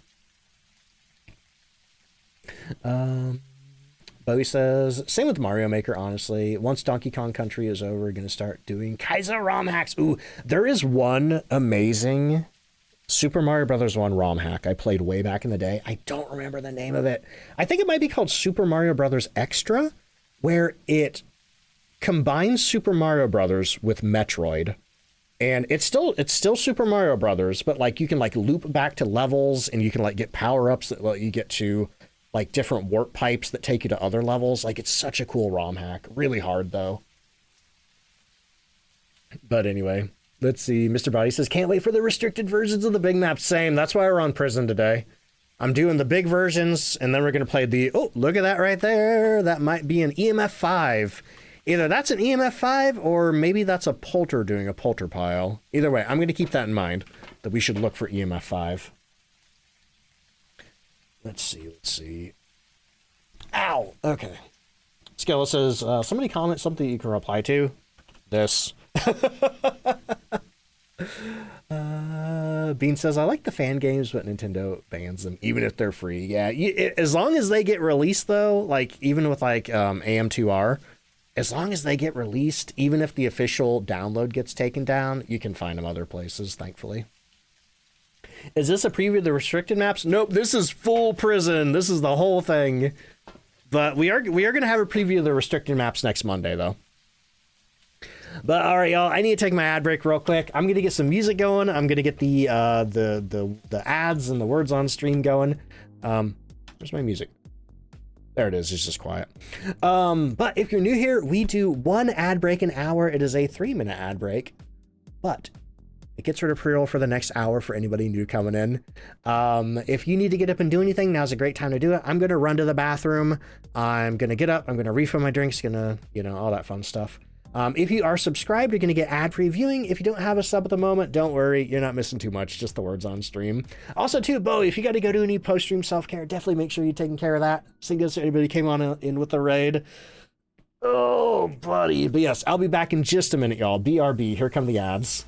Bowie says, same with Mario Maker, honestly. Once Donkey Kong Country is over, we're going to start doing Kaizo ROM hacks. Ooh, there is one amazing Super Mario Bros. 1 ROM hack I played way back in the day. I don't remember the name of it. I think it might be called Super Mario Bros. Extra, where it combines Super Mario Bros. With Metroid. And it's still Super Mario Bros., but like you can like loop back to levels, and you can like get power-ups that let you get to like different warp pipes that take you to other levels. Like, it's such a cool ROM hack. Really hard, though. But anyway, let's see. Mr. Body says, can't wait for the restricted versions of the big map. Same. That's why we're on Prison today. I'm doing the big versions, and then we're going to play the... Oh, look at that right there. That might be an EMF 5. Either that's an EMF 5, or maybe that's a Polter doing a Polter pile. Either way, I'm going to keep that in mind, that we should look for EMF 5. Let's see. Ow! Okay. Skella says, somebody comment something you can reply to. This. Bean says, I like the fan games, but Nintendo bans them, even if they're free. Yeah, as long as they get released, though, like, even with, like, AM2R, as long as they get released, even if the official download gets taken down, you can find them other places, thankfully. Is this a preview of the restricted maps? Nope, this is full Prison. This is the whole thing. But we are going to have a preview of the restricted maps next Monday, though. But all right, y'all, I need to take my ad break real quick. I'm going to get some music going. I'm going to get the ads and the words on stream going. Where's my music? There it is. It's just quiet. But if you're new here, we do 1 ad break an hour. It is a 3-minute ad break. But it gets rid of pre-roll for the next hour for anybody new coming in. If you need to get up and do anything, now's a great time to do it. I'm going to run to the bathroom. I'm going to get up. I'm going to refill my drinks. Gonna, all that fun stuff. If you are subscribed, you're going to get ad-free viewing. If you don't have a sub at the moment, don't worry. You're not missing too much. Just the words on stream. Also, too, Bo, if you got to go do any post-stream self-care, definitely make sure you're taking care of that. Same goes to anybody who came on in with the raid. Oh, buddy. But yes, I'll be back in just a minute, y'all. BRB. Here come the ads.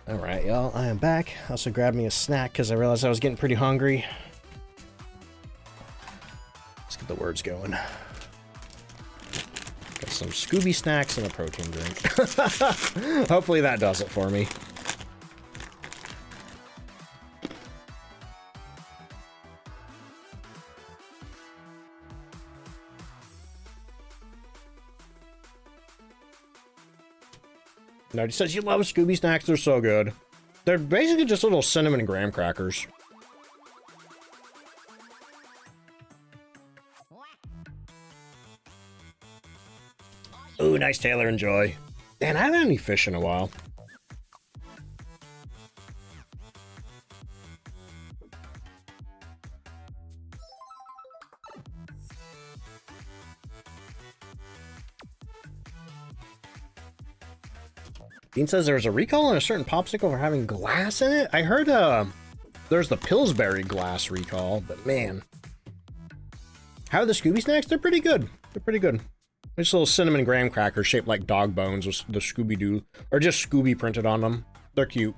Alright, y'all, I am back. Also grabbed me a snack because I realized I was getting pretty hungry. Let's get the words going. Got some Scooby snacks and a protein drink. Hopefully that does it for me. Nody says you love Scooby snacks, they're so good. They're basically just little cinnamon graham crackers. Ooh, nice Taylor, enjoy. Man, I haven't had any fish in a while. Dean says there's a recall on a certain popsicle for having glass in it. I heard there's the Pillsbury glass recall, but man. How are the Scooby snacks? They're pretty good. They're pretty good. Just little cinnamon graham crackers shaped like dog bones with the Scooby-Doo, or just Scooby printed on them. They're cute.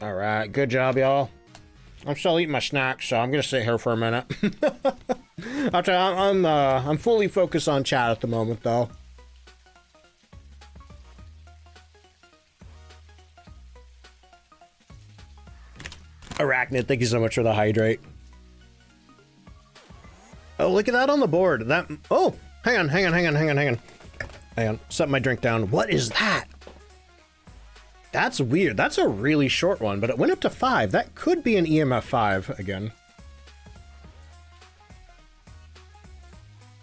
All right, good job, y'all. I'm still eating my snacks, so I'm gonna sit here for a minute. I'll tell you, I'm fully focused on chat at the moment, though. Arachnid, thank you so much for the hydrate. Oh, look at that on the board. That. Oh, hang on. Hang on. Set my drink down. What is that? That's weird. That's a really short one, but it went up to 5. That could be an EMF 5 again.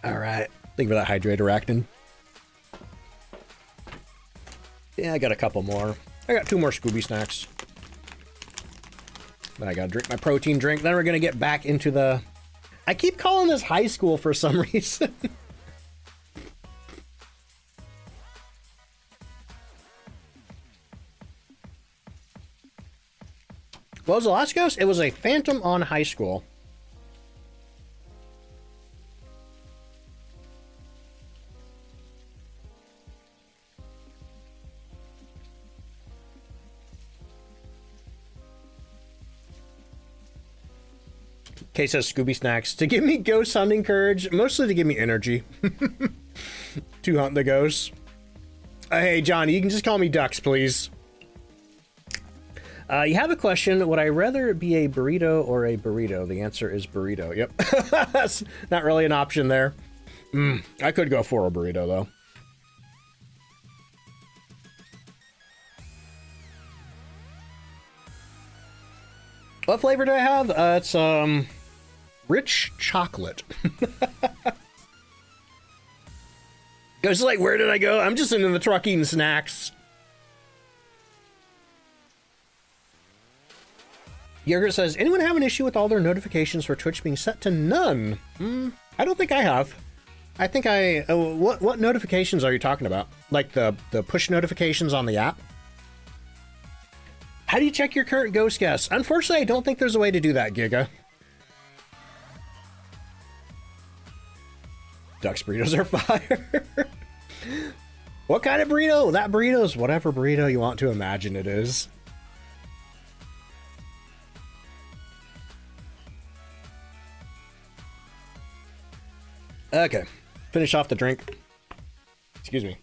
All right. Thank you for that hydrate, Arachnid. Yeah, I got a couple more. I got 2 more Scooby snacks. Then I gotta drink my protein drink. Then we're gonna get back into the... I keep calling this high school for some reason. What was the last ghost? It was a phantom on high school. Kay says Scooby snacks to give me ghost hunting courage, mostly to give me energy. To hunt the ghosts. Hey, Johnny, you can just call me Ducks, please. You have a question. Would I rather be a burrito or a burrito? The answer is burrito. Yep. That's not really an option there. I could go for a burrito, though. What flavor do I have? It's, rich chocolate. Goes like, where did I go? I'm just in the truck eating snacks. Yerger says, anyone have an issue with all their notifications for Twitch being set to none? I don't think I have. I think I... what notifications are you talking about? Like the push notifications on the app? How do you check your current ghost guess? Unfortunately, I don't think there's a way to do that, Giga. Ducks burritos are fire. What kind of burrito? That burrito is whatever burrito you want to imagine it is. Okay, finish off the drink. Excuse me,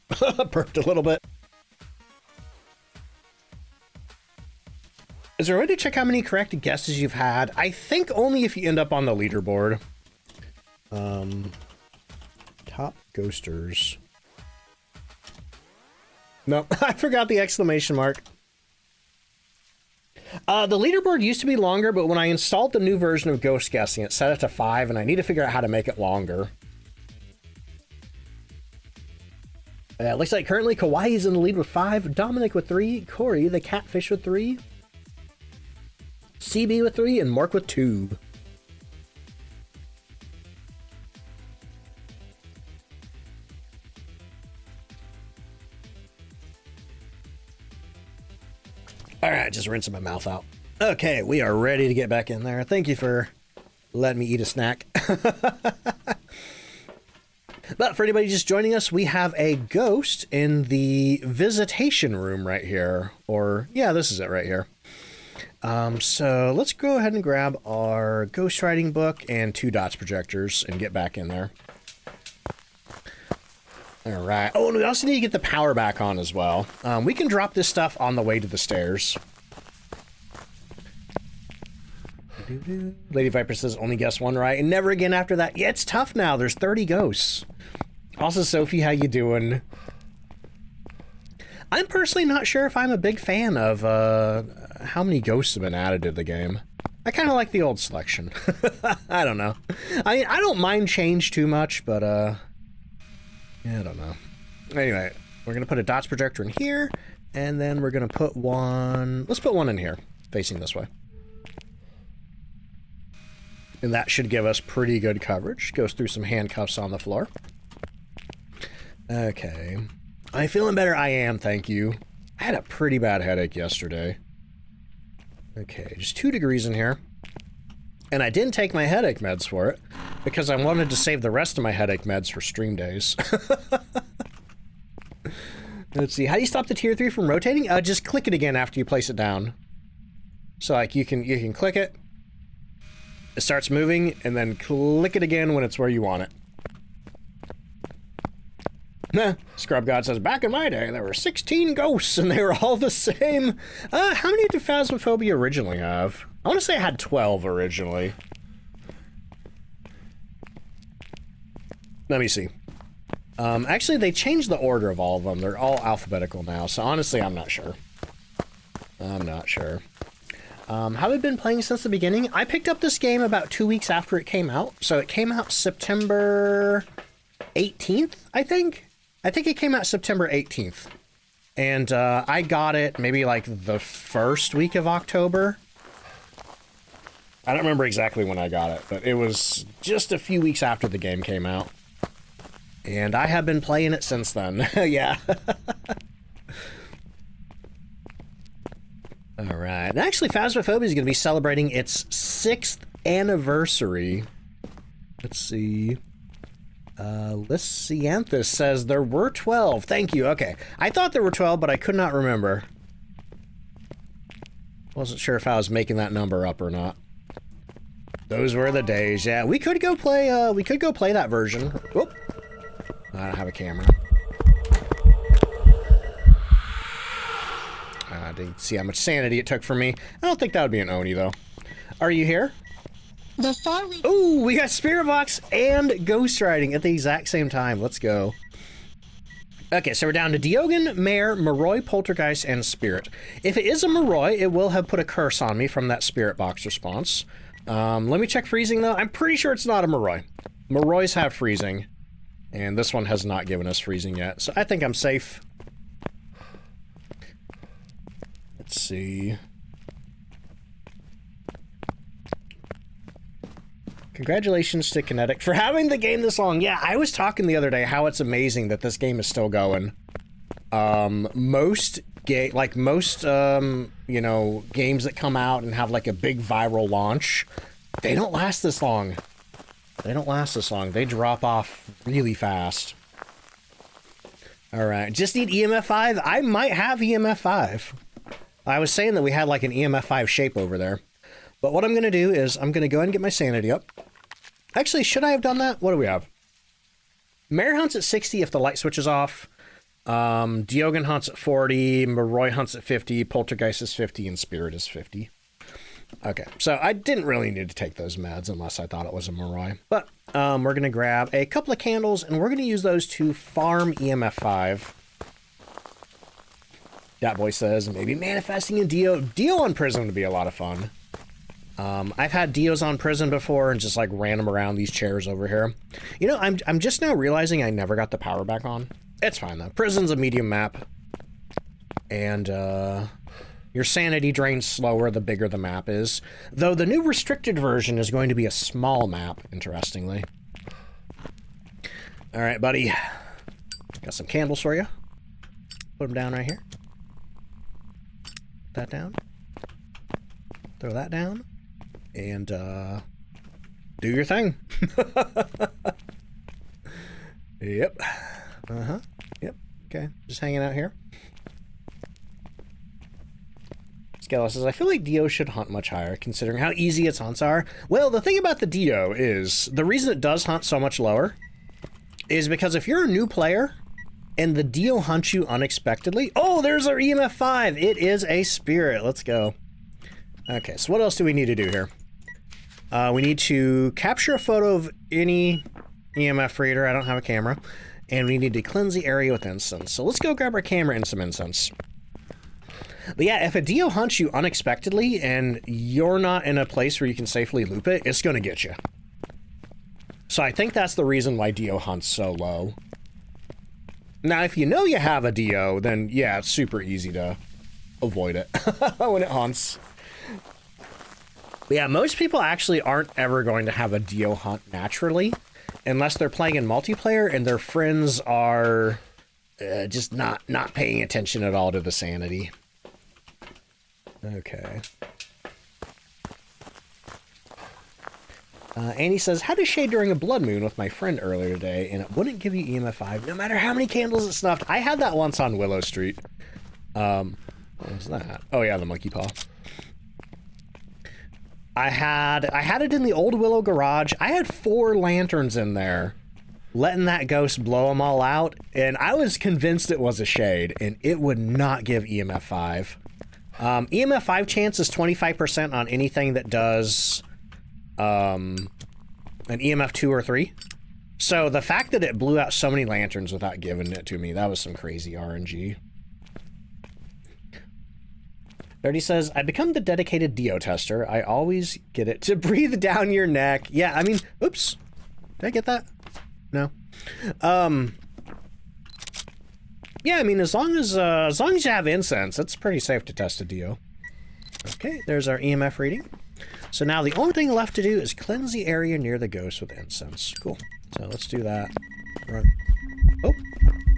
burped a little bit. Is there a way to check how many correct guesses you've had? I think only if you end up on the leaderboard. Top ghosters. No, I forgot the exclamation mark. The leaderboard used to be longer, but when I installed the new version of Ghost Guessing, it set it to 5, and I need to figure out how to make it longer. It looks like currently Kawaii's in the lead with 5, Dominic with 3, Corey the Catfish with 3, CB with 3, and Mark with 2. All right, just rinsing my mouth out. Okay, we are ready to get back in there. Thank you for letting me eat a snack. But for anybody just joining us, we have a ghost in the visitation room right here. Or, yeah, this is it right here. So let's go ahead and grab our ghost writing book and 2 dots projectors and get back in there. All right. Oh, and we also need to get the power back on as well. We can drop this stuff on the way to the stairs. Lady Viper says only guess 1 right and never again after that. Yeah, it's tough now. There's 30 ghosts. Also, Sophie, how you doing? I'm personally not sure if I'm a big fan of how many ghosts have been added to the game. I kind of like the old selection. I don't know. I don't mind change too much, but yeah, I don't know. Anyway, we're gonna put a dots projector in here, and then we're gonna put one. Let's put one in here, facing this way. And that should give us pretty good coverage. Goes through some handcuffs on the floor. Okay. I'm feeling better. I am, thank you. I had a pretty bad headache yesterday. Okay, just 2 degrees in here. And I didn't take my headache meds for it, because I wanted to save the rest of my headache meds for stream days. Let's see, how do you stop the tier 3 from rotating? Just click it again after you place it down. So like you can click it, it starts moving, and then click it again when it's where you want it. Nah, Scrub God says, back in my day, there were 16 ghosts, and they were all the same. How many did Phasmophobia originally have? I want to say I had 12 originally. Let me see. Actually, they changed the order of all of them. They're all alphabetical now, so honestly, I'm not sure. I'm not sure. Have I been playing since the beginning? I picked up this game about 2 weeks after it came out. So it came out September 18th, I think. I think it came out September 18th. And I got it maybe like the first week of October. I don't remember exactly when I got it, but it was just a few weeks after the game came out. And I have been playing it since then. Yeah. All right. And actually, Phasmophobia is going to be celebrating its 6th anniversary. Let's see. Lysianthus says there were 12. Thank you. Okay. I thought there were 12, but I could not remember. Wasn't sure if I was making that number up or not. Those were the days. Yeah, we could go play that version. Whoop. I don't have a camera. I didn't see how much sanity it took from me. I don't think that would be an Oni, though. Are you here? Ooh, we got Spirit Box and Ghost Riding at the exact same time. Let's go. Okay, so we're down to Diogen, Mare, Moroi, Poltergeist, and Spirit. If it is a Moroi, it will have put a curse on me from that Spirit Box response. Let me check freezing, though. I'm pretty sure it's not a Moroi. Morois have freezing, and this one has not given us freezing yet, so I think I'm safe. Let's see. Congratulations to Kinetic for having the game this long. Yeah, I was talking the other day how it's amazing that this game is still going. Most you know, games that come out and have like a big viral launch, they don't last this long. They don't last this long. They drop off really fast. All right, just need EMF 5. I might have EMF 5. I was saying that we had like an EMF 5 shape over there. But what I'm going to do is I'm going to go ahead and get my sanity up. Actually, should I have done that? What do we have? Mare hunts at 60 if the light switches off. Diogen hunts at 40. Moroi hunts at 50. Poltergeist is 50. And Spirit is 50. Okay, so I didn't really need to take those meds unless I thought it was a Moroi. But we're going to grab a couple of candles, and we're going to use those to farm EMF 5. Dat Boy says, maybe manifesting a Dio. Dio on Prison would be a lot of fun. I've had Dios on Prison before and just like ran them around these chairs over here. You know, I'm just now realizing I never got the power back on. It's fine though. Prison's a medium map. And your sanity drains slower the bigger the map is. Though the new restricted version is going to be a small map, interestingly. All right, buddy. Got some candles for you. Put them down right here. Put that down. Throw that down. And do your thing. Yep. Uh-huh. Yep. Okay. Just hanging out here. Skella says, I feel like Dio should hunt much higher, considering how easy its hunts are. Well, the thing about the Dio is, the reason it does hunt so much lower is because if you're a new player and the Dio hunts you unexpectedly... Oh, there's our EMF 5! It is a Spirit. Let's go. Okay, so what else do we need to do here? We need to capture a photo of any EMF reader. I don't have a camera. And we need to cleanse the area with incense. So let's go grab our camera and some incense. But yeah, if a Dio hunts you unexpectedly and you're not in a place where you can safely loop it, it's going to get you. So I think that's the reason why Dio hunts so low. Now, if you know you have a Dio, then yeah, it's super easy to avoid it when it hunts. But yeah, most people actually aren't ever going to have a Dio hunt naturally unless they're playing in multiplayer and their friends are just not paying attention at all to the sanity. Okay. Annie says, had a shade during a blood moon with my friend earlier today, and it wouldn't give you EMF 5 no matter how many candles it snuffed. I had that once on Willow Street. What was that? Oh yeah, the monkey paw. I had it in the old Willow garage. I had 4 lanterns in there, letting that ghost blow them all out, and I was convinced it was a shade, and it would not give EMF 5. EMF 5 chance is 25% on anything that does an EMF 2 or 3. So the fact that it blew out so many lanterns without giving it to me, that was some crazy RNG. Dirty says, I become the dedicated Dio tester. I always get it to breathe down your neck. Yeah, I mean, oops. Did I get that? No. Yeah, I mean, as long as you have incense, it's pretty safe to test a Dio. Okay, there's our EMF reading. So now the only thing left to do is cleanse the area near the ghost with incense. Cool. So let's do that. Run. Oh,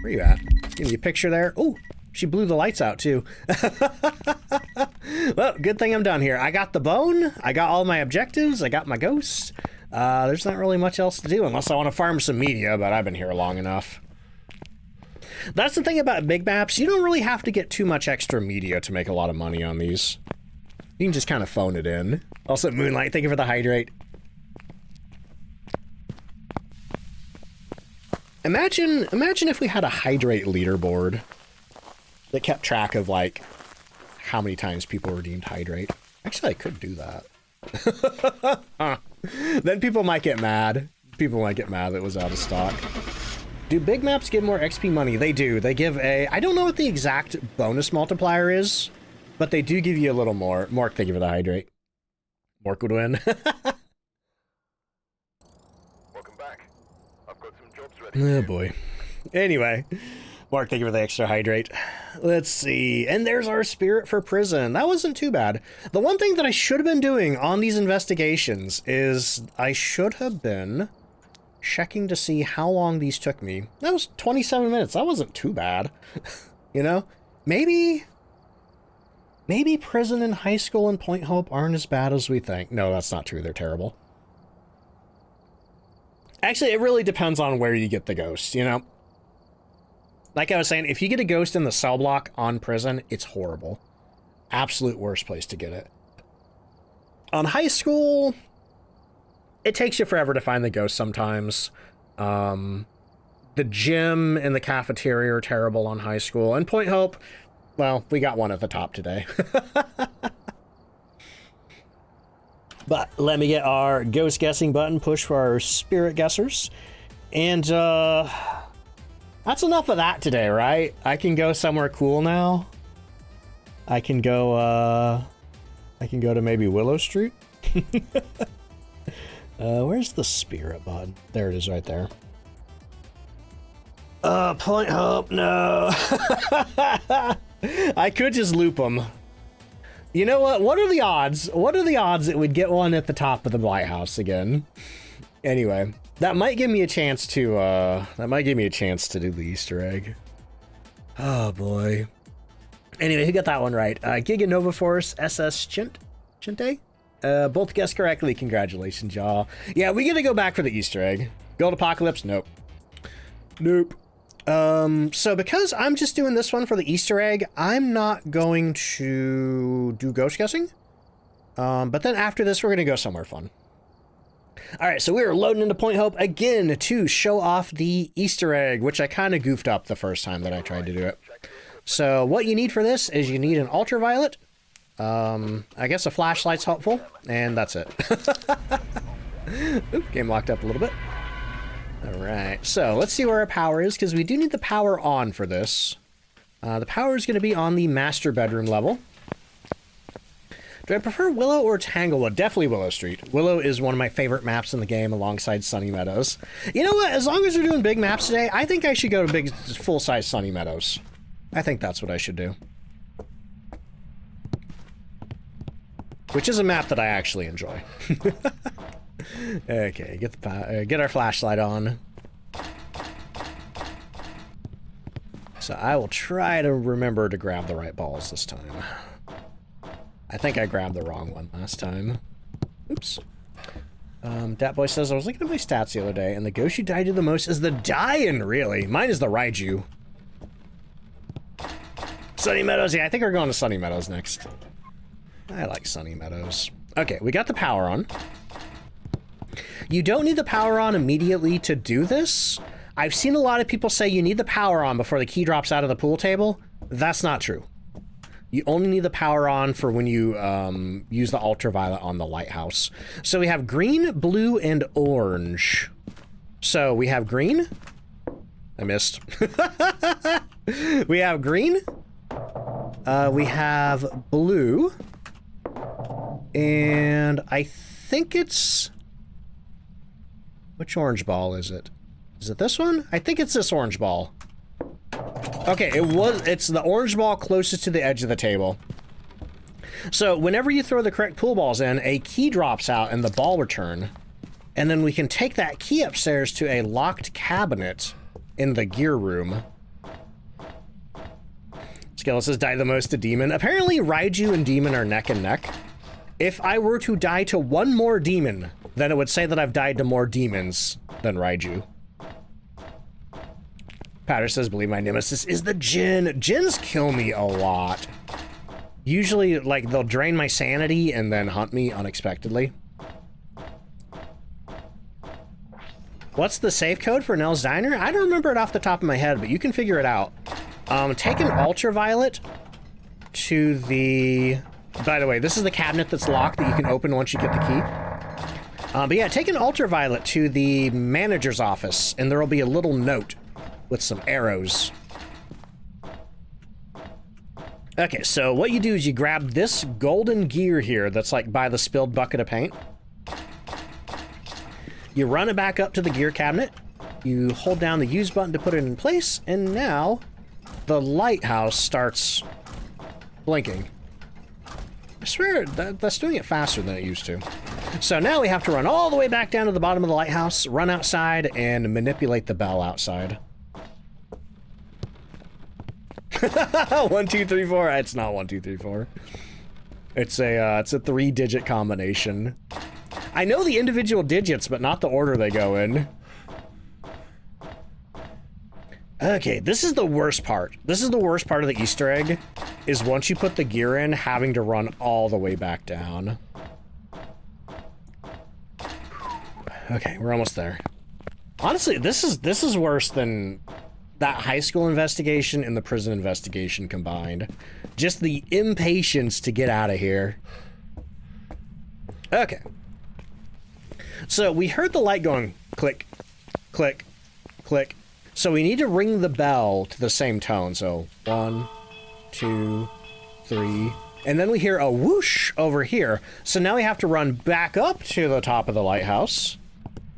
where you at? Give me a picture there. Oh, she blew the lights out too. Well, good thing I'm done here. I got the bone. I got all my objectives. I got my ghost. There's not really much else to do unless I want to farm some media, but I've been here long enough. That's the thing about big maps. You don't really have to get too much extra media to make a lot of money on these. You can just kind of phone it in. Also, Moonlight, thank you for the hydrate. Imagine if we had a hydrate leaderboard that kept track of, like, how many times people redeemed hydrate. Actually, I could do that. Then people might get mad. People might get mad that it was out of stock. Do big maps give more XP money? They do. They give a... I don't know what the exact bonus multiplier is, but they do give you a little more. Mork, thank you for the hydrate. Mork would win. Welcome back. I've got some jobs ready. Oh boy. Anyway, Mark, thank you for the extra hydrate. Let's see. And there's our spirit for prison. That wasn't too bad. The one thing that I should have been doing on these investigations is I should have been checking to see how long these took me. That was 27 minutes. That wasn't too bad. You know? Maybe prison and high school and Point Hope aren't as bad as we think. No, that's not true. They're terrible. Actually, it really depends on where you get the ghost, you know? Like I was saying, if you get a ghost in the cell block on prison, it's horrible. Absolute worst place to get it. On high school, it takes you forever to find the ghost sometimes. The gym and the cafeteria are terrible on high school. And Point Hope, well, we got one at the top today. But let me get our ghost guessing button pushed for our spirit guessers. And that's enough of that today, right? I can go somewhere cool now. I can go to maybe Willow Street. Where's the spirit button? There it is right there. Point Hope, no. I could just loop them. You know what? What are the odds? What are the odds that we'd get one at the top of the lighthouse again? Anyway, that might give me a chance to, do the Easter egg. Oh, boy. Anyway, who got that one right? Giga Nova Force SS Chinte? Both guessed correctly. Congratulations, y'all. Yeah, we get to go back for the Easter egg. Gold Apocalypse? Nope. Nope. So because I'm just doing this one for the Easter egg, I'm not going to do ghost guessing. But then after this, we're going to go somewhere fun. All right, so we are loading into Point Hope again to show off the Easter egg, which I kind of goofed up the first time that I tried to do it. So what you need for this is you need an ultraviolet. I guess a flashlight's helpful, and that's it. Oop, game locked up a little bit. All right, so let's see where our power is, because we do need the power on for this. The power is going to be on the master bedroom level. Do I prefer Willow or Tanglewood? Definitely Willow Street. Willow is one of my favorite maps in the game alongside Sunny Meadows. You know what? As long as we're doing big maps today, I think I should go to big, full-size Sunny Meadows. I think that's what I should do. Which is a map that I actually enjoy. Okay, get our flashlight on. So I will try to remember to grab the right balls this time. I think I grabbed the wrong one last time. Oops. Dat Boy says, I was looking at my stats the other day, and the ghost you died to the most is the Dian, really. Mine is the Raiju. Sunny Meadows, yeah, I think we're going to Sunny Meadows next. I like Sunny Meadows. Okay, we got the power on. You don't need the power on immediately to do this. I've seen a lot of people say you need the power on before the key drops out of the pool table. That's not true. You only need the power on for when you use the ultraviolet on the lighthouse. So we have green, blue, and orange. So we have green. I missed. We have green. We have blue. And I think it's... Which orange ball is it? Is it this one? I think it's this orange ball. Okay, it's the orange ball closest to the edge of the table. So whenever you throw the correct pool balls in, a key drops out and the ball return. And then we can take that key upstairs to a locked cabinet in the gear room. Skilla says, die the most to Demon. Apparently, Raiju and Demon are neck and neck. If I were to die to one more demon, then it would say that I've died to more demons than Raiju. Patter says, believe my nemesis is the Djinn. Djinns kill me a lot. Usually, like, they'll drain my sanity and then hunt me unexpectedly. What's the safe code for Nell's Diner? I don't remember it off the top of my head, but you can figure it out. Take an ultraviolet to the... By the way, this is the cabinet that's locked that you can open once you get the key. But yeah, take an ultraviolet to the manager's office, and there will be a little note with some arrows. Okay, so what you do is you grab this golden gear here that's like by the spilled bucket of paint. You run it back up to the gear cabinet. You hold down the use button to put it in place, and now the lighthouse starts blinking. I swear that's doing it faster than it used to. So now we have to run all the way back down to the bottom of the lighthouse, run outside, and manipulate the bell outside. 1, 2, 3, 4. It's not 1, 2, 3, 4. It's a 3-digit combination. I know the individual digits, but not the order they go in. Okay, this is the worst part. This is the worst part of the Easter egg, is once you put the gear in, having to run all the way back down. Okay, we're almost there. Honestly, this is worse than that high school investigation and the prison investigation combined. Just the impatience to get out of here. Okay. So we heard the light going click, click, click. So we need to ring the bell to the same tone. So 1, 2, 3. And then we hear a whoosh over here. So now we have to run back up to the top of the lighthouse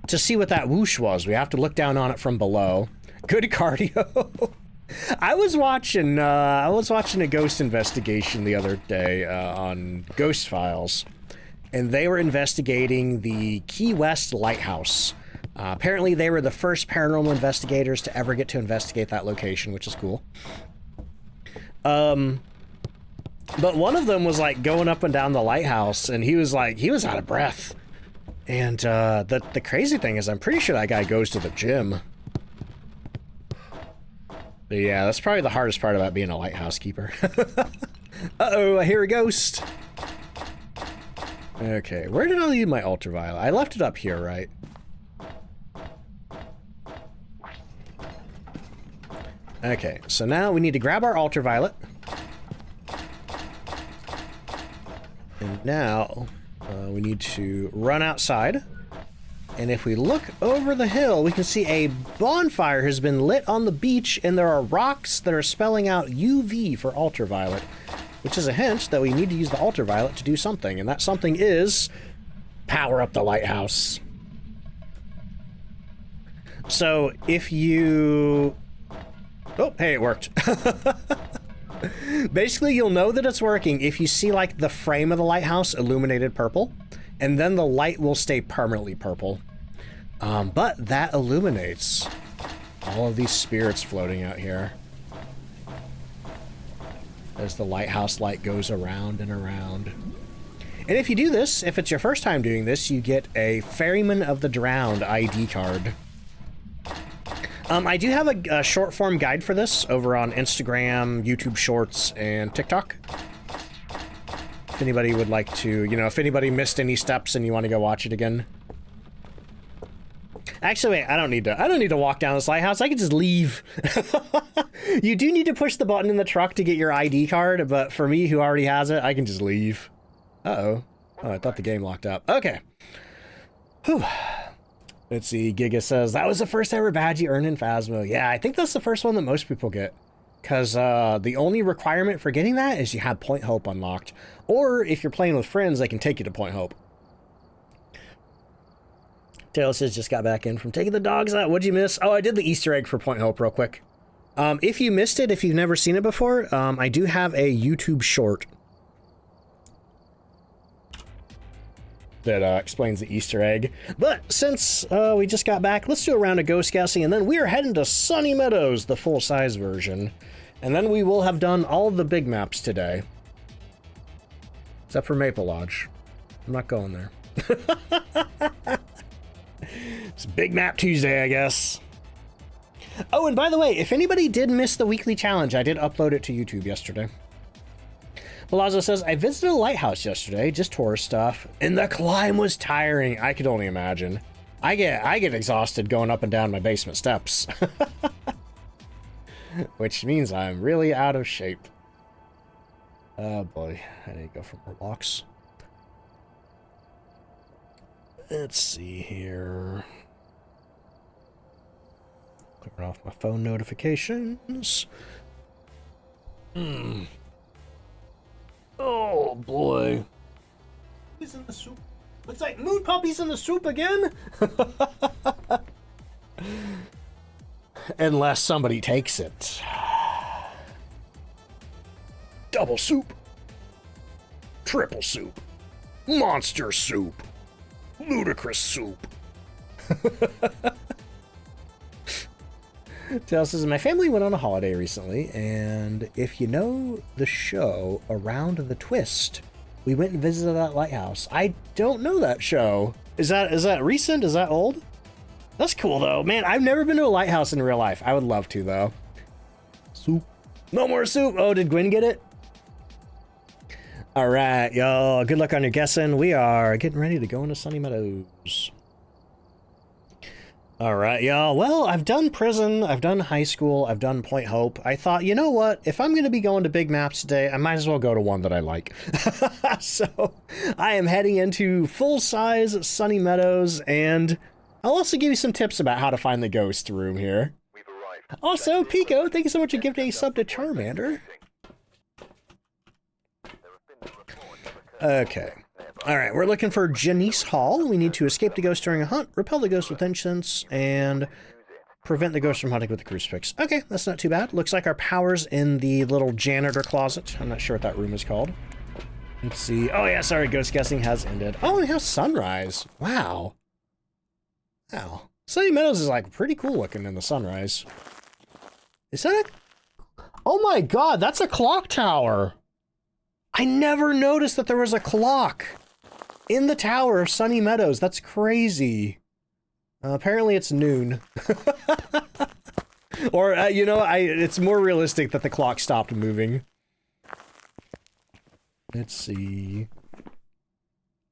to see what that whoosh was. We have to look down on it from below. Good cardio. I was watching a ghost investigation the other day on Ghost Files, and they were investigating the Key West lighthouse. Apparently they were the first paranormal investigators to ever get to investigate that location, which is cool. But one of them was like going up and down the lighthouse, and he was out of breath. And the crazy thing is, I'm pretty sure that guy goes to the gym. But yeah, that's probably the hardest part about being a lighthouse keeper. Uh-oh, I hear a ghost. Okay, where did I leave my ultraviolet? I left it up here, right? Okay, so now we need to grab our ultraviolet. And now we need to run outside. And if we look over the hill, we can see a bonfire has been lit on the beach, and there are rocks that are spelling out UV for ultraviolet, which is a hint that we need to use the ultraviolet to do something, and that something is power up the lighthouse. So if you... Oh, hey, it worked. Basically, you'll know that it's working if you see, like, the frame of the lighthouse illuminated purple, and then the light will stay permanently purple. But that illuminates all of these spirits floating out here as the lighthouse light goes around and around. And if you do this, if it's your first time doing this, you get a Ferryman of the Drowned ID card. I do have a short form guide for this over on Instagram, YouTube Shorts, and TikTok. If anybody would like to, you know, if anybody missed any steps and you want to go watch it again. Actually, wait, I don't need to walk down this lighthouse. I can just leave. You do need to push the button in the truck to get your ID card, but for me, who already has it, I can just leave. Uh-oh. Oh, I thought the game locked up. Okay. Whew. Let's see, Giga says, that was the first ever badge you earned in Phasmo. Yeah, I think that's the first one that most people get. Because the only requirement for getting that is you have Point Hope unlocked. Or if you're playing with friends, they can take you to Point Hope. Taylor says, just got back in from taking the dogs out. What'd you miss? Oh, I did the Easter egg for Point Hope real quick. If you missed it, if you've never seen it before, I do have a YouTube short that explains the Easter egg. But since we just got back, let's do a round of ghost guessing, and then we are heading to Sunny Meadows, the full-size version. And then we will have done all of the big maps today. Except for Maple Lodge. I'm not going there. It's Big Map Tuesday, I guess. Oh, and by the way, if anybody did miss the weekly challenge, I did upload it to YouTube yesterday. Palazzo says, I visited a lighthouse yesterday, just tourist stuff, and the climb was tiring. I could only imagine. I get exhausted going up and down my basement steps. Which means I'm really out of shape. Oh boy, I need to go for more walks. Let's see here. Clear off my phone notifications. Oh boy. Puppies in the soup. Looks like mood puppies in the soup again. Unless somebody takes it. Double soup. Triple soup. Monster soup. Ludicrous soup. Tail says, my family went on a holiday recently, and if you know the show Around the Twist, we went and visited that lighthouse. I don't know that show. Is that recent? Is that old? That's cool though. Man, I've never been to a lighthouse in real life. I would love to though. Soup. No more soup. Oh, did Gwen get it? All right, y'all. Good luck on your guessing. We are getting ready to go into Sunny Meadows. All right, y'all. Well, I've done prison, I've done high school, I've done Point Hope. I thought, you know what? If I'm going to be going to big maps today, I might as well go to one that I like. So I am heading into full-size Sunny Meadows, and I'll also give you some tips about how to find the ghost room here. We've arrived. Also, Pico, thank you so much for gifting a sub to Charmander. Okay. Alright, we're looking for Janice Hall. We need to escape the ghost during a hunt, repel the ghost with incense, and prevent the ghost from hunting with the crucifix. Okay, that's not too bad. Looks like our power's in the little janitor closet. I'm not sure what that room is called. Let's see. Oh yeah, sorry, ghost guessing has ended. Oh, and we have sunrise. Wow. Wow. Sunny Meadows is like pretty cool looking in the sunrise. Is that a... Oh my god, that's a clock tower! I never noticed that there was a clock in the tower of Sunny Meadows. That's crazy. Apparently it's noon. Or, you know, it's more realistic that the clock stopped moving. Let's see.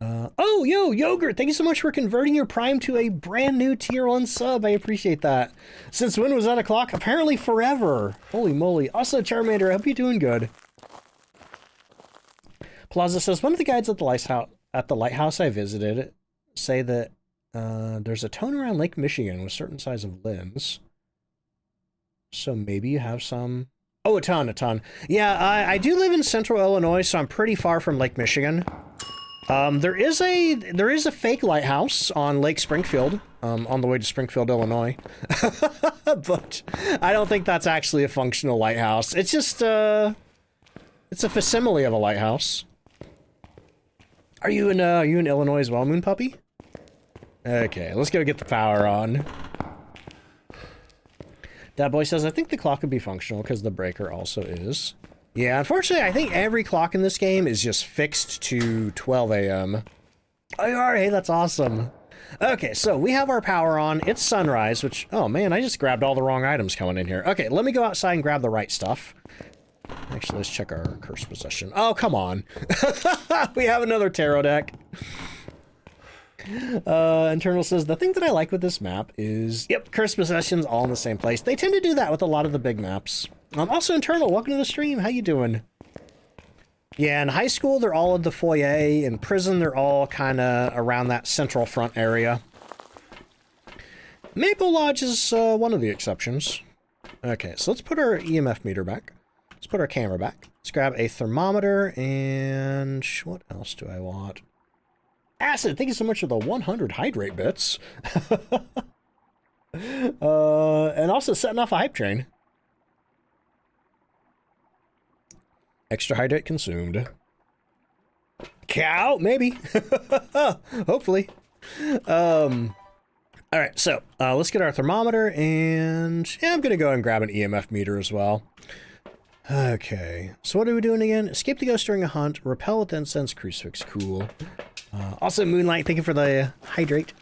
Oh, yo, Yogurt, thank you so much for converting your Prime to a brand new tier 1 sub. I appreciate that. Since when was that a clock? Apparently forever. Holy moly. Also, Charmander, I hope you're doing good. Plaza says, one of the guides at the lighthouse I visited say that there's a tone around Lake Michigan with certain size of limbs. So maybe you have some... Oh, a ton. Yeah, I do live in central Illinois, so I'm pretty far from Lake Michigan. There is a fake lighthouse on Lake Springfield, on the way to Springfield, Illinois. But I don't think that's actually a functional lighthouse. It's just, it's a facsimile of a lighthouse. Are you in Illinois as well, Moon Puppy? Okay, let's go get the power on. That boy says, I think the clock would be functional because the breaker also is. Yeah, unfortunately, I think every clock in this game is just fixed to 12 a.m. Oh, hey, that's awesome. Okay, so we have our power on. It's sunrise, which, oh man, I just grabbed all the wrong items coming in here. Okay, let me go outside and grab the right stuff. Actually, let's check our curse possession. Oh, come on. We have another tarot deck. Internal says, the thing that I like with this map is, yep, curse possessions all in the same place. They tend to do that with a lot of the big maps. Also, Internal, welcome to the stream. How you doing? Yeah, in high school, they're all in the foyer. In prison, they're all kind of around that central front area. Maple Lodge is one of the exceptions. Okay, so let's put our EMF meter back. Let's put our camera back. Let's grab a thermometer, and what else do I want? Acid, thank you so much for the 100 hydrate bits. And also setting off a hype train. Extra hydrate consumed. Cow? Maybe. Hopefully. Alright, so let's get our thermometer, and yeah, I'm gonna go and grab an EMF meter as well. Okay, so what are we doing again? Escape the ghost during a hunt, repel with incense, crucifix, cool. Also, Moonlight, thank you for the hydrate.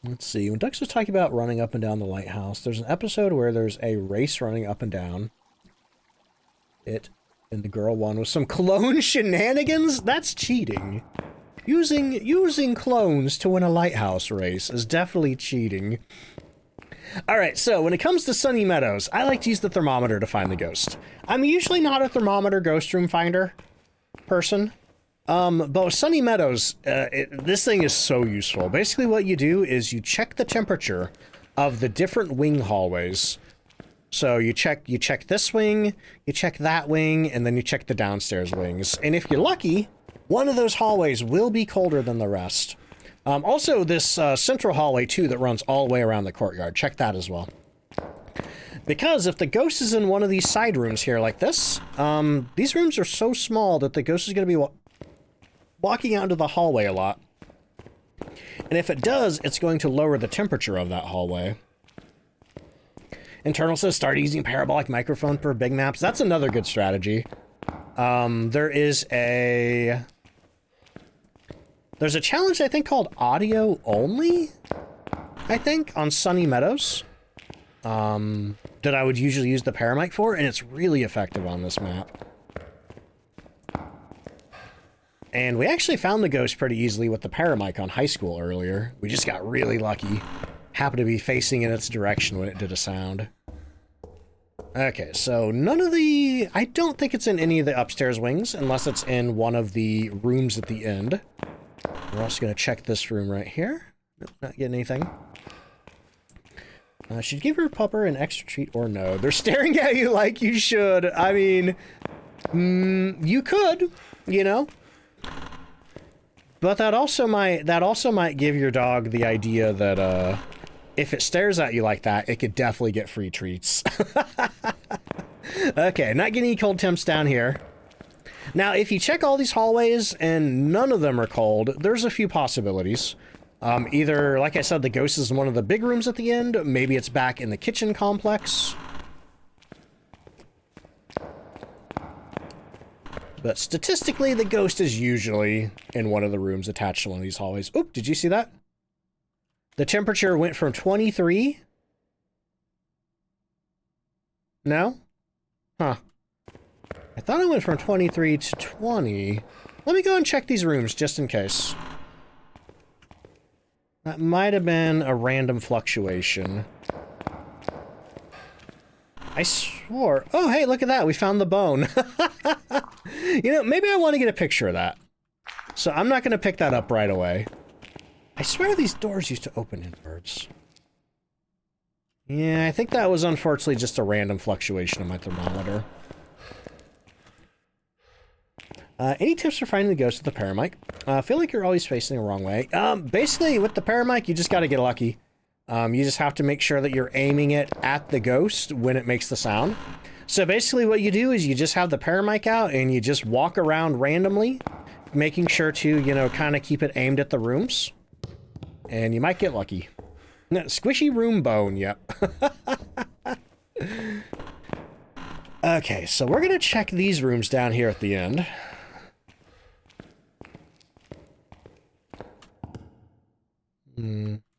Let's see, when Dux was talking about running up and down the lighthouse, there's an episode where there's a race running up and down it, and the girl won with some clone shenanigans? That's cheating. Using clones to win a lighthouse race is definitely cheating. Alright, so when it comes to Sunny Meadows, I like to use the thermometer to find the ghost. I'm usually not a thermometer ghost room finder person. But with Sunny Meadows, this thing is so useful. Basically what you do is you check the temperature of the different wing hallways. So you check this wing, you check that wing, and then you check the downstairs wings. And if you're lucky, one of those hallways will be colder than the rest. Also, this central hallway, too, that runs all the way around the courtyard. Check that as well. Because if the ghost is in one of these side rooms here like this, these rooms are so small that the ghost is going to be walking out into the hallway a lot. And if it does, it's going to lower the temperature of that hallway. Internal says start using parabolic microphone for big maps. That's another good strategy. There's a challenge, I think, called audio only, I think, on Sunny Meadows, that I would usually use the paramic for, and it's really effective on this map. And we actually found the ghost pretty easily with the paramic on high school earlier. We just got really lucky. Happened to be facing in its direction when it did a sound. Okay, so none of the... I don't think it's in any of the upstairs wings, unless it's in one of the rooms at the end. We're also going to check this room right here. Nope, not getting anything. Should give your pupper an extra treat or no? They're staring at you like you should. I mean, you could, you know? But that also might give your dog the idea that, if it stares at you like that, it could definitely get free treats. Okay, not getting any cold temps down here. Now, if you check all these hallways and none of them are cold, there's a few possibilities. Either, like I said, the ghost is in one of the big rooms at the end. Maybe it's back in the kitchen complex. But statistically, the ghost is usually in one of the rooms attached to one of these hallways. Oop, did you see that? The temperature went from 23. No? Huh. I thought it went from 23 to 20. Let me go and check these rooms just in case. That might have been a random fluctuation. I swore... Oh, hey, look at that. We found the bone. You know, maybe I want to get a picture of that. So I'm not going to pick that up right away. I swear these doors used to open inwards. Yeah, I think that was unfortunately just a random fluctuation of my thermometer. Any tips for finding the ghost with the paramic? I feel like you're always facing the wrong way. Basically, with the paramic, you just got to get lucky. You just have to make sure that you're aiming it at the ghost when it makes the sound. So basically what you do is you just have the paramic out and you just walk around randomly, making sure to, you know, kind of keep it aimed at the rooms. And you might get lucky. No, squishy room bone, yep. Okay, so we're going to check these rooms down here at the end.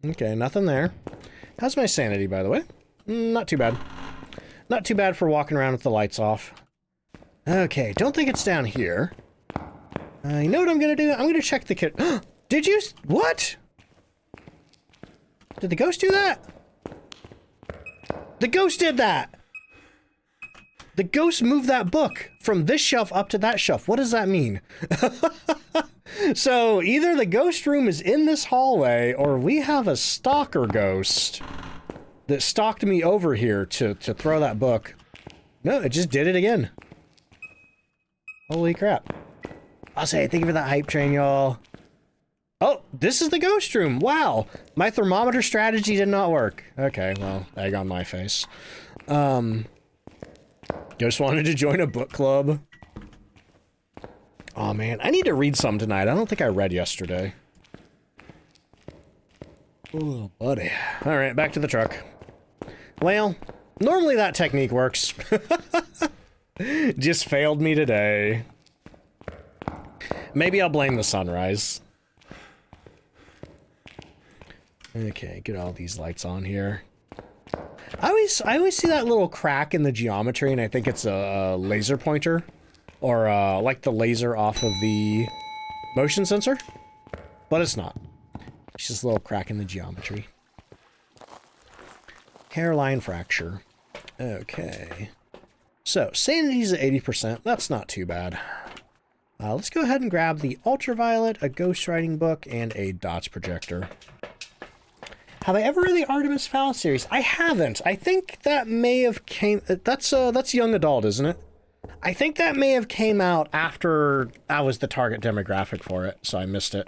Okay, nothing there. How's my sanity, by the way? Not too bad. Not too bad for walking around with the lights off. Okay, don't think it's down here. You know what I'm gonna do? I'm gonna check the kit. Did you? What? Did the ghost do that? The ghost did that! The ghost moved that book from this shelf up to that shelf. What does that mean? So, either the ghost room is in this hallway, or we have a stalker ghost that stalked me over here to throw that book. No, it just did it again. Holy crap. I'll say thank you for that hype train, y'all. Oh, this is the ghost room. Wow. My thermometer strategy did not work. Okay, well, egg on my face. Ghost wanted to join a book club. Oh man, I need to read some tonight. I don't think I read yesterday. Oh, buddy. Alright, back to the truck. Well, normally that technique works. Just failed me today. Maybe I'll blame the sunrise. Okay, get all these lights on here. I always see that little crack in the geometry, and I think it's a laser pointer. Or, like the laser off of the motion sensor. But it's not. It's just a little crack in the geometry. Hairline fracture. Okay. So, sanity's at 80%. That's not too bad. Let's go ahead and grab the ultraviolet, a ghostwriting book, and a dots projector. Have I ever read the Artemis Fowl series? I haven't. I think that may have came... That's young adult, isn't it? I think that may have came out after I was the target demographic for it, so I missed it.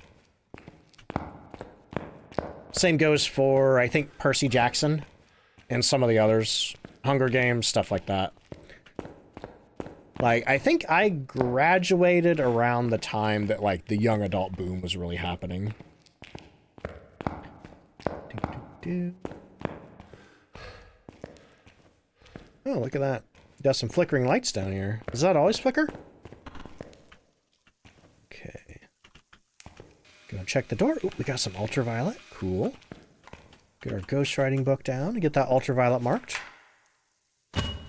Same goes for, I think, Percy Jackson and some of the others. Hunger Games, stuff like that. Like, I think I graduated around the time that, like, the young adult boom was really happening. Oh, look at that. Got some flickering lights down here. Does that always flicker? Okay. Go check the door. Ooh, we got some ultraviolet. Cool. Get our ghostwriting book down and get that ultraviolet marked.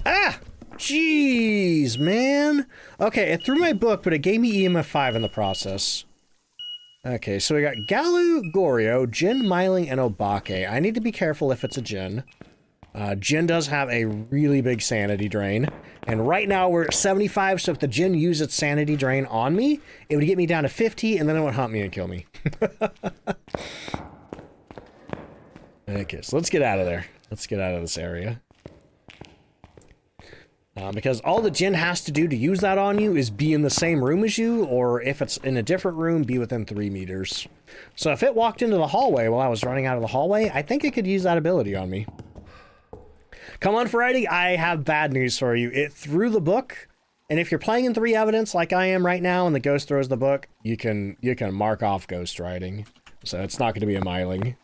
Ah! Jeez, man. Okay, it threw my book, but it gave me EMF 5 in the process. Okay, so we got Galu, Goryo, Jin, Myling, and Obake. I need to be careful if it's a Jin. Jin does have a really big sanity drain. And right now we're at 75, so if the Jin used its sanity drain on me, it would get me down to 50, and then it would hunt me and kill me. Okay, so let's get out of there. Let's get out of this area. Because all the Jin has to do to use that on you is be in the same room as you, or if it's in a different room, be within 3 meters. So if it walked into the hallway while I was running out of the hallway, I think it could use that ability on me. Come on, Friday, I have bad news for you. It threw the book, and if you're playing in 3 evidence like I am right now and the ghost throws the book, you can mark off ghost riding. So it's not going to be a Myling.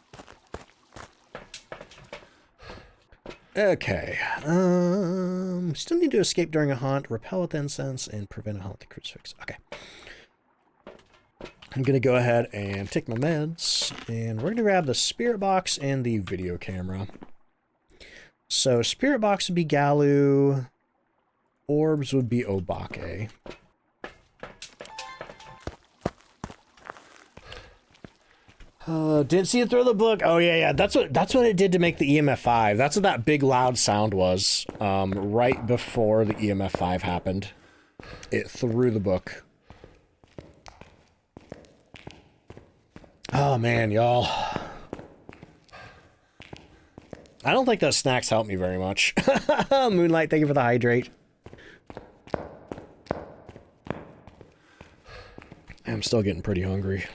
Okay, still need to escape during a haunt, repel with incense, and prevent a haunt with the crucifix. Okay. I'm gonna go ahead and take my meds, and we're gonna grab the spirit box and the video camera. So spirit box would be Galu, orbs would be Obake. Didn't see it throw the book. Oh yeah, that's what it did to make the EMF 5. That's what that big loud sound was. Right before the EMF 5 happened, it threw the book. Oh man, y'all. I don't think those snacks help me very much. Moonlight, thank you for the hydrate. I'm still getting pretty hungry.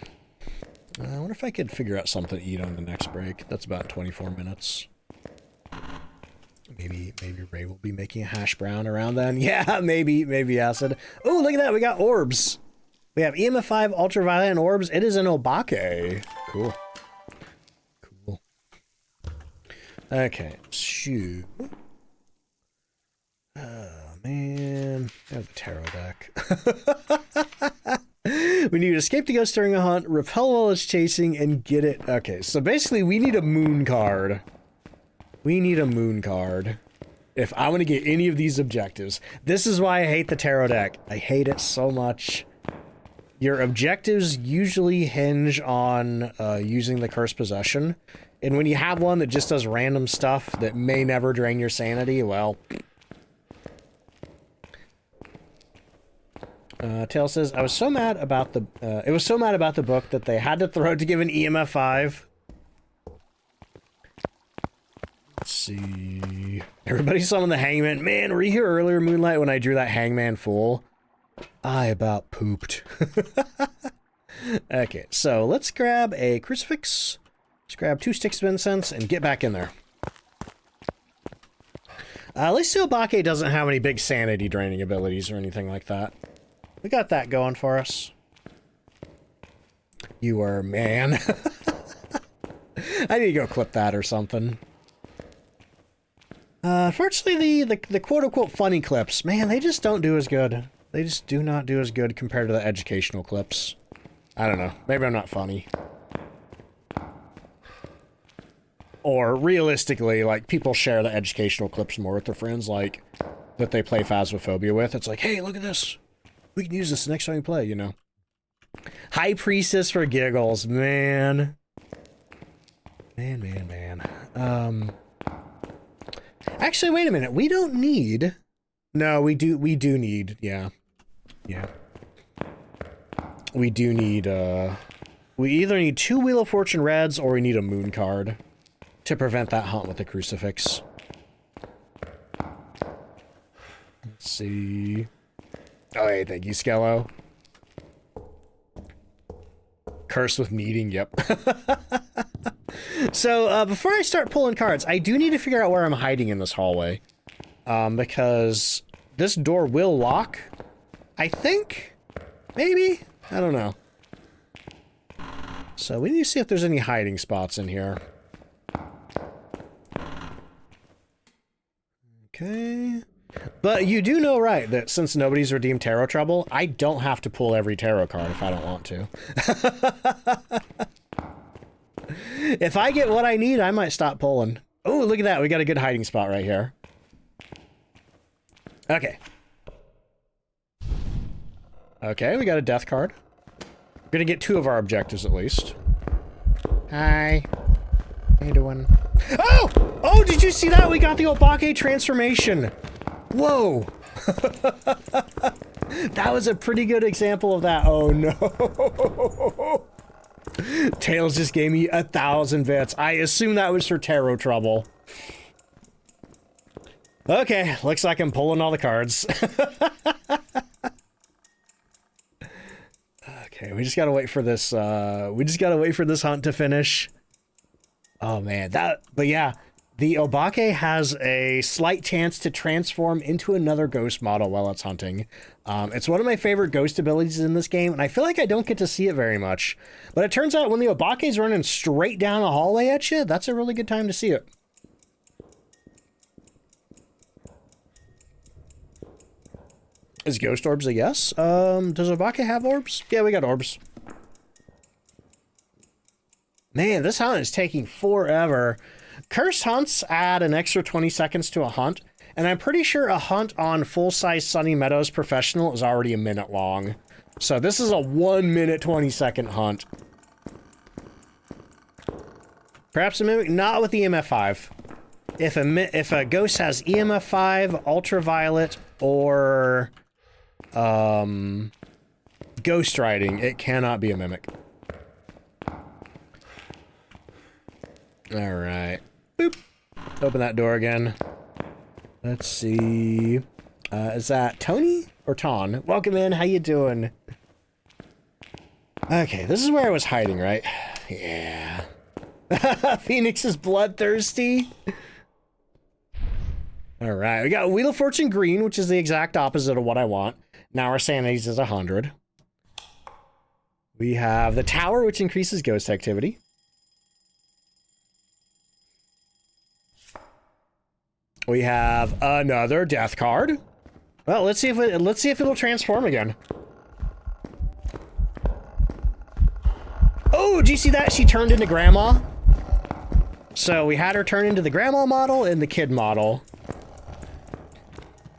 I wonder if I could figure out something to eat on the next break. That's about 24 minutes. Maybe Ray will be making a hash brown around then. Yeah, maybe acid. Oh, look at that. We got orbs. We have EMF 5, ultraviolet, and orbs. It is an Obake. Cool. Cool. Okay. Shoot. Oh, man. There's the tarot deck. We need to escape the ghost during a hunt, repel while it's chasing, and get it. Okay, so basically we need a moon card. We need a moon card if I want to get any of these objectives. This is why I hate the tarot deck. I hate it so much. Your objectives usually hinge on using the cursed possession. And when you have one that just does random stuff that may never drain your sanity, well... Tail says, I was so mad about the, it was so mad about the book that they had to throw it to give an EMF 5. Let's see. Everybody summon the hangman. Man, were you here earlier, Moonlight, when I drew that hangman fool? I about pooped. Okay, so let's grab a crucifix. Let's grab 2 sticks of incense and get back in there. At least Obake doesn't have any big sanity draining abilities or anything like that. We got that going for us. You are man. I need to go clip that or something. Unfortunately, the quote-unquote funny clips, man, they just don't do as good. They just do not do as good compared to the educational clips. I don't know. Maybe I'm not funny. Or realistically, like, people share the educational clips more with their friends, like, that they play Phasmophobia with. It's like, hey, look at this. We can use this next time we play, you know. High Priestess for giggles, man. Man. Actually, wait a minute. We don't need... No, we do need... Yeah. We do need, we either need 2 Wheel of Fortune Reds or we need a moon card to prevent that hunt with the crucifix. Let's see... Oh, hey, thank you, Skello. Curse with meeting, yep. So, before I start pulling cards, I do need to figure out where I'm hiding in this hallway. Because this door will lock. I think? Maybe? I don't know. So, we need to see if there's any hiding spots in here. Okay... But you do know, right, that since nobody's redeemed Tarot Trouble, I don't have to pull every tarot card if I don't want to. If I get what I need, I might stop pulling. Oh, look at that. We got a good hiding spot right here. Okay. Okay, we got a death card. We're gonna get 2 of our objectives at least. Hi. How you doing? Oh! Oh, did you see that? We got the Obake transformation. Whoa. That was a pretty good example of that. Oh no. Tails just gave me 1,000 bits. I assume that was for tarot trouble. Okay, looks like I'm pulling all the cards. Okay, we just gotta wait for this, hunt to finish. Oh man, but yeah, the Obake has a slight chance to transform into another ghost model while it's hunting. It's one of my favorite ghost abilities in this game, and I feel like I don't get to see it very much. But it turns out when the Obake's running straight down a hallway at you, that's a really good time to see it. Is ghost orbs a yes? Does Obake have orbs? Yeah, we got orbs. Man, this hunt is taking forever. Cursed hunts add an extra 20 seconds to a hunt, and I'm pretty sure a hunt on full-size Sunny Meadows Professional is already a minute long. So this is a 1 minute 20-second hunt. Perhaps a mimic, not with the EMF5. If a ghost has EMF5, ultraviolet, or ghost riding, it cannot be a mimic. All right. Boop. Open that door again. Let's see. Is that Tony or Ton? Welcome in. How you doing? Okay, this is where I was hiding, right? Yeah. Phoenix is bloodthirsty. All right, we got Wheel of Fortune green, which is the exact opposite of what I want. Now our sanity's is 100. We have the tower, which increases ghost activity. We have another death card. Well, let's see if it'll transform again. Oh, did you see that? She turned into grandma. So we had her turn into the grandma model and the kid model.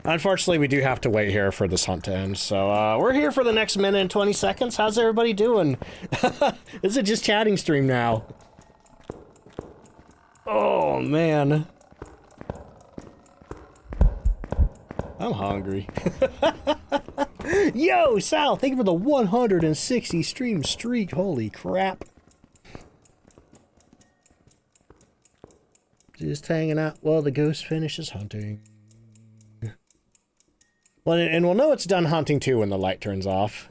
Unfortunately, we do have to wait here for this hunt to end. So we're here for the next minute and 20 seconds. How's everybody doing? This is a just chatting stream now. Oh, man. I'm hungry. Yo, Sal, thank you for the 160 stream streak. Holy crap. Just hanging out while the ghost finishes hunting. Well, and we'll know it's done hunting too when the light turns off.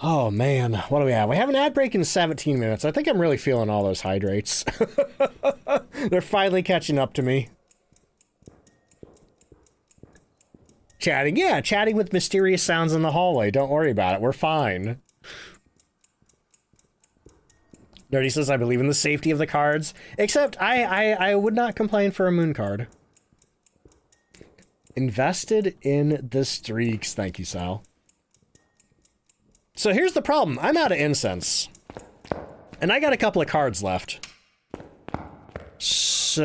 Oh man, what do we have? We have an ad break in 17 minutes. I think I'm really feeling all those hydrates. They're finally catching up to me. Chatting, yeah, chatting with mysterious sounds in the hallway. Don't worry about it, we're fine. Nerdy says, I believe in the safety of the cards. Except, I would not complain for a moon card. Invested in the streaks. Thank you, Sal. So here's the problem. I'm out of incense. And I got a couple of cards left. So...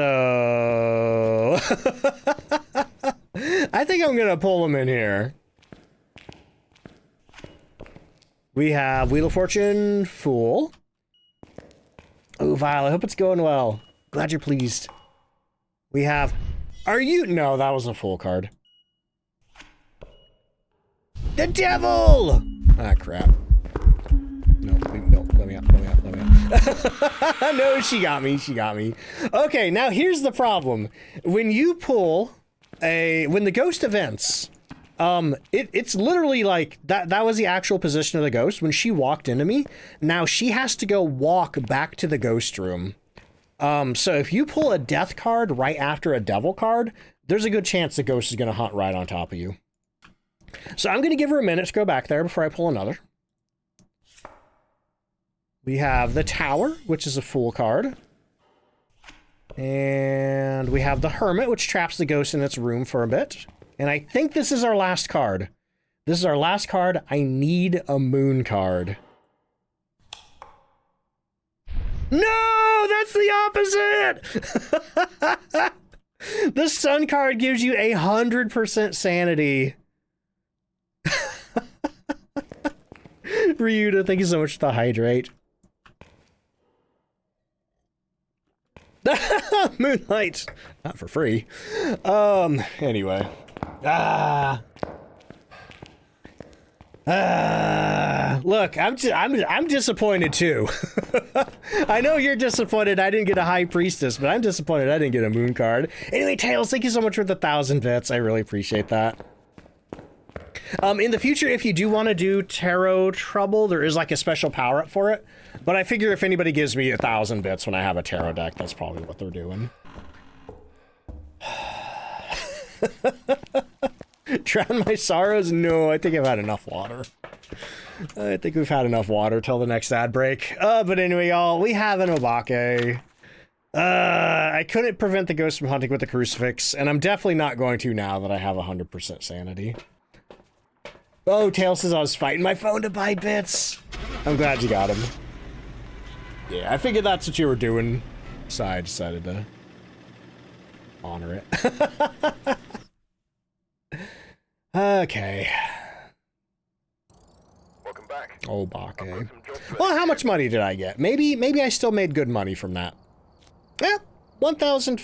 I think I'm gonna pull them in here. We have Wheel of Fortune, Fool. Oh, Vile, I hope it's going well. Glad you're pleased. We have... Are you... No, that was a Fool card. The Devil! Ah, crap. No, let me out. No, she got me. Okay, now here's the problem. When you pull... when the ghost events, it's literally like, that was the actual position of the ghost when she walked into me. Now she has to go walk back to the ghost room. So if you pull a death card right after a devil card, there's a good chance the ghost is going to hunt right on top of you. So I'm going to give her a minute to go back there before I pull another. We have the Tower, which is a Fool card. And we have the Hermit, which traps the ghost in its room for a bit. And I think this is our last card. This is our last card. I need a moon card. No, that's the opposite! The sun card gives you 100% sanity. Ryuta, thank you so much for the hydrate. Moonlight, not for free. Anyway. Look, I'm disappointed too. I know you're disappointed I didn't get a High Priestess, but I'm disappointed I didn't get a Moon card. Anyway, Tails, thank you so much for the 1,000 bits. I really appreciate that. In the future, if you do want to do Tarot Trouble, there is like a special power-up for it. But I figure if anybody gives me 1,000 bits when I have a tarot deck, that's probably what they're doing. Drown my sorrows? No, I think I've had enough water. I think we've had enough water till the next ad break. But anyway, y'all, we have an Obake. I couldn't prevent the ghost from hunting with the crucifix, and I'm definitely not going to now that I have 100% sanity. Oh, Tails says I was fighting my phone to buy bits. I'm glad you got him. Yeah, I figured that's what you were doing, so I decided to honor it. Okay. Welcome back. Oh, Bake. Well, how much money did I get? Maybe I still made good money from that. Yeah, 1,000.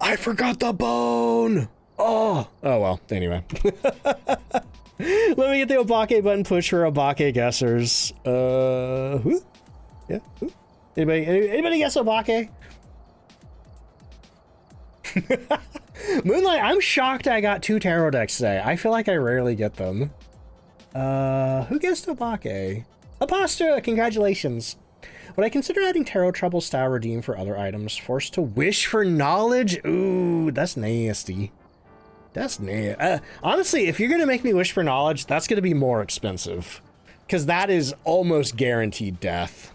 I forgot the bone. Oh well. Anyway. Let me get the Obake button push for Obake guessers. Who? Yeah. Who? Anybody guess Obake? Moonlight, I'm shocked I got 2 tarot decks today. I feel like I rarely get them. Who guessed Obake? Apostra, congratulations. Would I consider adding Tarot Trouble style redeem for other items? Forced to wish for knowledge? Ooh, that's nasty. That's nasty. Honestly, if you're going to make me wish for knowledge, that's going to be more expensive. Because that is almost guaranteed death.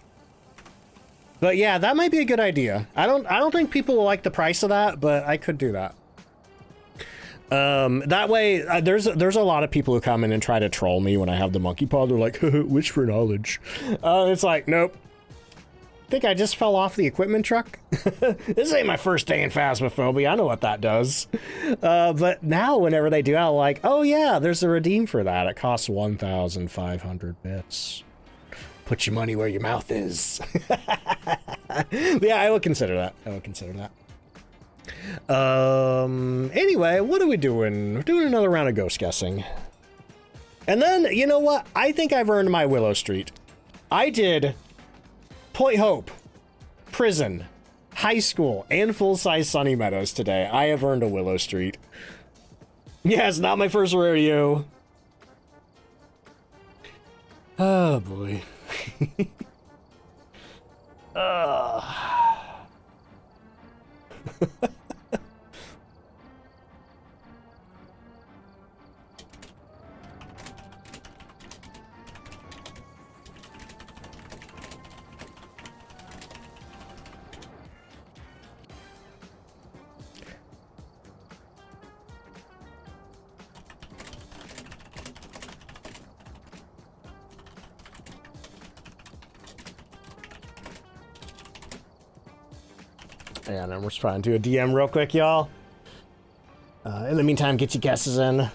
But yeah, that might be a good idea. I don't think people will like the price of that, but I could do that. That way, there's a lot of people who come in and try to troll me when I have the monkey paw. They're like, wish for knowledge. It's like, nope. Think I just fell off the equipment truck? This ain't my first day in Phasmophobia. I know what that does. But now whenever they do, I'm like, oh yeah, there's a redeem for that. It costs 1,500 bits. Put your money where your mouth is. Yeah, I will consider that. Anyway, what are we doing? We're doing another round of ghost guessing. And then, you know what? I think I've earned my Willow Street. I did Point Hope, Prison, High School, and full-size Sunny Meadows today. I have earned a Willow Street. Yeah, it's not my first rodeo. Oh, boy. And I'm just trying to do a DM real quick, y'all. In the meantime, get your guesses in.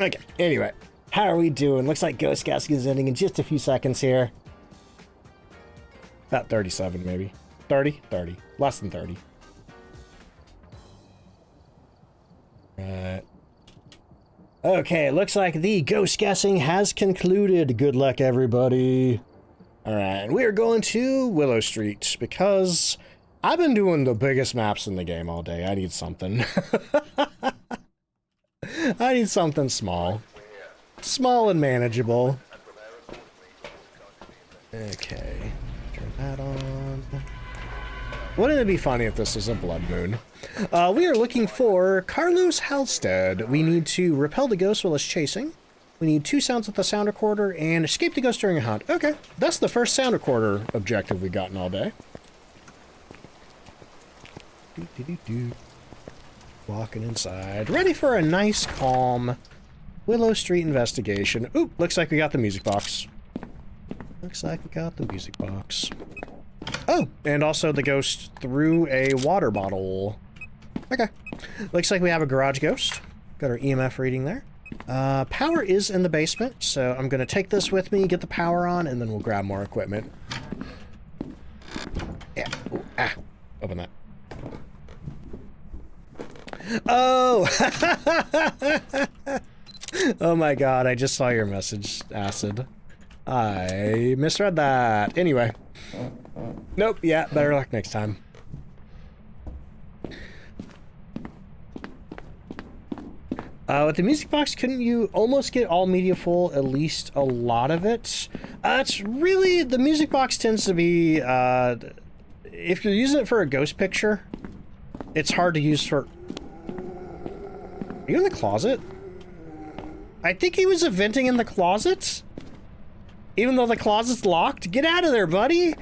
Okay, anyway, how are we doing? Looks like Ghost Guessing is ending in just a few seconds here. About 37, maybe. 30? 30. Less than 30. Right. Okay, looks like the ghost guessing has concluded. Good luck, everybody. Alright, we are going to Willow Street because I've been doing the biggest maps in the game all day. I need something. I need something small. Small and manageable. Okay. That on. Wouldn't it be funny if this was a blood moon? We are looking for Carlos Halstead. We need to repel the ghost while it's chasing. We need 2 sounds with the sound recorder and escape the ghost during a hunt. Okay, that's the first sound recorder objective we've gotten all day. Walking inside, ready for a nice, calm Willow Street investigation. Oop, looks like we got the music box. Looks like we got the music box. Oh, and also the ghost threw a water bottle. Okay. Looks like we have a garage ghost. Got our EMF reading there. Power is in the basement, so I'm gonna take this with me, get the power on, and then we'll grab more equipment. Yeah. Ooh, ah. Open that. Oh! Oh my god, I just saw your message, Acid. I misread that. Anyway. Nope, yeah, better luck next time. With the music box, couldn't you almost get all media full, at least a lot of it? It's really, the music box tends to be, if you're using it for a ghost picture, it's hard to use for... Are you in the closet? I think he was venting in the closet? Even though the closet's locked? Get out of there, buddy!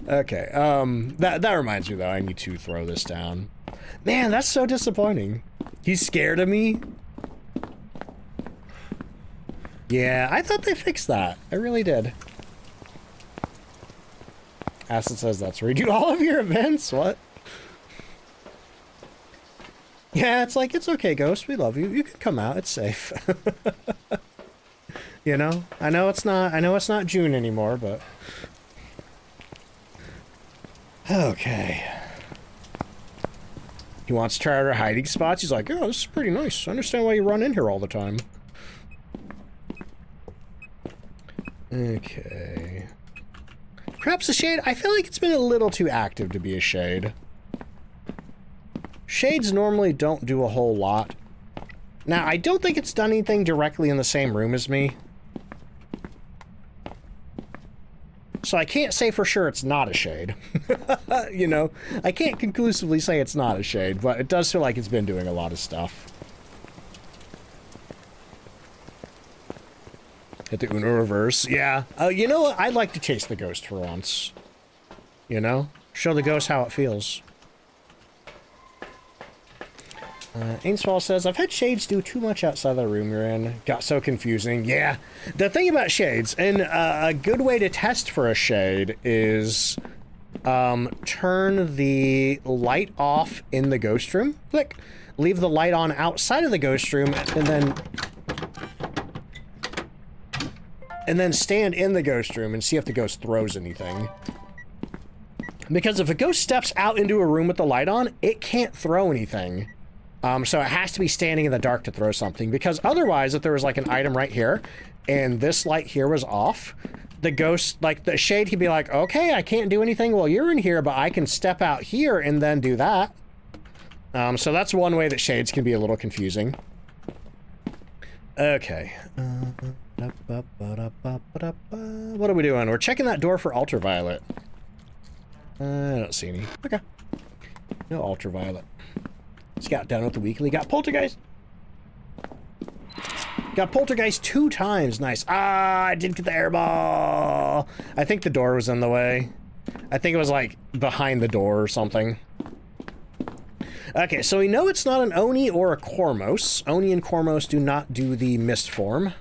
Okay, that reminds me though, I need to throw this down. Man, that's so disappointing. He's scared of me? Yeah, I thought they fixed that. I really did. Acid says that's where you do all of your events? What? Yeah, it's like, it's okay, Ghost, we love you. You can come out, it's safe. You know? I know it's not June anymore, but... Okay. He wants to try our hiding spots. He's like, oh, this is pretty nice. I understand why you run in here all the time. Okay. Perhaps a shade? I feel like it's been a little too active to be a shade. Shades normally don't do a whole lot. Now, I don't think it's done anything directly in the same room as me. So I can't say for sure it's not a shade. You know, I can't conclusively say it's not a shade, but it does feel like it's been doing a lot of stuff. Hit the Uno reverse. Yeah. You know what? I'd like to chase the ghost for once. You know? Show the ghost how it feels. Ainsfall says, I've had shades do too much outside the room you're in. Got so confusing. Yeah. The thing about shades, and a good way to test for a shade is turn the light off in the ghost room. Click. Leave the light on outside of the ghost room, and then stand in the ghost room and see if the ghost throws anything. Because if a ghost steps out into a room with the light on, it can't throw anything. So it has to be standing in the dark to throw something, because otherwise, if there was like an item right here, and this light here was off, the ghost, like the shade could be like, okay, I can't do anything while you're in here, but I can step out here and then do that. So that's one way that shades can be a little confusing. Okay. What are we doing? We're checking that door for ultraviolet. I don't see any. Okay. No ultraviolet. Scout down with the weekly. Got poltergeist. Got poltergeist 2 times. Nice. Ah, I didn't get the airball. I think the door was in the way. I think it was like behind the door or something. Okay, so we know it's not an Oni or a Kormos. Oni and Kormos do not do the mist form.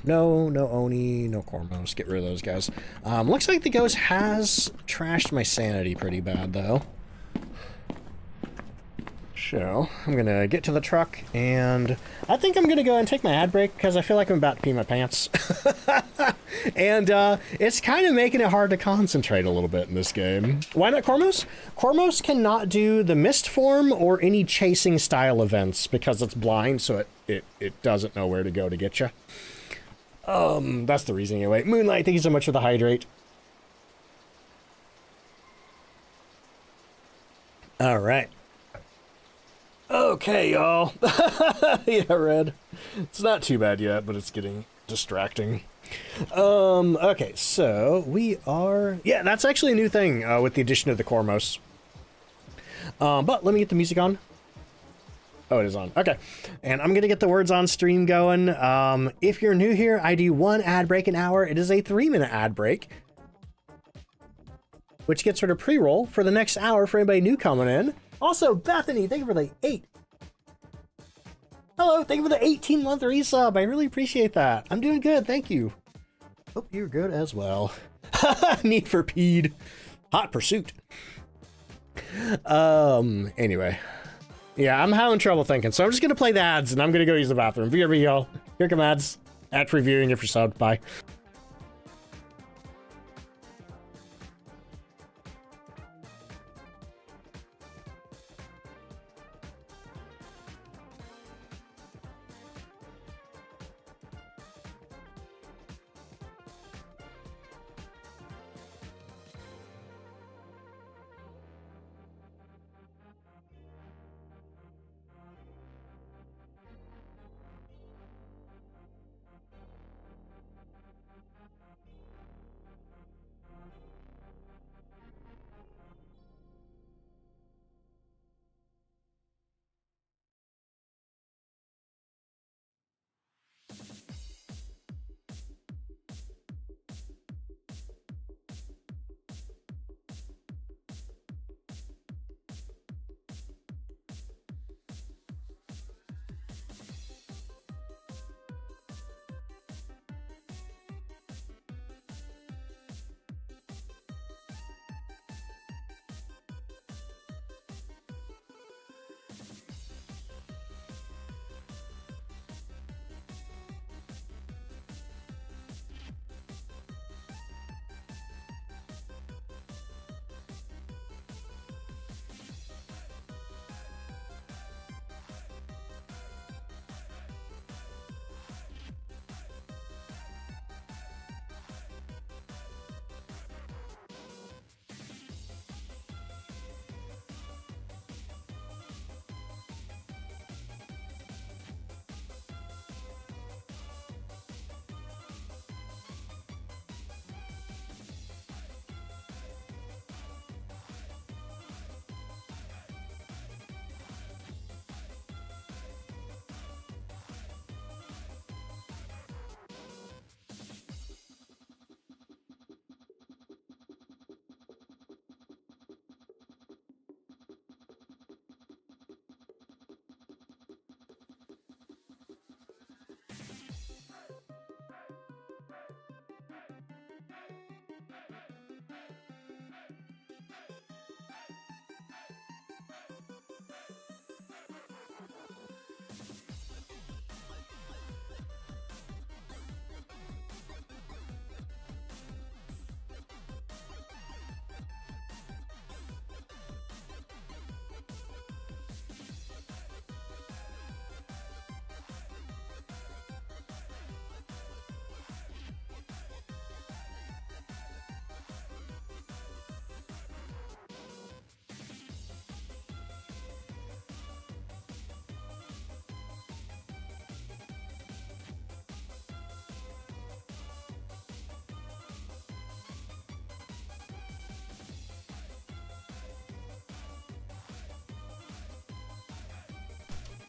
No Oni, no Kormos. Get rid of those guys. Looks like the ghost has trashed my sanity pretty bad, though. So, I'm gonna get to the truck, and I think I'm gonna go and take my ad break, because I feel like I'm about to pee my pants. And, it's kind of making it hard to concentrate a little bit in this game. Why not Kormos? Kormos cannot do the mist form or any chasing style events, because it's blind, so it doesn't know where to go to get you. That's the reason anyway. Moonlight, thank you so much for the hydrate. Alright. Okay, y'all. Yeah, Red. It's not too bad yet, but it's getting distracting. Okay, so we are... Yeah, that's actually a new thing with the addition of the Kormos. But let me get the music on. Oh, it is on. Okay. And I'm going to get the words on stream going. If you're new here, I do 1 ad break an hour. It is a 3-minute ad break. which gets rid of pre-roll for the next hour for anybody new coming in. Also, Bethany, thank you for the 8. Hello, thank you for the 18-month resub. I really appreciate that. I'm doing good, thank you. Hope you're good as well. Need for Peed. Hot pursuit. Anyway. Yeah, I'm having trouble thinking, so I'm just gonna play the ads and I'm gonna go use the bathroom. BRB, y'all. Here come ads. Ad reviewing if you're subbed. Bye.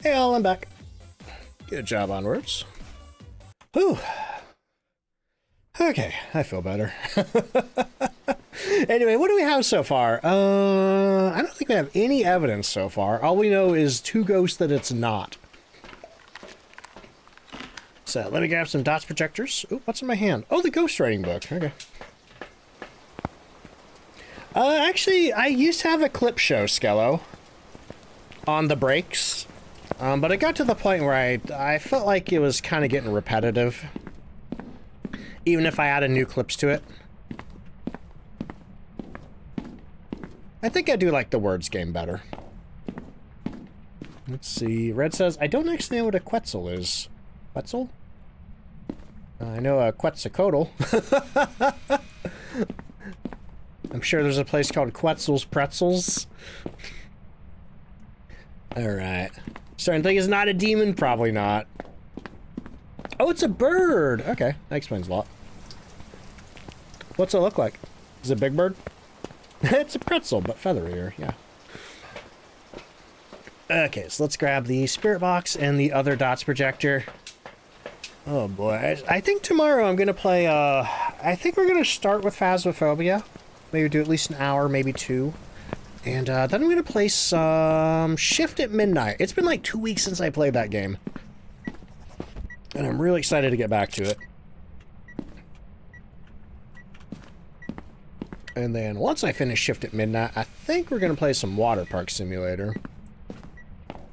Hey all, I'm back. Good job onwards. Whew. Okay, I feel better. Anyway, what do we have so far? I don't think we have any evidence so far. All we know is 2 ghosts that it's not. So let me grab some dots projectors. Ooh, what's in my hand? Oh, the ghost writing book. Okay. Actually, I used to have a clip show, Skello, on the breaks. But it got to the point where I felt like it was kind of getting repetitive, even if I added new clips to it. I think I do like the words game better. Let's see. Red says, I don't actually know what a Quetzal is. Quetzal? I know a Quetzalcoatl. I'm sure there's a place called Quetzal's Pretzels. Alright. Starting to think it's not a demon? Probably not. Oh, it's a bird! Okay, that explains a lot. What's it look like? Is it a big bird? It's a pretzel, but featherier, yeah. Okay, so let's grab the spirit box and the other dots projector. Oh boy, I think tomorrow I'm gonna play, I think we're gonna start with Phasmophobia. Maybe do at least an hour, maybe 2. And then I'm going to play some Shift at Midnight. It's been like 2 weeks since I played that game. And I'm really excited to get back to it. And then once I finish Shift at Midnight, I think we're going to play some Water Park Simulator.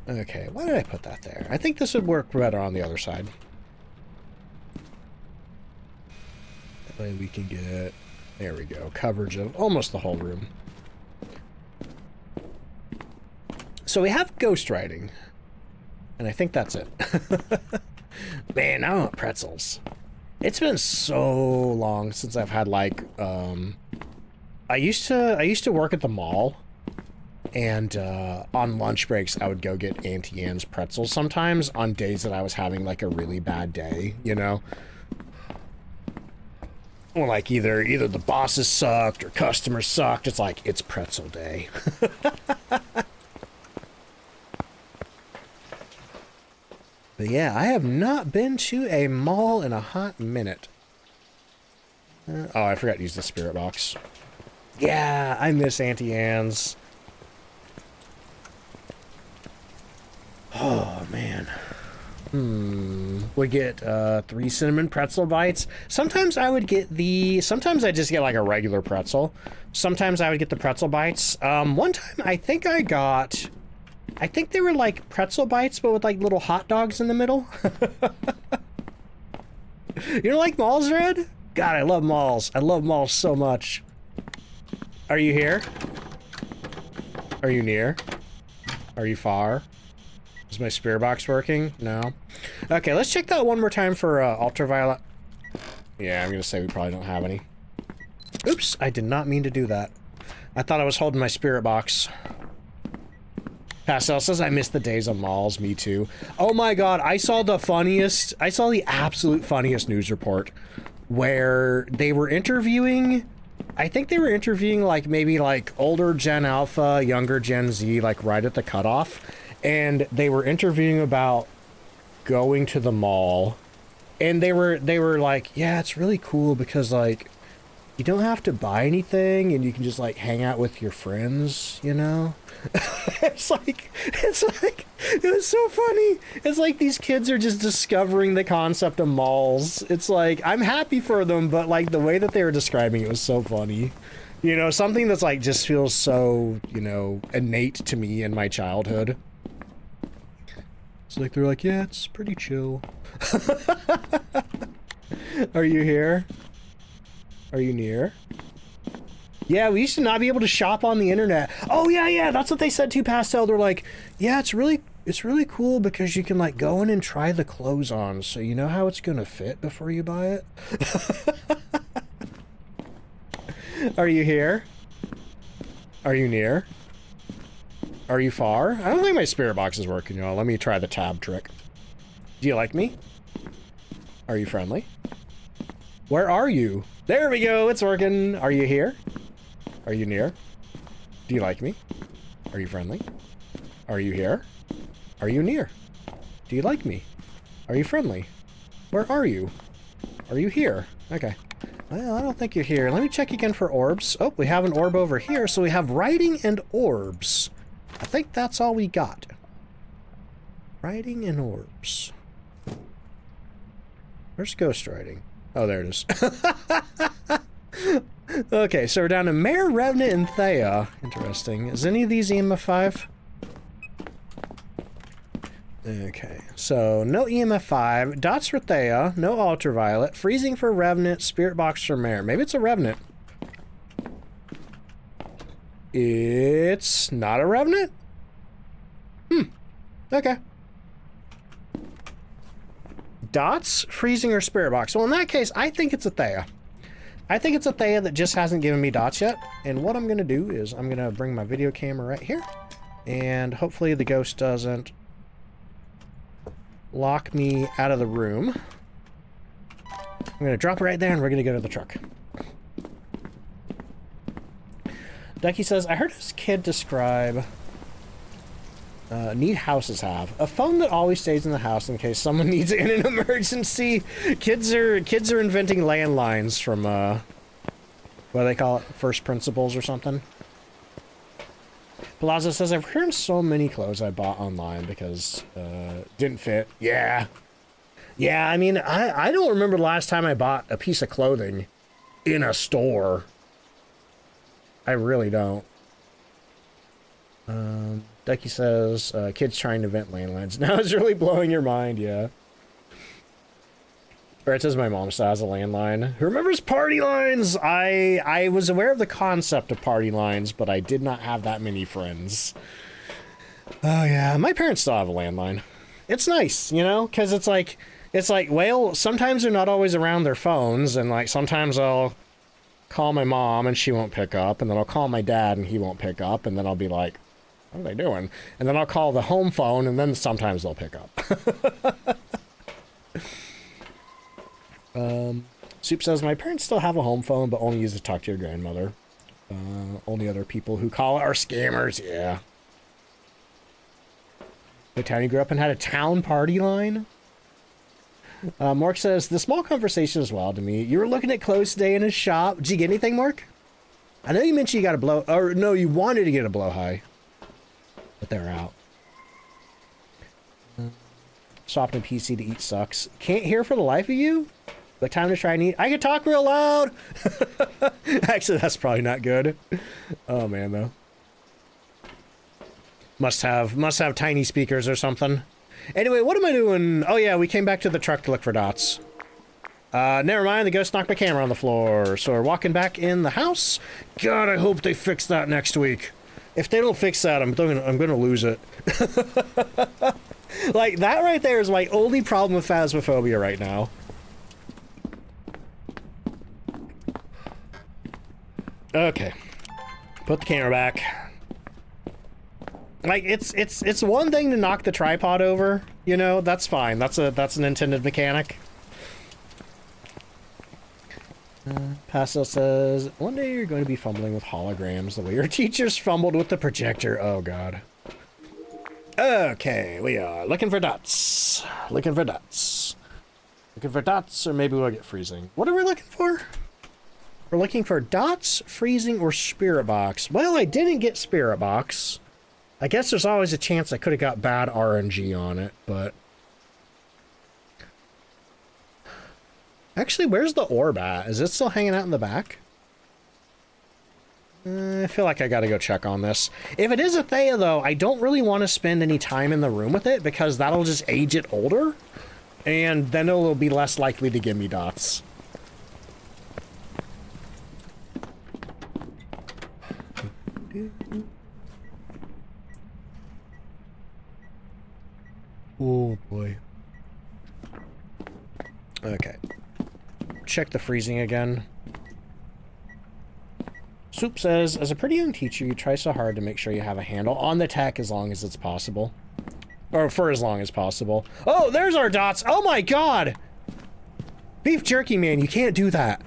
Okay, why did I put that there? I think this would work better on the other side. That way we can get, there we go, coverage of almost the whole room. So we have ghostwriting. And I think that's it. Man, I want pretzels. It's been so long since I've had like, I used to work at the mall, and on lunch breaks I would go get Auntie Anne's pretzels sometimes on days that I was having like a really bad day, you know? Or like either the bosses sucked or customers sucked. It's like, it's pretzel day. But yeah, I have not been to a mall in a hot minute. Oh, I forgot to use the spirit box. Yeah, I miss Auntie Anne's. Oh, man. We get 3 cinnamon pretzel bites. Sometimes I would get sometimes I just get like a regular pretzel. Sometimes I would get the pretzel bites. One time I think they were like pretzel bites, but with like little hot dogs in the middle. You don't like malls, Red? God, I love malls. I love malls so much. Are you here? Are you near? Are you far? Is my spirit box working? No. Okay, let's check that one more time for ultraviolet. Yeah, I'm gonna say we probably don't have any. Oops, I did not mean to do that. I thought I was holding my spirit box. Pastel says I miss the days of malls. Me too. Oh my god, I saw the absolute funniest news report where they were interviewing, I think they were interviewing like maybe like older Gen Alpha, younger Gen Z, like right at the cutoff, and they were interviewing about going to the mall, and they were like, yeah, it's really cool because like you don't have to buy anything and you can just like hang out with your friends, you know? It was so funny. It's like these kids are just discovering the concept of malls. It's like, I'm happy for them, but like the way that they were describing it was so funny. You know, something that's like just feels so, you know, innate to me in my childhood. It's like, they're like, yeah, it's pretty chill. Are you here? Are you near? Yeah, we used to not be able to shop on the internet. Oh yeah, that's what they said too, Pastel. They're like, yeah, it's really cool because you can like go in and try the clothes on, so you know how it's gonna fit before you buy it. Are you here? Are you near? Are you far? I don't think my spirit box is working, y'all. Let me try the tab trick. Do you like me? Are you friendly? Where are you? There we go, it's working. Are you here? Are you near? Do you like me? Are you friendly? Are you here? Are you near? Do you like me? Are you friendly? Where are you? Are you here? Okay. Well, I don't think you're here. Let me check again for orbs. Oh, we have an orb over here, so we have writing and orbs. I think that's all we got. Writing and orbs. Where's ghostwriting? Oh, there it is. Okay, so we're down to Mare, Revenant, and Thea. Interesting. Is any of these EMF 5? Okay, so no EMF 5. Dots for Thea. No Ultraviolet. Freezing for Revenant. Spirit Box for Mare. Maybe it's a Revenant. It's not a Revenant? Okay. Dots, freezing, or spirit box. Well, in that case, I think it's a Thea. I think it's a Thea that just hasn't given me dots yet. And what I'm going to do is I'm going to bring my video camera right here. And hopefully the ghost doesn't lock me out of the room. I'm going to drop it right there and we're going to go to the truck. Ducky says, I heard this kid describe... neat houses have a phone that always stays in the house in case someone needs it in an emergency. Kids are inventing landlines from What do they call it? First principles or something? Plaza says, I've returned so many clothes I bought online because didn't fit. Yeah. Yeah, I mean, I don't remember the last time I bought a piece of clothing in a store. I really don't. Ducky says, kids trying to vent landlines. Now it's really blowing your mind, yeah. Or it says my mom still has a landline. Who remembers party lines? I was aware of the concept of party lines, but I did not have that many friends. Oh yeah, my parents still have a landline. It's nice, you know, because it's like, well, sometimes they're not always around their phones, and like sometimes I'll call my mom and she won't pick up, and then I'll call my dad and he won't pick up, and then I'll be like, what are they doing? And then I'll call the home phone, and then sometimes they'll pick up. Soup says, my parents still have a home phone, but only use it to talk to your grandmother. Only other people who call it are scammers, yeah. The town you grew up in had a town party line? Mark says, the small conversation is wild to me. You were looking at clothes today in a shop. Did you get anything, Mark? I know you mentioned you got a blow, or no, you wanted to get a blow high. But they're out. Swapping a PC to eat sucks. Can't hear for the life of you? But time to try and eat. I can talk real loud! Actually, that's probably not good. Oh, man, though. Must have tiny speakers or something. Anyway, what am I doing? Oh, yeah, we came back to the truck to look for dots. Never mind, the ghost knocked my camera on the floor. So we're walking back in the house. God, I hope they fix that next week. If they don't fix that, I'm gonna lose it. Like, that right there is my only problem with Phasmophobia right now. Okay. Put the camera back. Like, it's one thing to knock the tripod over, you know, that's fine. That's an intended mechanic. Pastel says, one day you're going to be fumbling with holograms the way your teachers fumbled with the projector. Oh, God. Okay, we are looking for dots. Looking for dots. Looking for dots, or maybe we'll get freezing. What are we looking for? We're looking for dots, freezing, or spirit box. Well, I didn't get spirit box. I guess there's always a chance I could have got bad RNG on it, but... Actually, where's the orb at? Is it still hanging out in the back? I feel like I gotta go check on this. If it is a Thea, though, I don't really want to spend any time in the room with it, because that'll just age it older, and then it'll be less likely to give me dots. Oh, boy. Okay. Check the freezing again. Soup says, as a pretty young teacher, you try so hard to make sure you have a handle on the tech as long as it's possible. Or for as long as possible. Oh, there's our dots! Oh my god! Beef jerky, man, you can't do that.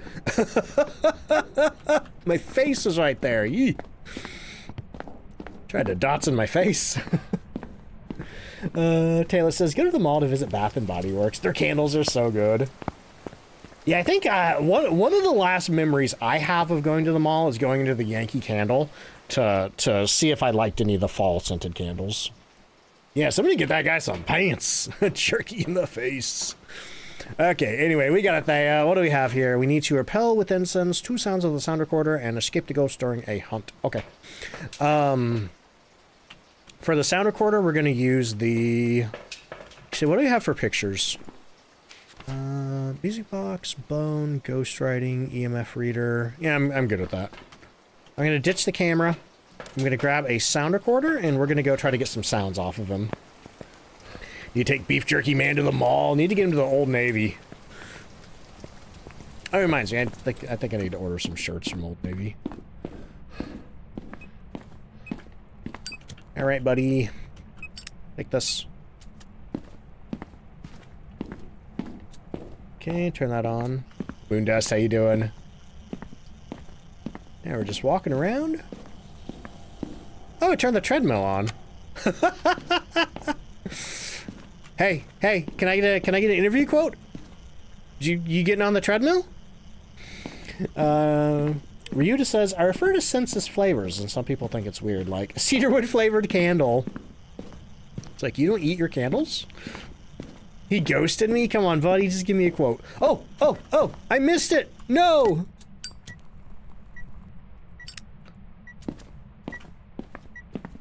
My face is right there. Yee. Tried to dots in my face. Taylor says, go to the mall to visit Bath and Body Works. Their candles are so good. Yeah, I think one of the last memories I have of going to the mall is going into the Yankee Candle to see if I liked any of the fall scented candles. Yeah, somebody get that guy some pants. Jerky in the face. Okay, anyway, we got it. What do we have here? We need to repel with incense, 2 sounds of the sound recorder, and escape to ghost during a hunt. Okay. For the sound recorder, we're going to use the... Actually, what do we have for pictures? Music box, bone, ghostwriting, EMF reader. Yeah, I'm good with that. I'm going to ditch the camera. I'm going to grab a sound recorder, and we're going to go try to get some sounds off of him. You take Beef Jerky Man to the mall. Need to get him to the Old Navy. Oh, it reminds me. I think I need to order some shirts from Old Navy. All right, buddy. Take this. Okay, turn that on. Moondust, how you doing? Now we're just walking around. Oh, I turned the treadmill on. Hey, can I get an interview quote? You getting on the treadmill? Ryuta says, I refer to scents as flavors, and some people think it's weird, like a cedarwood flavored candle. It's like, you don't eat your candles? He ghosted me? Come on, buddy, just give me a quote. Oh, I missed it! No!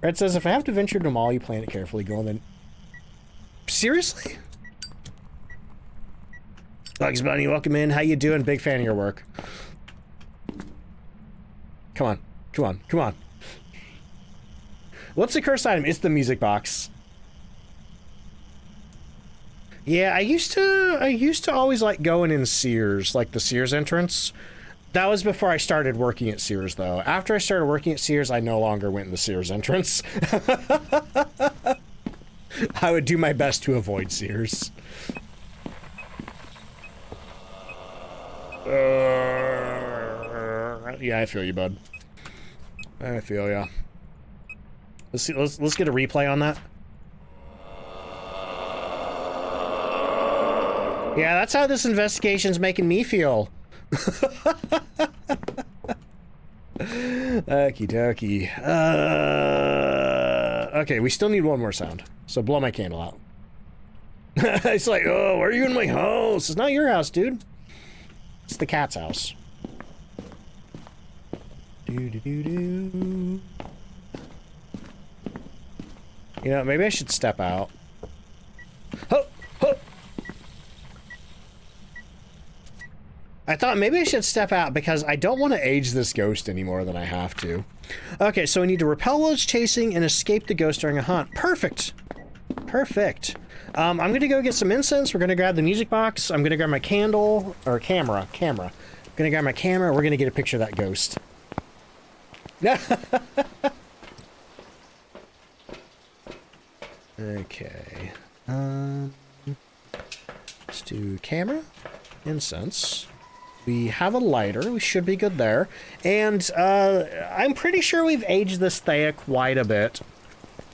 Red says, if I have to venture to a mall, you plan it carefully, go on then. Seriously? Bugs Bunny, welcome in. How you doing? Big fan of your work. Come on. Come on. Come on. What's the cursed item? It's the music box. Yeah, I used to always like going in Sears, like the Sears entrance. That was before I started working at Sears, though. After I started working at Sears, I no longer went in the Sears entrance. I would do my best to avoid Sears. Yeah, I feel you, bud. I feel ya. Let's see. Let's get a replay on that. Yeah, that's how this investigation's making me feel. Okie dokie. Okay, we still need one more sound. So blow my candle out. It's like, oh, why are you in my house? It's not your house, dude. It's the cat's house. Do. You know, maybe I should step out. Oh, oh. I thought maybe I should step out because I don't want to age this ghost any more than I have to. Okay, so we need to repel while it's chasing and escape the ghost during a hunt. Perfect. Perfect. I'm going to go get some incense. We're going to grab the music box. I'm going to grab my candle, or camera. I'm going to grab my camera. We're going to get a picture of that ghost. Okay. Let's do camera, incense. We have a lighter. We should be good there. And I'm pretty sure we've aged this Thea quite a bit.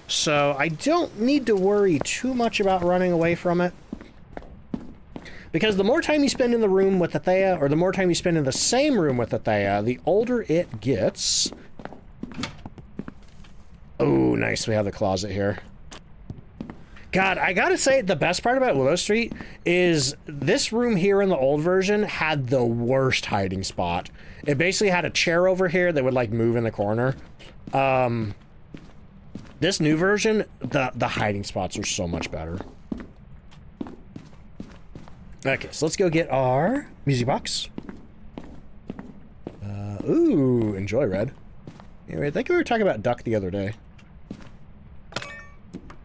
So I don't need to worry too much about running away from it. Because the more time you spend in the room with the Thea, or the more time you spend in the same room with the Thea, the older it gets. Oh, nice. We have the closet here. God, I gotta say, the best part about Willow Street is this room here in the old version had the worst hiding spot. It basically had a chair over here that would, like, move in the corner. This new version, the hiding spots are so much better. Okay, so let's go get our music box. Ooh, enjoy, Red. Anyway, I think we were talking about Duck the other day.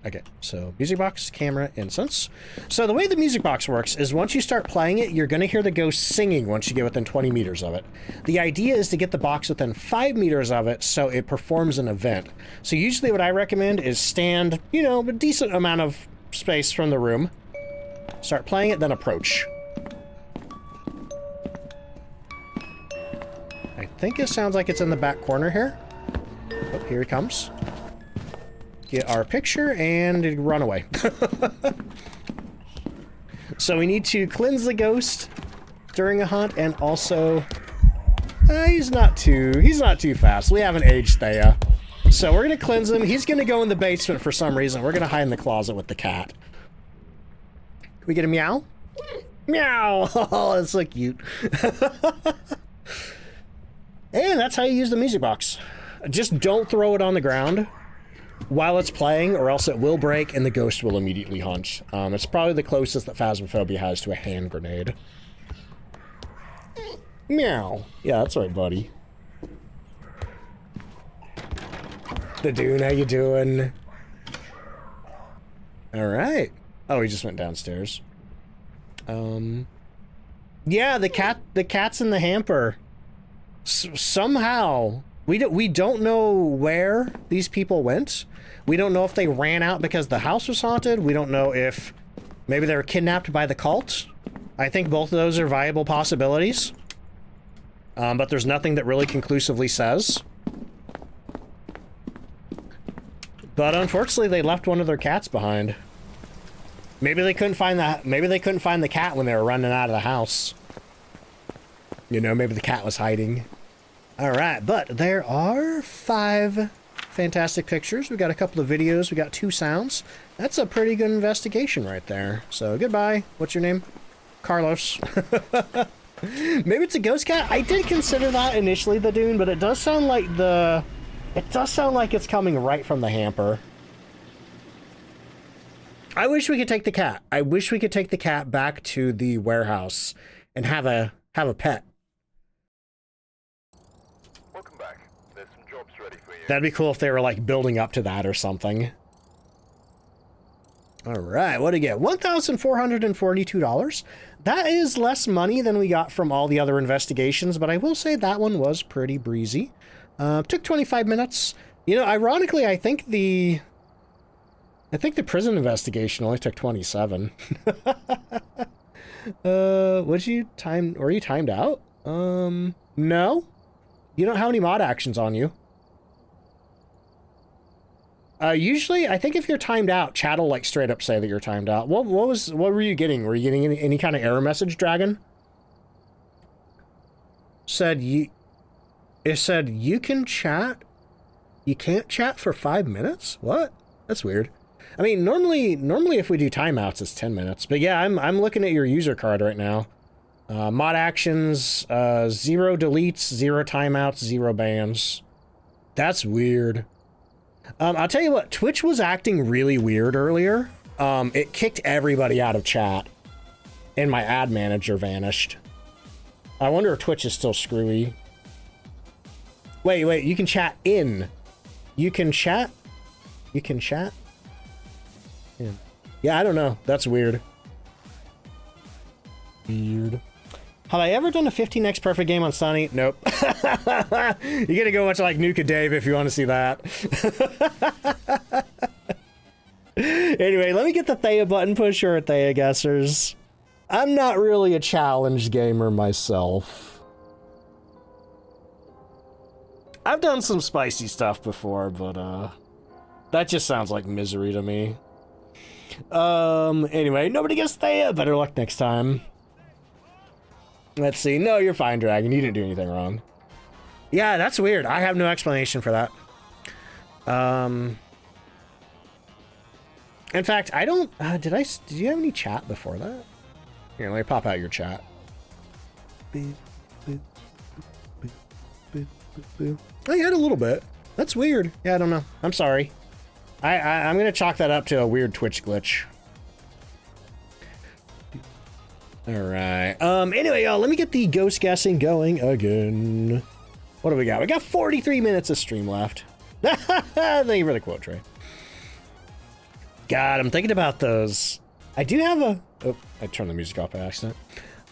Okay, so music box, camera, incense. So the way the music box works is once you start playing it, you're going to hear the ghost singing once you get within 20 meters of it. The idea is to get the box within 5 meters of it so it performs an event. So usually what I recommend is stand, you know, a decent amount of space from the room. Start playing it, then approach. I think it sounds like it's in the back corner here. Oh, here he comes. Get our picture and run away. So we need to cleanse the ghost during a hunt, and also he's not too fast. We haven't aged Thea. So we're gonna cleanse him. He's gonna go in the basement for some reason. We're gonna hide in the closet with the cat. Can we get a meow? Meow! Oh, that's so cute. And that's how you use the music box. Just don't throw it on the ground while it's playing, or else it will break and the ghost will immediately hunch. It's probably the closest that Phasmophobia has to a hand grenade. Meow. Yeah, that's right, buddy. The Dune, how you doing? Alright. Oh, he just went downstairs. Yeah, the cat's in the hamper. Somehow, we don't know where these people went. We don't know if they ran out because the house was haunted. We don't know if maybe they were kidnapped by the cult. I think both of those are viable possibilities. But there's nothing that really conclusively says. But unfortunately, they left one of their cats behind. Maybe they couldn't find the cat when they were running out of the house. You know, maybe the cat was hiding. All right, but there are 5 fantastic pictures. We got a couple of videos. We got 2 sounds. That's a pretty good investigation right there. So goodbye. What's your name? Carlos. Maybe it's a ghost cat. I did consider that initially, the Dune, but it does sound like it's coming right from the hamper. I wish we could take the cat. I wish we could take the cat back to the warehouse and have a pet. Welcome back. There's some jobs ready for you. That'd be cool if they were like building up to that or something. All right, what do you get? $1,442. That is less money than we got from all the other investigations, but I will say that one was pretty breezy. Took 25 minutes. You know, ironically, I think the prison investigation only took 27. Were you timed out? No. You don't have any mod actions on you. Usually, I think if you're timed out, chat will like straight up say that you're timed out. What were you getting? Were you getting any kind of error message, Dragon? It said you can chat. You can't chat for 5 minutes? What? That's weird. I mean, normally if we do timeouts, it's 10 minutes. But yeah, I'm looking at your user card right now. Mod actions, 0 deletes, 0 timeouts, 0 bans. That's weird. I'll tell you what, Twitch was acting really weird earlier. It kicked everybody out of chat, and my ad manager vanished. I wonder if Twitch is still screwy. Wait, you can chat in. You can chat? You can chat? Yeah, I don't know. That's weird. Weird. Have I ever done a 15x perfect game on Sunny? Nope. You gotta go watch like Nuka Dave if you want to see that. Anyway, let me get the Thea button pusher, Thea guessers. I'm not really a challenge gamer myself. I've done some spicy stuff before, but that just sounds like misery to me. Anyway, nobody gets Thea. Better luck next time. Let's see. No, you're fine, Dragon. You didn't do anything wrong. Yeah, that's weird. I have no explanation for that. In fact, I don't... did you have any chat before that? Here, let me pop out your chat. Boop, boop, boop, boop, boop, boop. Oh, you had a little bit. That's weird. Yeah, I don't know. I'm sorry. I'm gonna chalk that up to a weird Twitch glitch. Alright. Anyway, y'all, let me get the ghost guessing going again. What do we got? We got 43 minutes of stream left. Thank you for the quote, Trey. God, I'm thinking about those. I do have a... Oh, I turned the music off by accident.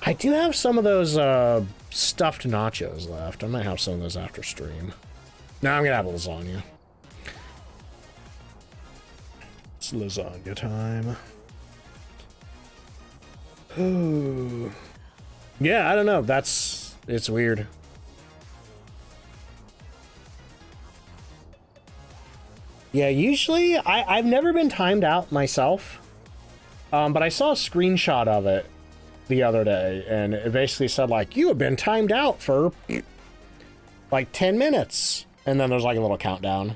I do have some of those stuffed nachos left. I might have some of those after stream. No, I'm gonna have lasagna. It's lasagna time. Ooh. Yeah, I don't know. It's weird. Yeah, usually I've never been timed out myself. But I saw a screenshot of it the other day, and it basically said like, you have been timed out for like 10 minutes. And then there's like a little countdown.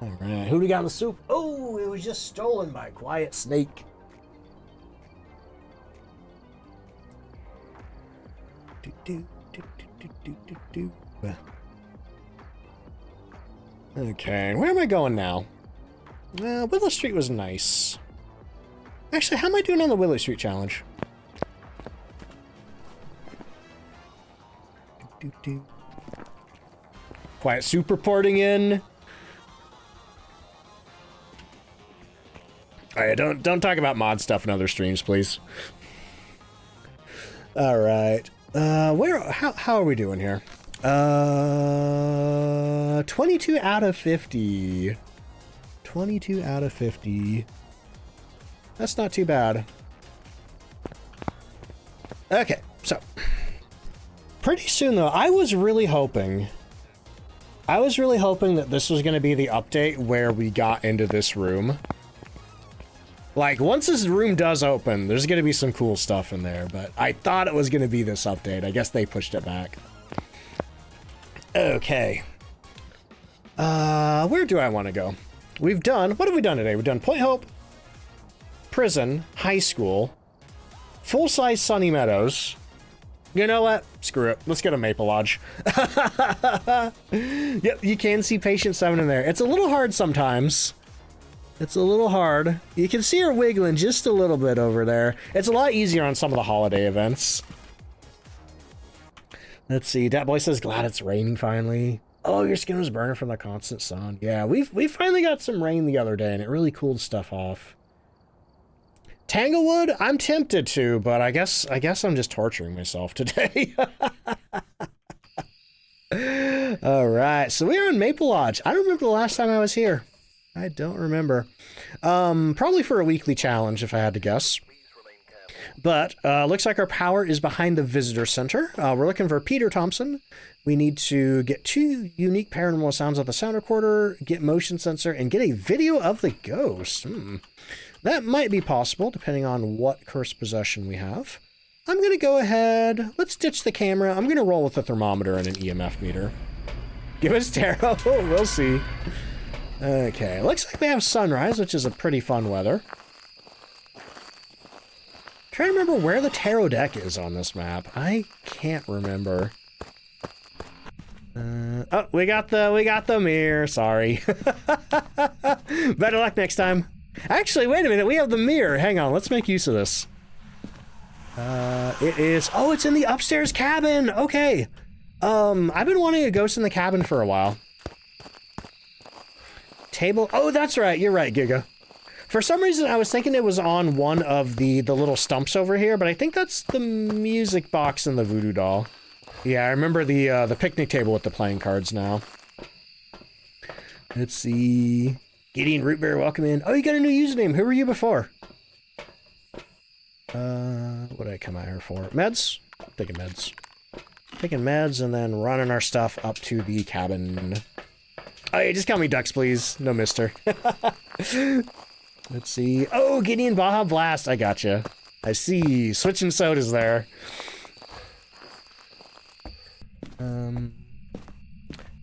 All right, who do we got in the soup? Oh, it was just stolen by Quiet Snake. Okay, where am I going now? Willow Street was nice. Actually, how am I doing on the Willow Street challenge? Quiet Soup reporting in. Alright, don't talk about mod stuff in other streams, please. Alright. How are we doing here? 22 out of 50. 22 out of 50. That's not too bad. Okay, so pretty soon though, I was really hoping that this was going to be the update where we got into this room. Like, once this room does open, there's gonna be some cool stuff in there, but I thought it was gonna be this update. I guess they pushed it back. Okay. Where do I want to go? We've done, what have we done today? We've done Point Hope, Prison, High School, Full-Size Sunny Meadows. You know what? Screw it. Let's go to Maple Lodge. Yep, you can see Patient 7 in there. It's a little hard sometimes. It's a little hard. You can see her wiggling just a little bit over there. It's a lot easier on some of the holiday events. Let's see. Dat Boy says, glad it's raining finally. Oh, your skin was burning from the constant sun. Yeah, we finally got some rain the other day, and it really cooled stuff off. Tanglewood? I'm tempted to, but I guess I'm just torturing myself today. All right, so we are in Maple Lodge. I don't remember the last time I was here. I don't remember. Probably for a weekly challenge, if I had to guess. But looks like our power is behind the visitor center. We're looking for Peter Thompson. We need to get 2 unique paranormal sounds of the sound recorder, get motion sensor, and get a video of the ghost. That might be possible, depending on what cursed possession we have. I'm going to go ahead. Let's ditch the camera. I'm going to roll with a thermometer and an EMF meter. Give us tarot. We'll see. Okay, looks like we have sunrise, which is a pretty fun weather. Trying to remember where the tarot deck is on this map. I can't remember. Oh, we got the mirror. Sorry. Better luck next time. Actually, wait a minute. We have the mirror. Hang on. Let's make use of this. It is. Oh, it's in the upstairs cabin. Okay. I've been wanting a ghost in the cabin for a while. Table. Oh, that's right. You're right, Giga. For some reason, I was thinking it was on one of the little stumps over here, but I think that's the music box and the voodoo doll. Yeah, I remember the picnic table with the playing cards now. Let's see. Gideon Rootbeer, welcome in. Oh, you got a new username. Who were you before? What did I come out here for? Meds? Taking meds. Taking meds and then running our stuff up to the cabin. Oh, yeah, just call me Ducks, please. No mister. Let's see. Oh, Gideon Baja Blast. I gotcha. I see. Switching sodas there.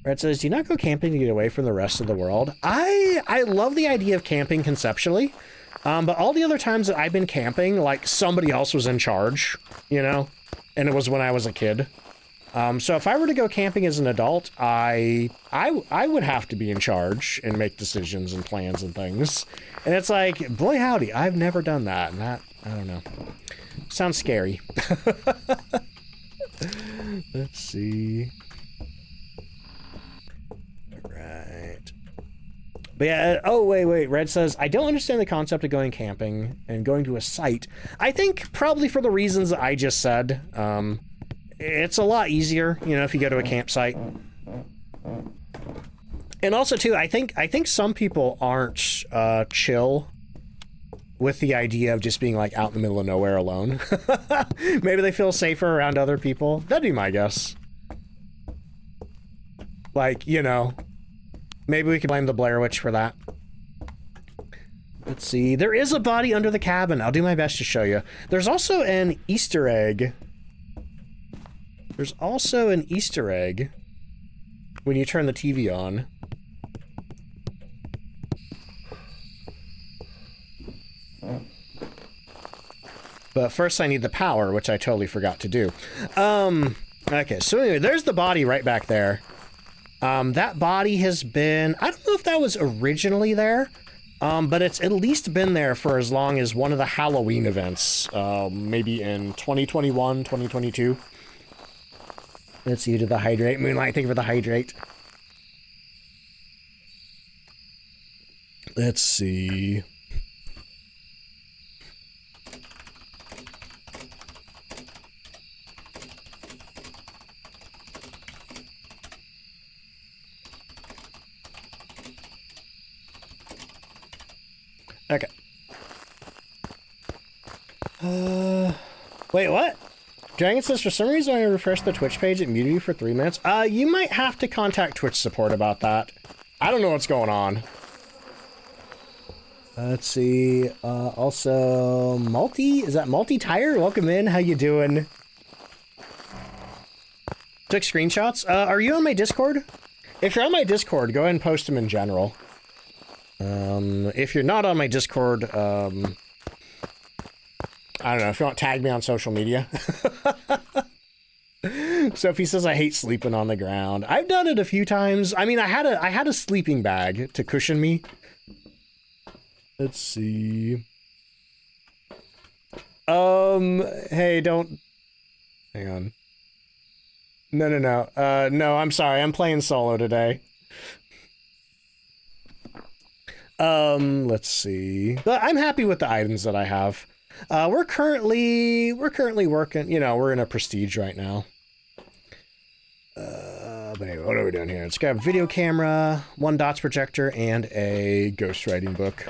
Red says, do you not go camping to get away from the rest of the world? I love the idea of camping conceptually, but all the other times that I've been camping, like, somebody else was in charge, you know? And it was when I was a kid. So if I were to go camping as an adult, I would have to be in charge and make decisions and plans and things. And it's like, boy howdy, I've never done that. And that, I don't know. Sounds scary. Let's see. Right. But yeah, oh, wait. Red says, I don't understand the concept of going camping and going to a site. I think probably for the reasons that I just said. It's a lot easier, you know, if you go to a campsite. And also, too, I think some people aren't chill with the idea of just being, like, out in the middle of nowhere alone. Maybe they feel safer around other people. That'd be my guess. Like, you know, maybe we could blame the Blair Witch for that. Let's see. There is a body under the cabin. I'll do my best to show you. There's also an Easter egg. There's also an Easter egg when you turn the TV on. But first I need the power, which I totally forgot to do. Okay, so anyway, there's the body right back there. That body has been, I don't know if that was originally there, but it's at least been there for as long as one of the Halloween events, maybe in 2021, 2022. Let's see, to the hydrate. Moonlight, thank you for the hydrate. Let's see. Okay. Wait, what? Dragon says, for some reason when I refreshed the Twitch page, it muted you for 3 minutes. You might have to contact Twitch support about that. I don't know what's going on. Let's see. Also, is that Multi-Tire? Welcome in. How you doing? Took screenshots. Are you on my Discord? If you're on my Discord, go ahead and post them in general. If you're not on my Discord, I don't know, if you want to tag me on social media. Sophie says I hate sleeping on the ground. I've done it a few times. I mean, I had a sleeping bag to cushion me. Let's see. Hey, don't... Hang on. No. No, I'm sorry. I'm playing solo today. Let's see. But I'm happy with the items that I have. We're currently working, you know, we're in a prestige right now. But anyway, what are we doing here? It's got a video camera, 1 dots projector, and a ghostwriting book.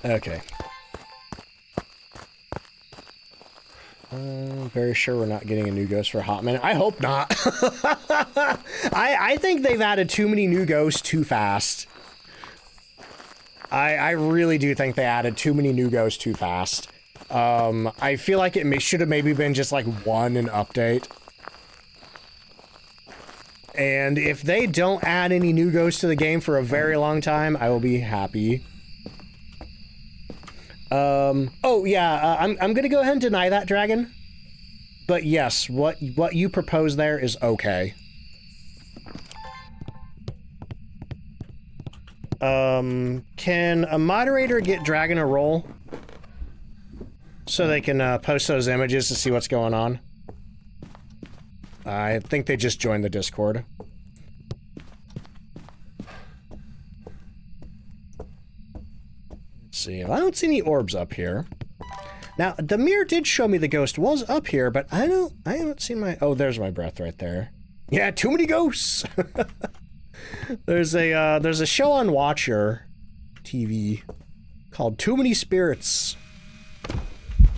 Okay. Very sure we're not getting a new ghost for a hot minute. I hope not. I think they've added too many new ghosts too fast. I really do think they added too many new ghosts too fast. I feel like it should have maybe been just like one an update. And if they don't add any new ghosts to the game for a very long time, I will be happy. Oh yeah, I'm gonna go ahead and deny that, Dragon. But yes, what you propose there is okay. Can a moderator get Dragon a roll? So they can, post those images to see what's going on? I think they just joined the Discord. Let's see, I don't see any orbs up here. Now, the mirror did show me the ghost was up here, but I haven't seen my... Oh, there's my breath right there. Yeah, too many ghosts! There's a show on Watcher TV called Too Many Spirits.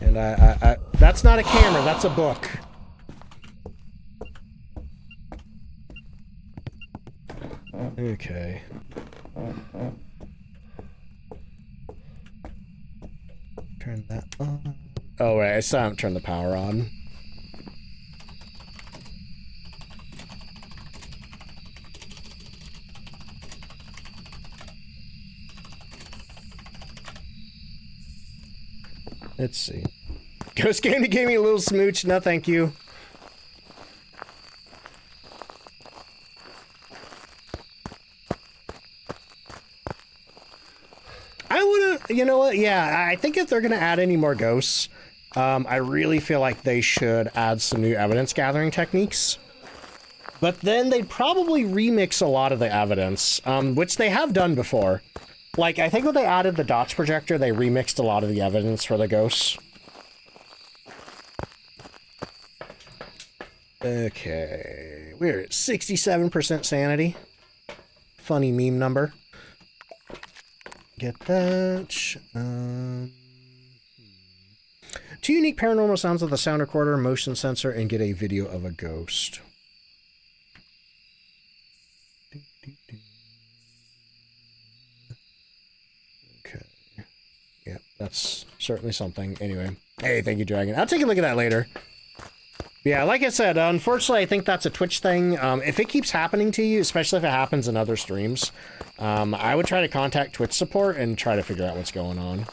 And that's not a camera, that's a book. Okay. Turn that on. Oh wait, I still haven't turned the power on. Let's see. Ghost Candy gave me a little smooch. No, thank you. I would've, you know what? Yeah, I think if they're gonna add any more ghosts, I really feel like they should add some new evidence gathering techniques. But then they'd probably remix a lot of the evidence, which they have done before. Like, I think when they added the dots projector, they remixed a lot of the evidence for the ghosts. Okay, we're at 67% sanity. Funny meme number. Get that. 2 unique paranormal sounds with a sound recorder, motion sensor, and get a video of a ghost. Okay. Yeah, that's certainly something. Anyway. Hey, thank you, Dragon. I'll take a look at that later. Yeah, like I said, unfortunately, I think that's a Twitch thing. If it keeps happening to you, especially if it happens in other streams, I would try to contact Twitch support and try to figure out what's going on.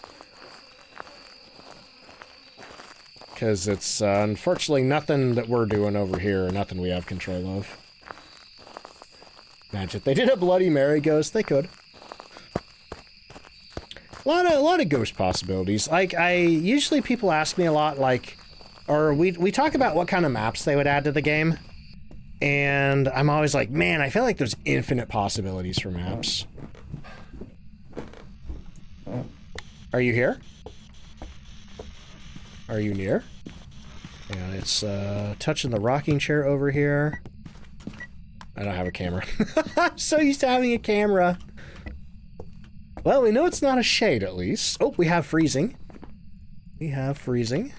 Because it's, unfortunately, nothing that we're doing over here, or nothing we have control of. Imagine if they did a Bloody Mary ghost, they could. A lot of ghost possibilities. Like, usually people ask me a lot, like, or we talk about what kind of maps they would add to the game. And I'm always like, man, I feel like there's infinite possibilities for maps. Are you here? Are you near? Yeah, it's touching the rocking chair over here. I don't have a camera. I'm so used to having a camera. Well, we know it's not a shade, at least. Oh, we have freezing. We have freezing.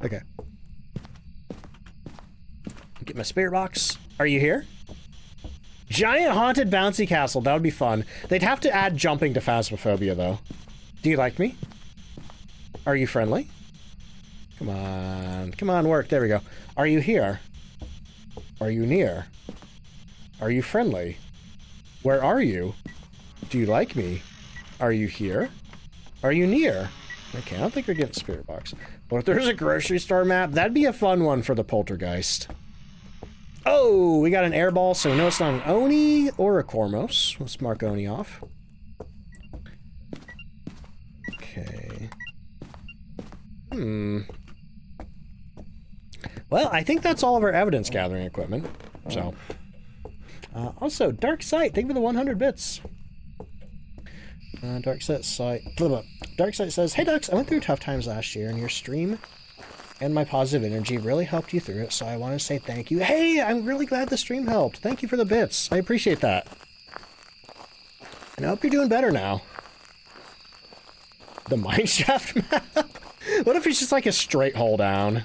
Okay. Get my spirit box. Are you here? Giant haunted bouncy castle. That would be fun. They'd have to add jumping to Phasmophobia, though. Do you like me? Are you friendly? Come on. Come on, work. There we go. Are you here? Are you near? Are you friendly? Where are you? Do you like me? Are you here? Are you near? Okay, I don't think we're getting spirit box. Well, if there's a grocery store map, that'd be a fun one for the poltergeist. Oh, we got an air ball, so we know it's not an Oni or a Kormos. Let's mark Oni off. Okay. Well, I think that's all of our evidence gathering equipment. So, also, Dark Sight, thank you for the 100 bits. Dark Sight says, "Hey Ducks, I went through tough times last year, and your stream and my positive energy really helped you through it, so I want to say thank you." Hey, I'm really glad the stream helped. Thank you for the bits. I appreciate that. And I hope you're doing better now. The mineshaft map? What if it's just like a straight hole down?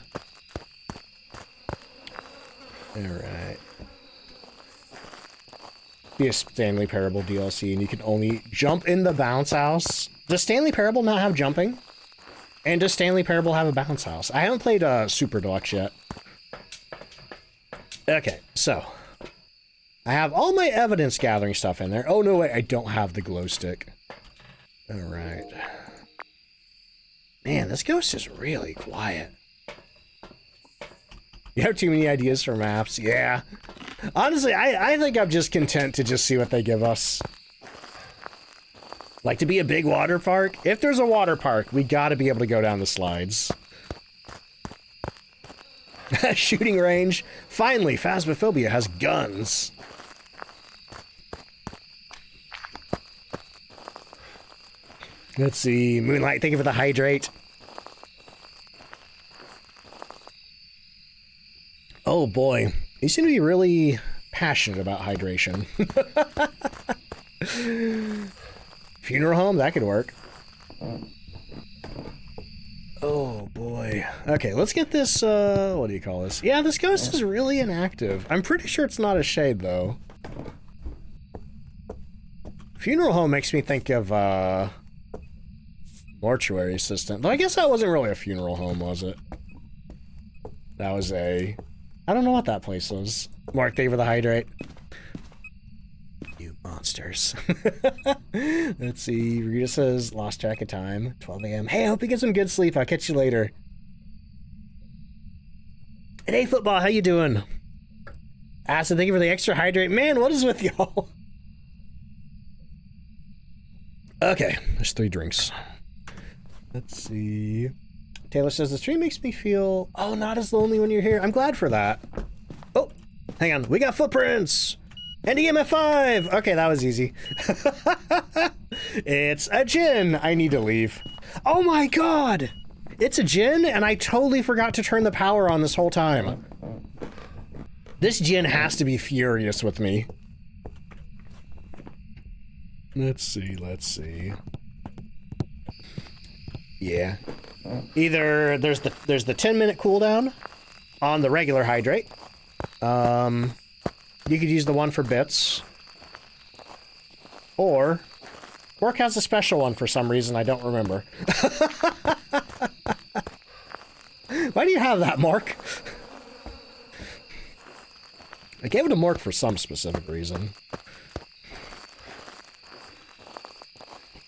Alright. Be a Stanley Parable DLC and you can only jump in the bounce house. Does Stanley Parable not have jumping? And does Stanley Parable have a bounce house? I haven't played Super Deluxe yet. Okay, so. I have all my evidence gathering stuff in there. Oh, no, wait, I don't have the glow stick. Alright. Man, this ghost is really quiet. You have too many ideas for maps? Yeah. Honestly, I think I'm just content to just see what they give us. Like, to be a big water park? If there's a water park, we gotta be able to go down the slides. Shooting range. Finally, Phasmophobia has guns. Let's see. Moonlight, thank you for the hydrate. Oh boy. You seem to be really passionate about hydration. Funeral home? That could work. Oh boy. Okay, let's get this, what do you call this? Yeah, this ghost is really inactive. I'm pretty sure it's not a shade, though. Funeral home makes me think of, mortuary assistant. Though I guess that wasn't really a funeral home, was it? That was a... I don't know what that place was. Mark, thank you for the hydrate. You monsters. Let's see. Rita says, lost track of time. 12 a.m. Hey, I hope you get some good sleep. I'll catch you later. And hey, Football, how you doing? Acid, thank you for the extra hydrate. Man, what is with y'all? Okay, there's 3 drinks. Let's see. Taylor says, the stream makes me feel, oh, not as lonely when you're here. I'm glad for that. Oh, hang on. We got footprints. And EMF 5. Okay, that was easy. It's a djinn. I need to leave. Oh my god. It's a djinn, and I totally forgot to turn the power on this whole time. This djinn has to be furious with me. Let's see, let's see. Yeah. Either there's the 10-minute cooldown on the regular hydrate. You could use the one for bits. Or Work has a special one for some reason I don't remember. Why do you have that, Mark? I gave it to Mark for some specific reason.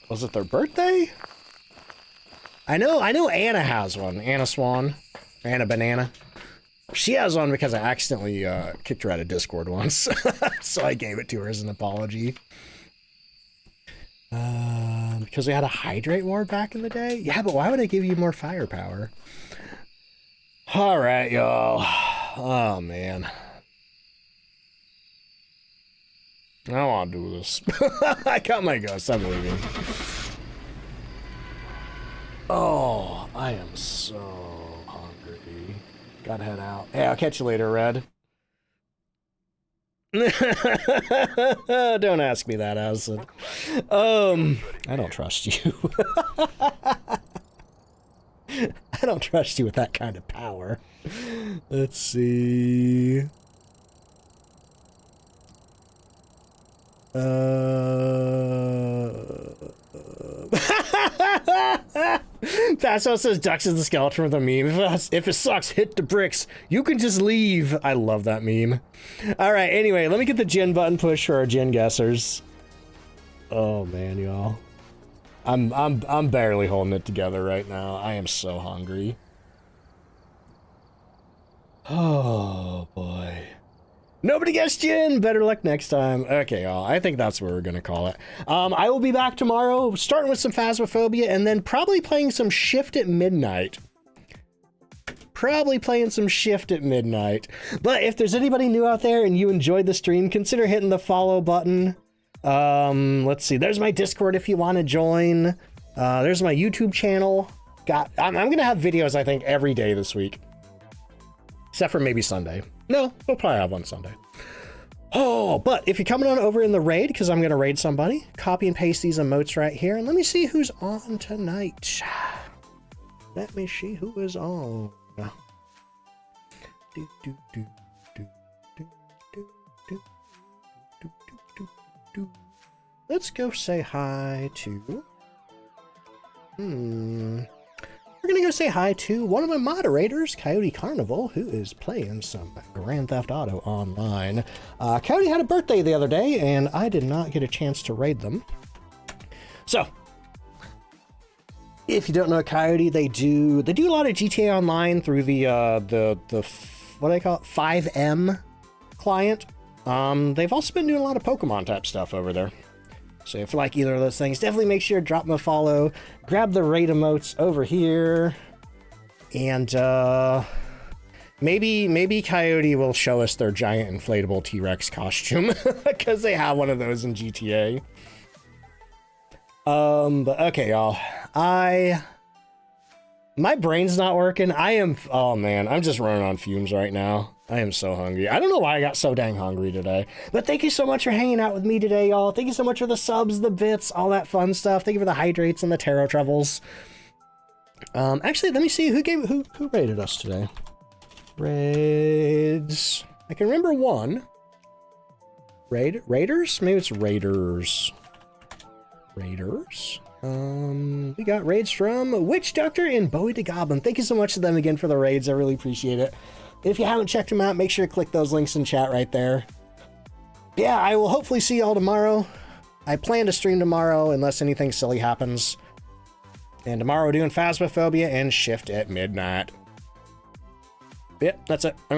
Was it their birthday? I know Anna has one. Anna Swan. Anna Banana. She has one because I accidentally kicked her out of Discord once. So I gave it to her as an apology. Because we had a hydrate ward back in the day? Yeah, but why would I give you more firepower? Alright, y'all. Oh, man. I don't want to do this. I got my ghost. I'm leaving. Oh, I am so hungry. Gotta head out. Hey, I'll catch you later, Red. Don't ask me that, Acid. I don't trust you. I don't trust you with that kind of power. Let's see. Paso says Ducks is the skeleton with a meme. If it sucks, hit the bricks. You can just leave. I love that meme. All right, anyway, let me get the gin button push for our gin guessers. Oh man, y'all. I'm barely holding it together right now. I am so hungry. Oh boy. Nobody guessed gin. Better luck next time. Okay, y'all. I think that's what we're gonna call it. I will be back tomorrow, starting with some Phasmophobia, and then probably playing some Shift at midnight. But if there's anybody new out there and you enjoyed the stream, consider hitting the follow button. Let's see. There's my Discord if you want to join. There's my YouTube channel. I'm gonna have videos, I think, every day this week. Except for maybe Sunday. No, we'll probably have one Sunday. Oh, but if you're coming on over in the raid, because I'm going to raid somebody, copy and paste these emotes right here, and let me see who's on tonight. Let me see who is on. Let's go say hi to... We're gonna go say hi to one of my moderators, Coyote Carnival, who is playing some Grand Theft Auto online. Coyote had a birthday the other day, and I did not get a chance to raid them. So, if you don't know Coyote, they do a lot of GTA Online through the what do they call it, 5M client. They've also been doing a lot of Pokemon type stuff over there. So if you like either of those things, definitely make sure to drop them a follow, grab the raid emotes over here, and maybe Coyote will show us their giant inflatable T-Rex costume, because they have one of those in GTA. But okay, y'all. My brain's not working. Oh man, I'm just running on fumes right now. I am so hungry. I don't know why I got so dang hungry today. But thank you so much for hanging out with me today, y'all. Thank you so much for the subs, the bits, all that fun stuff. Thank you for the hydrates and the tarot troubles. Actually, let me see who rated us today. Raids. I can remember one. Raiders? Maybe it's Raiders. Raiders. We got raids from Witch Doctor and Bowie the Goblin. Thank you so much to them again for the raids. I really appreciate it. If you haven't checked them out, make sure to click those links in chat right there. Yeah, I will hopefully see y'all tomorrow. I plan to stream tomorrow unless anything silly happens. And tomorrow we're doing Phasmophobia and Shift at midnight. Yep, that's it. I'm gonna